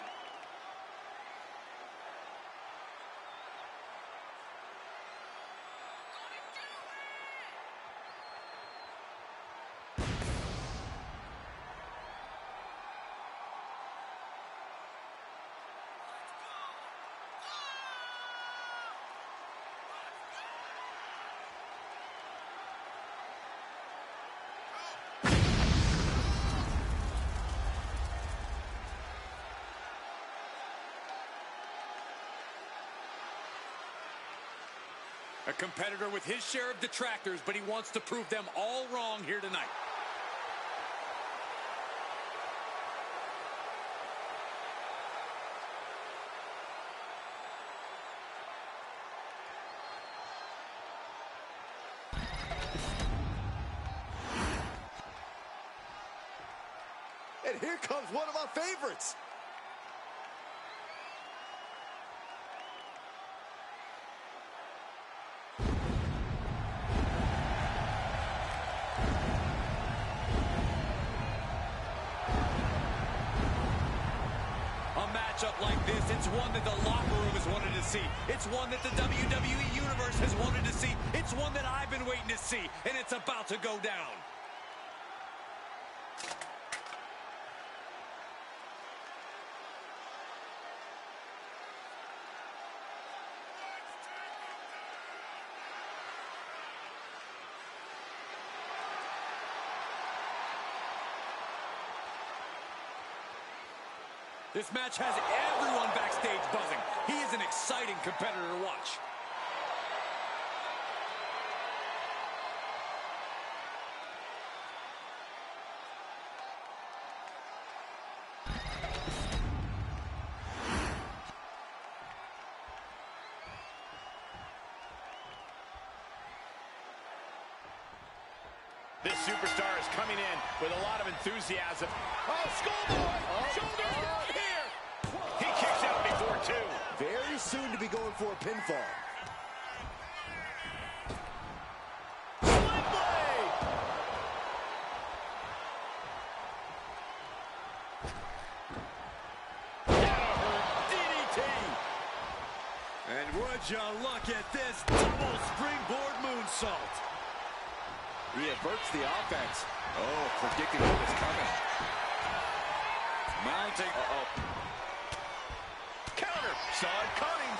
A competitor with his share of detractors, but he wants to prove them all wrong here tonight. And here comes one of our favorites. Matchup like this, it's one that the locker room has wanted to see. It's one that the WWE Universe has wanted to see. It's one that I've been waiting to see, and it's about to go down. This match has everyone backstage buzzing. He is an exciting competitor to watch. This superstar is coming in with a lot of enthusiasm. Oh, schoolboy! Shoulder down here! He kicks out before two. Very soon to be going for a pinfall. Sling blade! DDT! And would you look at this double springboard moonsault? He averts the offense. Oh, predicted what was coming. Mounting. Counter. Saw it coming.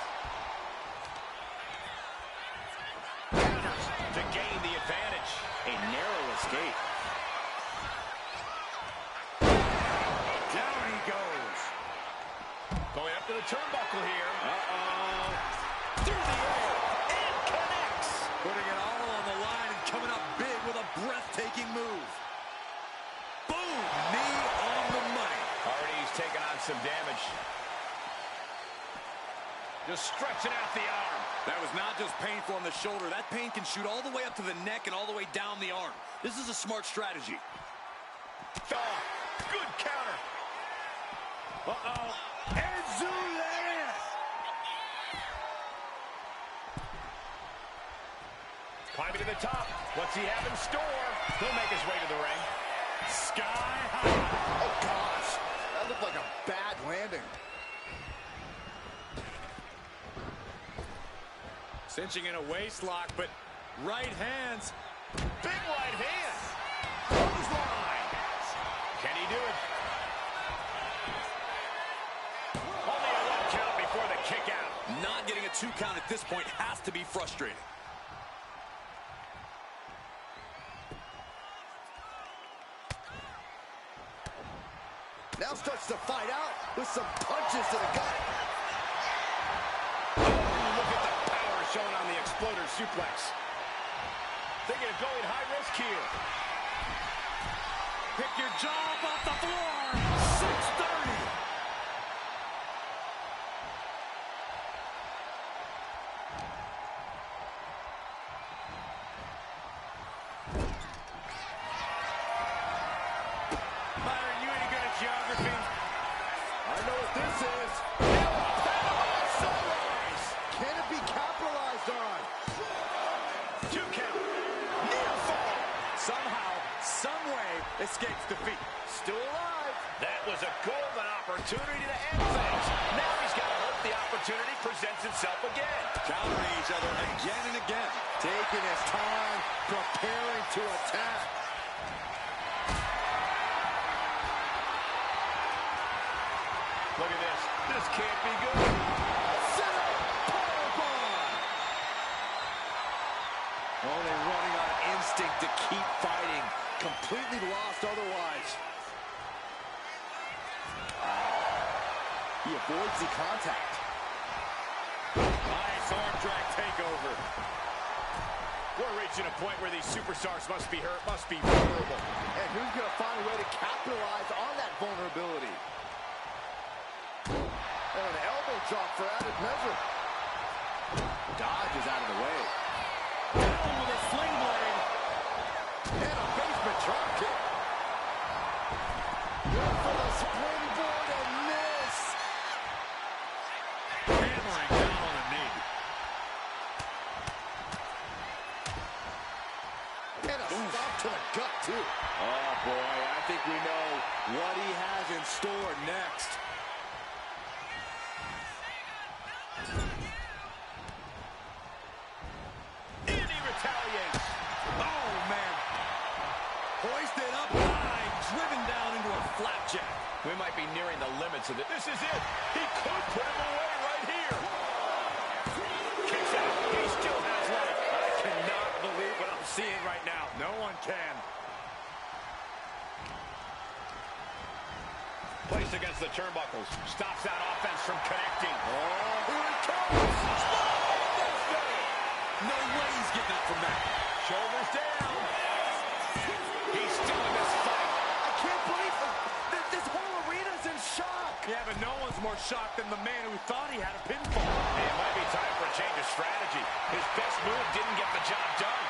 Counters to gain the advantage. A narrow escape. the turnbuckle here. Uh-oh. Through the air. And connects. Putting it all on the line and coming up big with a breathtaking move. Boom! Knee on the money. Already he's taken on some damage. Just stretching out the arm. That was not just painful on the shoulder. That pain can shoot all the way up to the neck and all the way down the arm. This is a smart strategy. Oh, good counter. Uh-oh. And Zulay. Climbing to the top. What's he have in store? He'll make his way to the ring. Sky high. Oh, gosh. That looked like a bad landing. Cinching in a waist lock, but right hands. Big right hand. Clothesline. Can he do it? Only a 1 count before the kick out. Not getting a 2 count at this point has to be frustrating. Now starts to fight out with some punches to the gut. Look at the power shown on the exploder suplex. Thinking of going high risk here. Pick your jaw up off the floor. 630. Byron, you ain't good at geography. I know what this is. Can it be capitalized on? 2 count. Near fall. Somehow, someway, escapes defeat. Still alive. That was a golden opportunity to end things. Now he's got to hope the opportunity presents itself again. Countering each other again and again. Taking his time, preparing to attack. Look at this. This can't be good. Set up. Powerbomb. Only running on instinct to keep fighting. Completely lost otherwise. He avoids the contact. Nice arm drag takeover. We're reaching a point where these superstars must be hurt, must be vulnerable. And who's going to find a way to capitalize on that vulnerability? And an elbow drop for added measure. Dodges out of the way. Down with a sling blade. And a basement drop kick. Good for the springboard and miss. Hammering down on a knee. And a stop to the gut, too. Oh, boy, I think we know what he has in store next. And he retaliates. Oh, man. Hoisted up high, driven down into a flapjack. We might be nearing the limits of it. This is it. He could put him away right here. Kicks out. He still has life. I cannot believe what I'm seeing right now. No one can. Placed against the turnbuckles. Stops that offense from connecting. Oh, here it comes. No way he's getting up from that. Shoulders down. He's still in this fight. I can't believe this whole arena's in shock. Yeah, but no one's more shocked than the man who thought he had a pinfall. Hey, it might be time for a change of strategy. His best move didn't get the job done.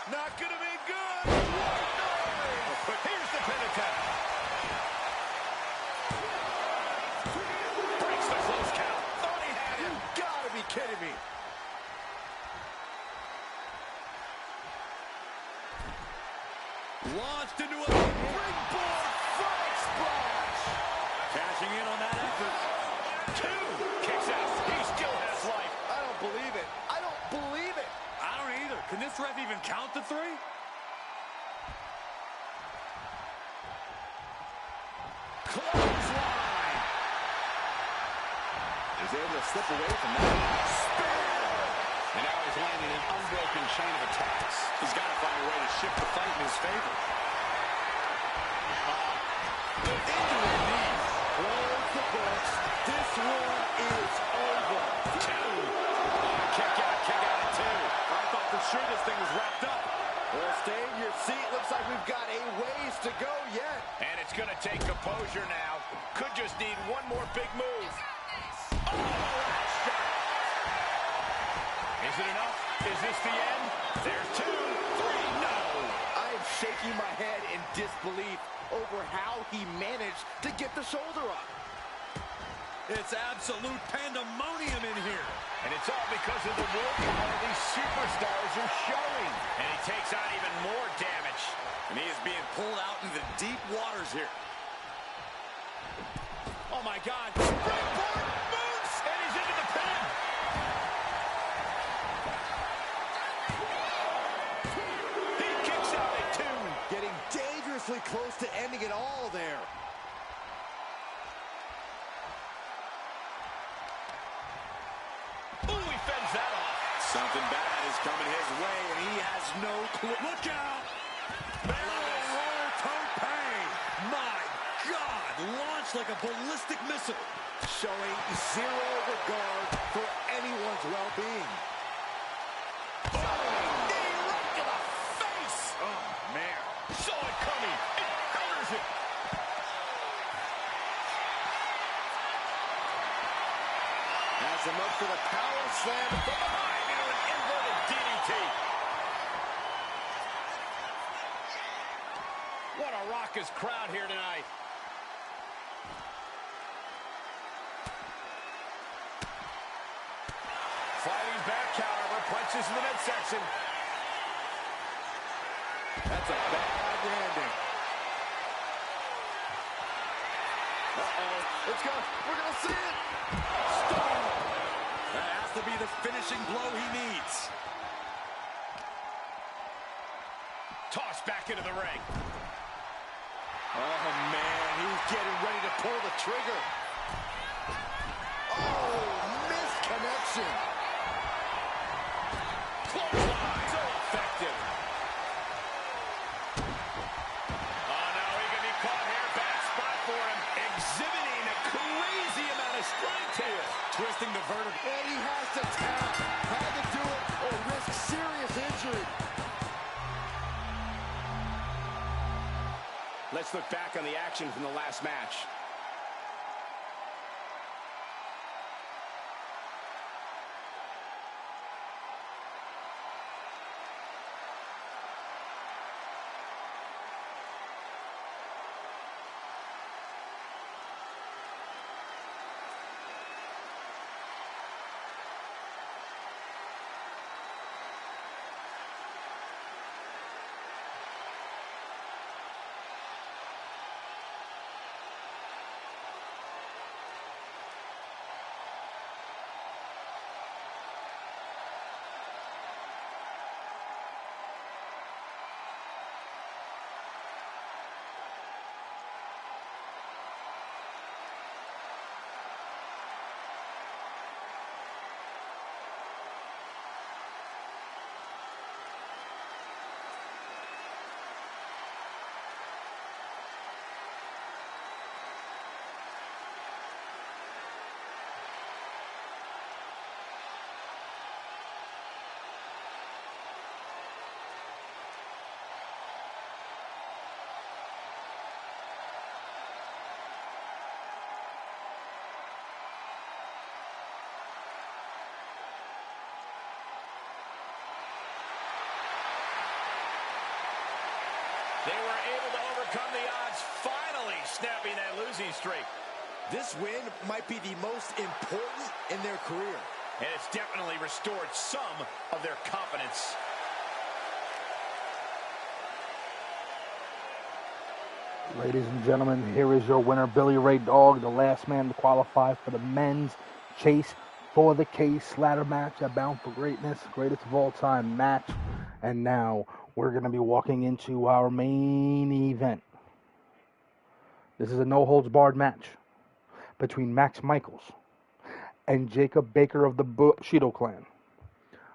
Not gonna be good. Here's the pin attempt. Breaks the close count. Thought he had him. You gotta be kidding me. Launched into a Springboard front splash. cashing in on that effort. 2. Kicks out. He still has life. I don't believe it. I don't believe it. I don't either. Can this ref even count to 3? Clothesline. Is able to slip away from that. And now he's landing an unbroken chain of attacks. He's got to find a way to shift the fight in his favor. Kick out at two. I thought for sure this thing was wrapped up. Well, stay in your seat. Looks like we've got a ways to go yet. And it's going to take composure now. Could just need one more big move. Oh, last shot. Is it enough? Is this the end? There's 2, 3, no. I'm shaking my head in disbelief over how he managed to get the shoulder up. It's absolute pandemonium in here. And it's all because of the willpower these superstars are showing. And he takes on even more damage. And he is being pulled out into the deep waters here. Oh, my God. Springboard moves, and he's into the pin. He kicks out at 2. Getting dangerously close to ending it all there. Ooh, he fends that off. Something bad is coming his way, and he has no clue. Look out! Barrel roll tope. My God! Launched like a ballistic missile. Showing zero regard for anyone's well-being. Oh, knee right to the face. Oh, man. Saw it coming. It counters it. Has him up for the power slam from behind into an inverted DDT. What a raucous crowd here tonight. Fighting back counter, punches in the midsection. That's a bad landing. Uh-oh. It's going. We're going to see it. Stop. That has to be the finishing blow he needs. Tossed back into the ring. Oh, man. He's getting ready to pull the trigger. Oh, missed connection. Clothesline. So effective. Oh, no, he can be caught here. Bad spot for him. Exhibiting a crazy amount of strength here. Twisting the vertebrae. And he has to tap. Had to do it or risk serious injury. Let's look back on the action from the last match. They were able to overcome the odds, finally snapping that losing streak. This win might be the most important in their career. And it's definitely restored some of their confidence. Ladies and gentlemen, here is your winner, Billy Raydog, the last man to qualify for the men's Chase for the Case ladder match at Bound for Greatness, greatest of all time match. And now we're going to be walking into our main event. This is a no-holds-barred match between Max Michaels and Jacob Baker of the Bushido clan.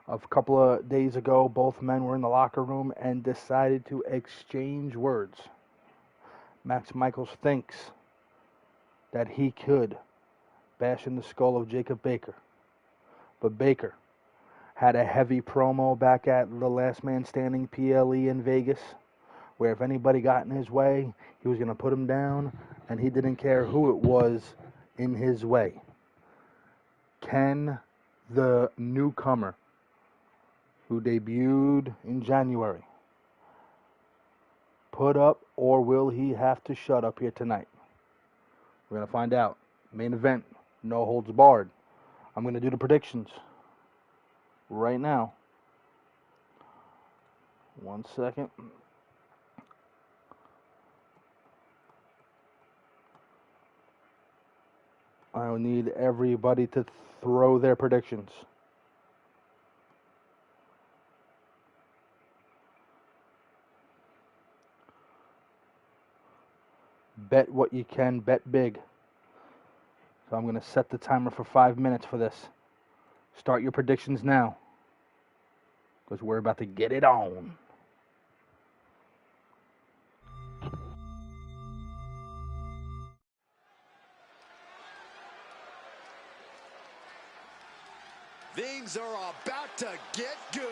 A couple of days ago, both men were in the locker room and decided to exchange words. Max Michaels thinks that he could bash in the skull of Jacob Baker. But Baker had a heavy promo back at the Last Man Standing PLE in Vegas, where if anybody got in his way, he was going to put him down, and he didn't care who it was in his way. Can the newcomer who debuted in January put up, or will he have to shut up here tonight? We're going to find out. Main event, no holds barred. I'm going to do the predictions right now. 1 second. I need everybody to throw their predictions. Bet what you can, bet big. So I'm going to set the timer for 5 minutes for this. Start your predictions now, because we're about to get it on. Things are about to get good.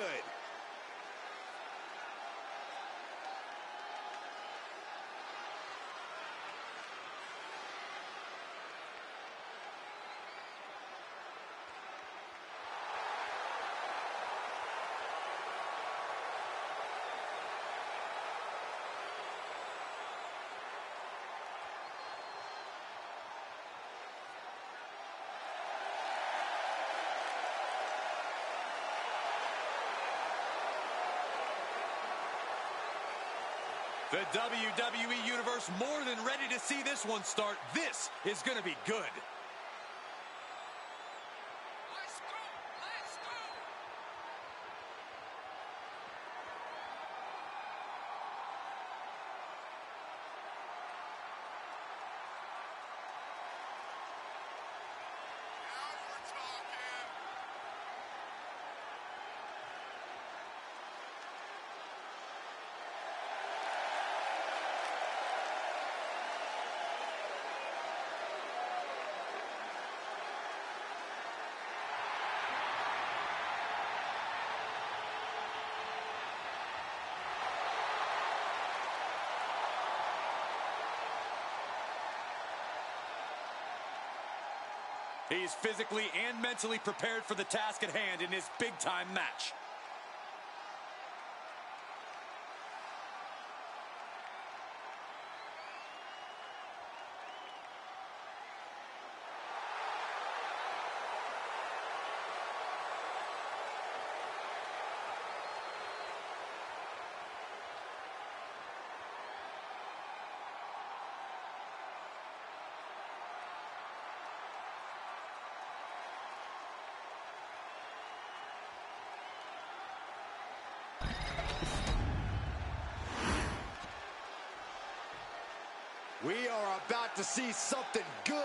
The WWE Universe more than ready to see this one start. This is going to be good. Let's go! Let's go! Now we're talking. He's physically and mentally prepared for the task at hand in this big-time match. We are about to see something good.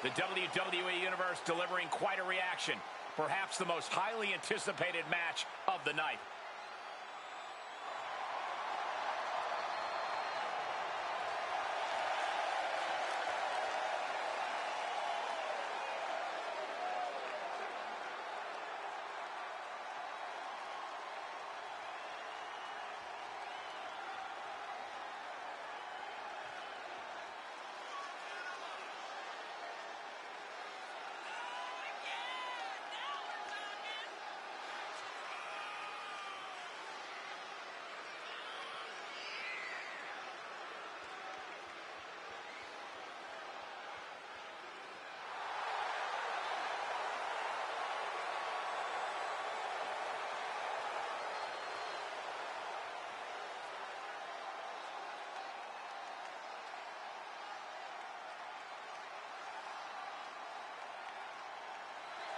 The WWE Universe delivering quite a reaction. Perhaps the most highly anticipated match of the night.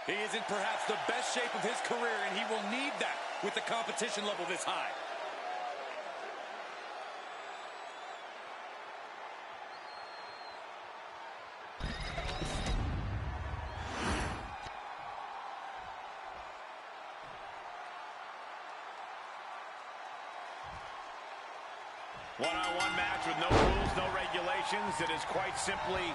He is in perhaps the best shape of his career, and he will need that with the competition level this high. One-on-one match with no rules, no regulations. It is quite simply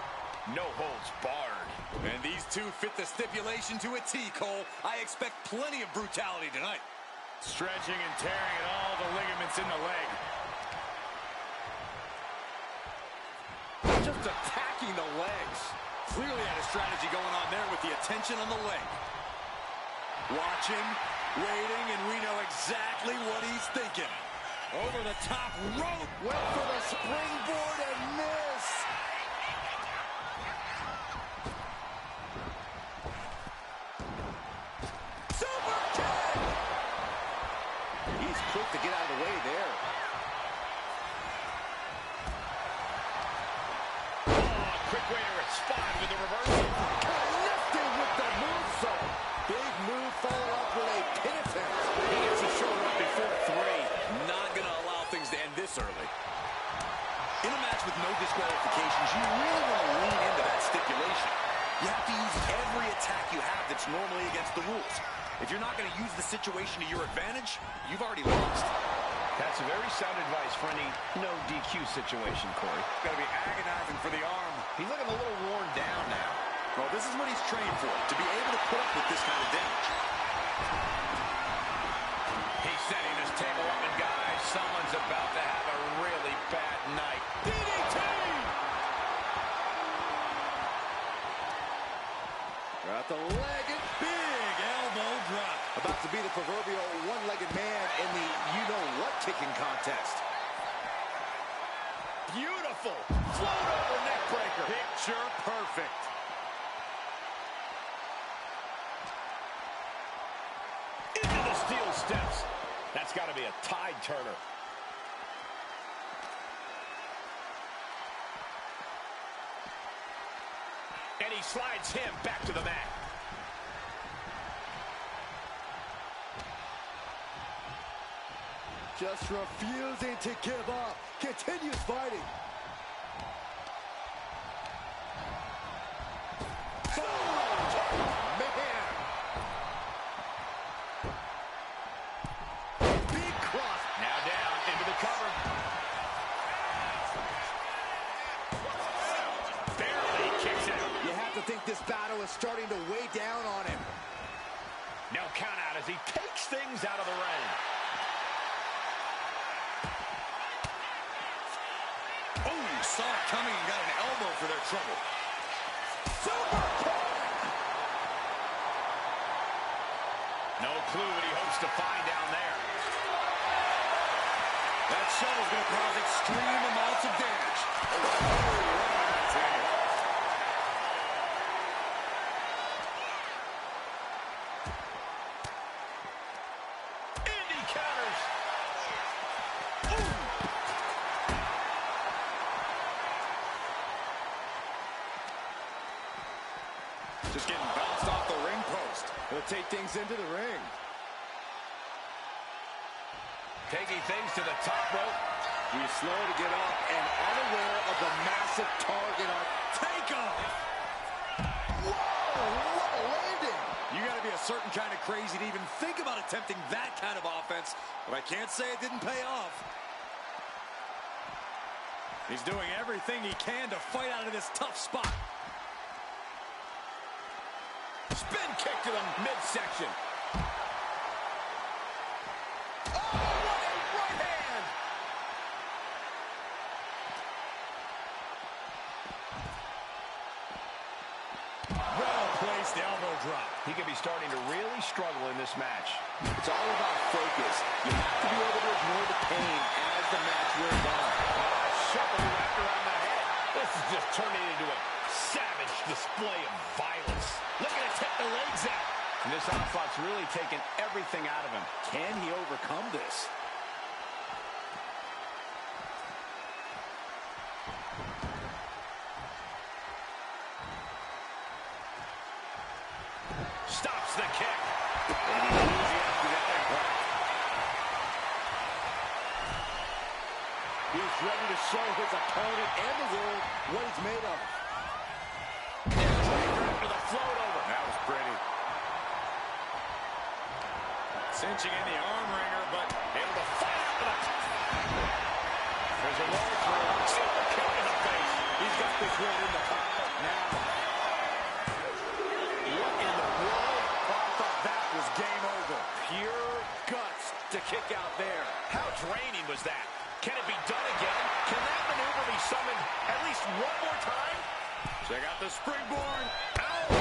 no holds barred. And these two fit the stipulation to a T, Cole. I expect plenty of brutality tonight. Stretching and tearing at all the ligaments in the leg. Just attacking the legs. Clearly had a strategy going on there with the attention on the leg. Watching, waiting, and we know exactly what he's thinking. Over the top rope. Went for the springboard and miss. Super kick! He's quick to get out of the way there. Oh, quick way to respond with the reversal. Connected with the moonsault. Big move followed up with a pin attempt. He gets his shoulder up before 3. Not going to allow things to end this early. In a match with no disqualifications, you really want to lean into that stipulation. You have to use every attack you have that's normally against the rules. If you're not going to use the situation to your advantage, you've already lost. That's very sound advice for any no DQ situation, Corey. Got to be agonizing for the arm. He's looking a little worn down now. Well, this is what he's trained for, to be able to put up with this kind of damage. He's setting this table up, and guys, someone's about to have a really bad night. DDT! Got the leg and Big elbow drop. about to be the proverbial one-legged man in the you-know-what kicking contest. Beautiful. Float over neck breaker. Picture perfect. Into the steel steps. That's got to be a tide turner. And he slides him back to the mat. Just refusing to give up. Continues fighting. Oh, man. Big cross. Now down into the cover. Barely kicks out. You have to think this battle is starting to weigh down on him. No count out as he takes things out of the ring. Oh, saw it coming and got an elbow for their trouble. Super kick. No clue what he hopes to find down there. That shot is going to cause extreme amounts of damage. That's it. Indy counters. Just getting bounced off the ring post. He'll take things into the ring. Taking things to the top rope. He's slow to get up and unaware of the massive target on Takeoff! Whoa, what a landing! You got to be a certain kind of crazy to even think about attempting that kind of offense, but I can't say it didn't pay off. He's doing everything he can to fight out of this tough spot. Spin kick to the midsection. Oh, what a right hand! Well-placed elbow drop. He could be starting to really struggle in this match. It's all about focus. You have to be able to ignore the pain as the match wears on. Shuffle wrapped around the head. This is just turning into a savage display of violence. Looking to take the legs out. And this onslaught's really taken everything out of him. Can he overcome this? Stop. show his opponent and the world what he's made of. With a float over. That was pretty. Cinching in the arm wringer, but able to fight out with a... There's a roll through. Super kick in the face. He's got this one in the pocket now. What in the world? Oh, I thought that was game over. Pure guts to kick out there. How draining was that? Can it be done again? Can that maneuver be summoned at least one more time? Check out the springboard. Ow!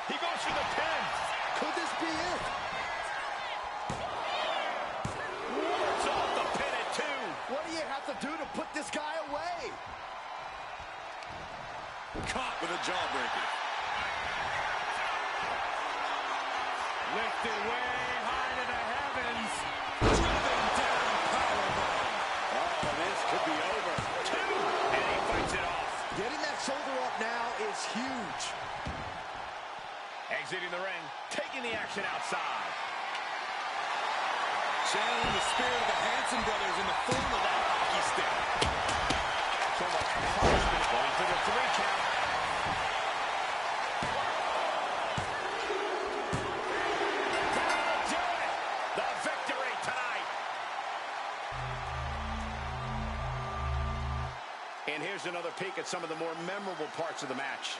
He goes for the pin. Could this be it? Wards off the pin at 2. What do you have to do to put this guy away? Caught with a jawbreaker. Lifted way high to the heavens. Driven down powerbomb. Oh, this could be over. 2. And he fights it off. Getting that shoulder up now is huge. Exiting the ring, taking the action outside. Channeling the spirit of the Hanson brothers in the form of that hockey stick. So much punishment. Going for the 3 count. That'll do it. The victory tonight. And here's another peek at some of the more memorable parts of the match.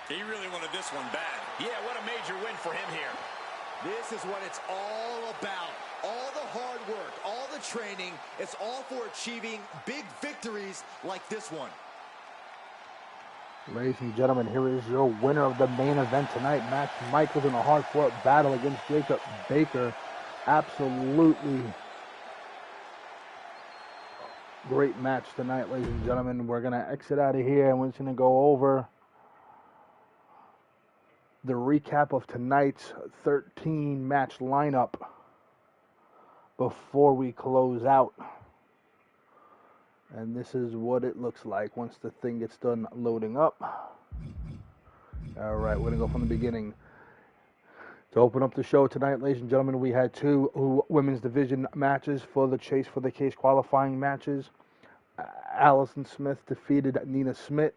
He really wanted this one bad. Yeah, what a major win for him here. This is what it's all about. All the hard work, all the training, it's all for achieving big victories like this one. Ladies and gentlemen, here is your winner of the main event tonight. Max Michaels in a hard-fought battle against Jacob Baker. Absolutely great match tonight, ladies and gentlemen. We're going to exit out of here, and we're just going to go over the recap of tonight's 13-match lineup before we close out. And this is what it looks like once the thing gets done loading up. All right, we're going to go from the beginning. To open up the show tonight, ladies and gentlemen, we had 2 women's division matches for the Chase for the Case qualifying matches. Allison Smith defeated Nina Schmidt.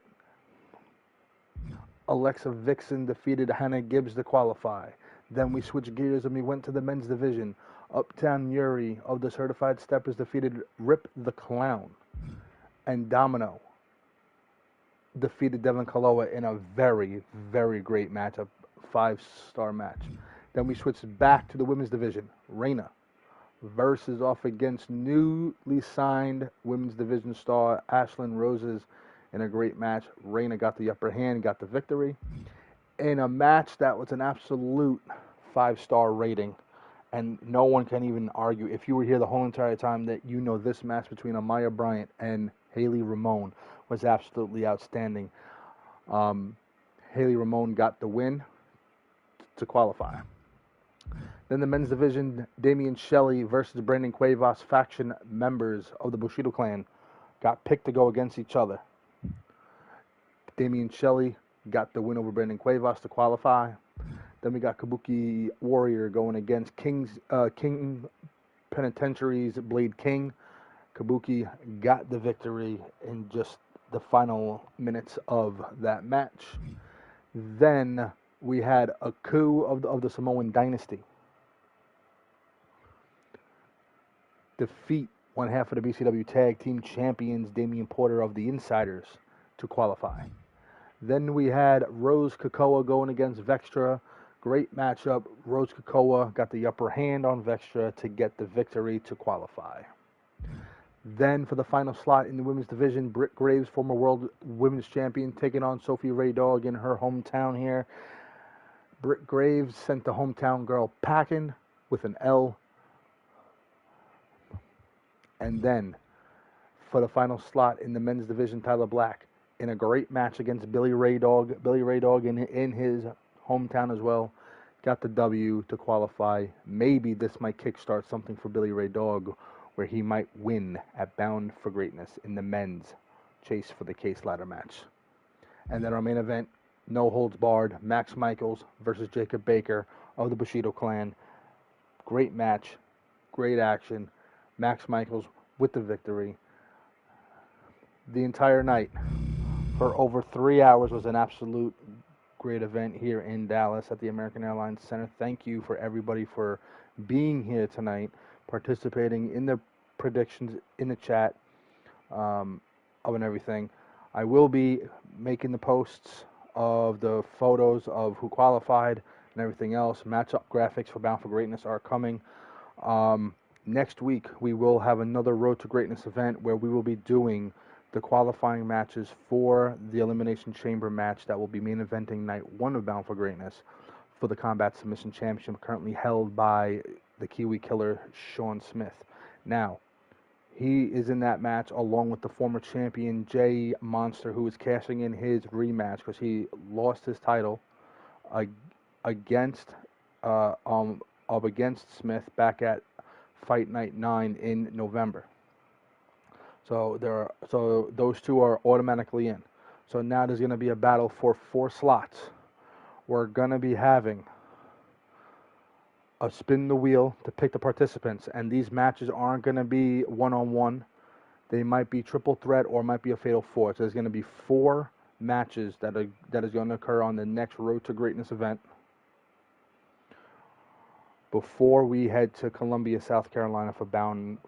Alexa Vixen defeated Hannah Gibbs to qualify. Then we switched gears and we went to the men's division. Uptown Yuri of the Certified Steppers defeated Rip the Clown. And Domino defeated Devin Keloa in a very, very great match, a 5-star match. Then we switched back to the women's division. Reyna versus off against newly signed women's division star Ashlyn Rozes in a great match. Reyna got the upper hand, got the victory. In a match that was an absolute 5-star rating. And no one can even argue, if you were here the whole entire time, that you know this match between Amaya Bryant and Hayley Ramon was absolutely outstanding. Hayley Ramon got the win to qualify. Then the men's division, Damian Shelley versus Brandon Cuevas, faction members of the Bushido clan, got picked to go against each other. Damian Shelley got the win over Brandon Cuevas to qualify. Then we got Kabuki Warrior going against King Penitentiary's Blade King. Kabuki got the victory in just the final minutes of that match. Then we had a coup of the Samoan Dynasty. Defeat one half of the BCW Tag Team Champions, Damian Porter of the Insiders, to qualify. Then we had Rose Kekoa going against Vextra. Great matchup. Rose Kekoa got the upper hand on Vextra to get the victory to qualify. Then for the final slot in the women's division, Britt Graves, former world women's champion, taking on Sophie Raydog in her hometown here. Britt Graves sent the hometown girl packing with an L. And then for the final slot in the men's division, Tyler Black in a great match against Billy Raydog. Billy Raydog in his hometown as well got the W to qualify. Maybe this might kickstart something for Billy Raydog, where he might win at Bound for Greatness in the men's chase for the case ladder match. And then our main event, no holds barred, Max Michaels versus Jacob Baker of the Bushido clan. Great match, great action. Max Michaels with the victory. The entire night for over 3 hours was an absolute great event here in Dallas at the American Airlines Center. Thank you for everybody for being here tonight, participating in the predictions in the chat of and everything. I will be making the posts of the photos of who qualified and everything else. Matchup graphics for Bound for Greatness are coming. Next week, we will have another Road to Greatness event where we will be doing the qualifying matches for the Elimination Chamber match that will be main eventing night 1 of Bound for Greatness for the Combat Submission Championship, currently held by the Kiwi Killer, Sean Smith. Now, he is in that match along with the former champion, Jay Monster, who is cashing in his rematch because he lost his title against Smith back at Fight Night 9 in November. So those two are automatically in. So now there's going to be a battle for 4 slots. We're going to be having a spin the wheel to pick the participants, and these matches aren't going to be one-on-one. They might be triple threat or might be a fatal 4. So there's going to be 4 matches that is going to occur on the next Road to Greatness event before we head to Columbia, South Carolina for Bound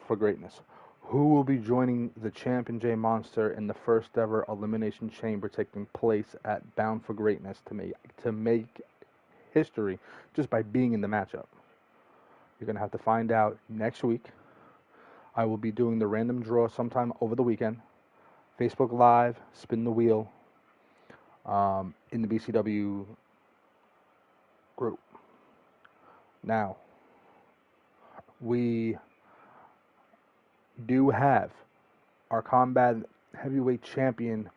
for Greatness. Who will be joining the champion Jay Monster in the first ever Elimination Chamber taking place at Bound for Greatness to make history just by being in the matchup? You're going to have to find out next week. I will be doing the random draw sometime over the weekend. Facebook Live, spin the wheel in the BCW group. Now, we do have our combat heavyweight champion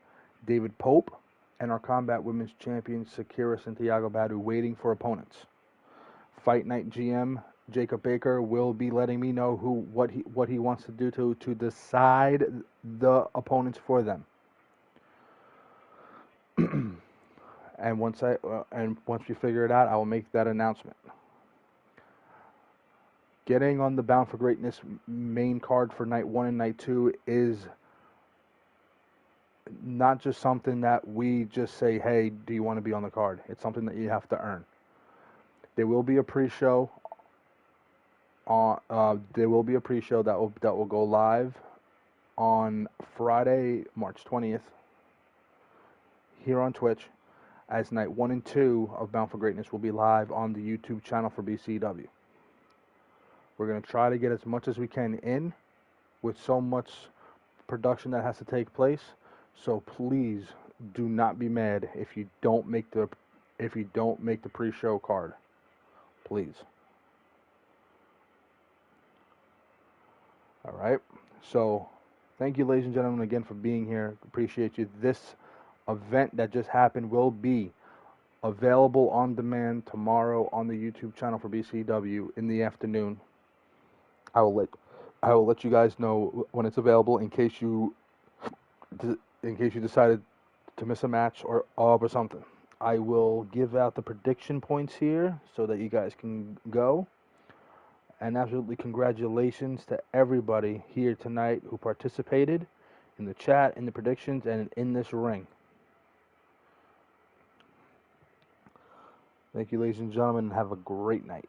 David Pope and our combat women's champion Sakira Santiago Badu waiting for opponents. Fight Night GM Jacob Baker will be letting me know what he wants to do to decide the opponents for them. And once we figure it out, I will make that announcement. Getting on the Bound for Greatness main card for night 1 and night 2 is not just something that we just say, hey, do you want to be on the card? It's something that you have to earn. There will be a pre-show. There will be a pre-show that will go live on Friday, March 20th, here on Twitch, as night 1 and 2 of Bound for Greatness will be live on the YouTube channel for BCW. We're going to try to get as much as we can in with so much production that has to take place. So please do not be mad if you don't make the pre-show card. Please. All right. So thank you, ladies and gentlemen, again for being here. Appreciate you. This event that just happened will be available on demand tomorrow on the YouTube channel for BCW in the afternoon. I will let you guys know when it's available in case you decided to miss a match or up or something. I will give out the prediction points here so that you guys can go. And absolutely congratulations to everybody here tonight who participated in the chat, in the predictions, and in this ring. Thank you, ladies and gentlemen. Have a great night.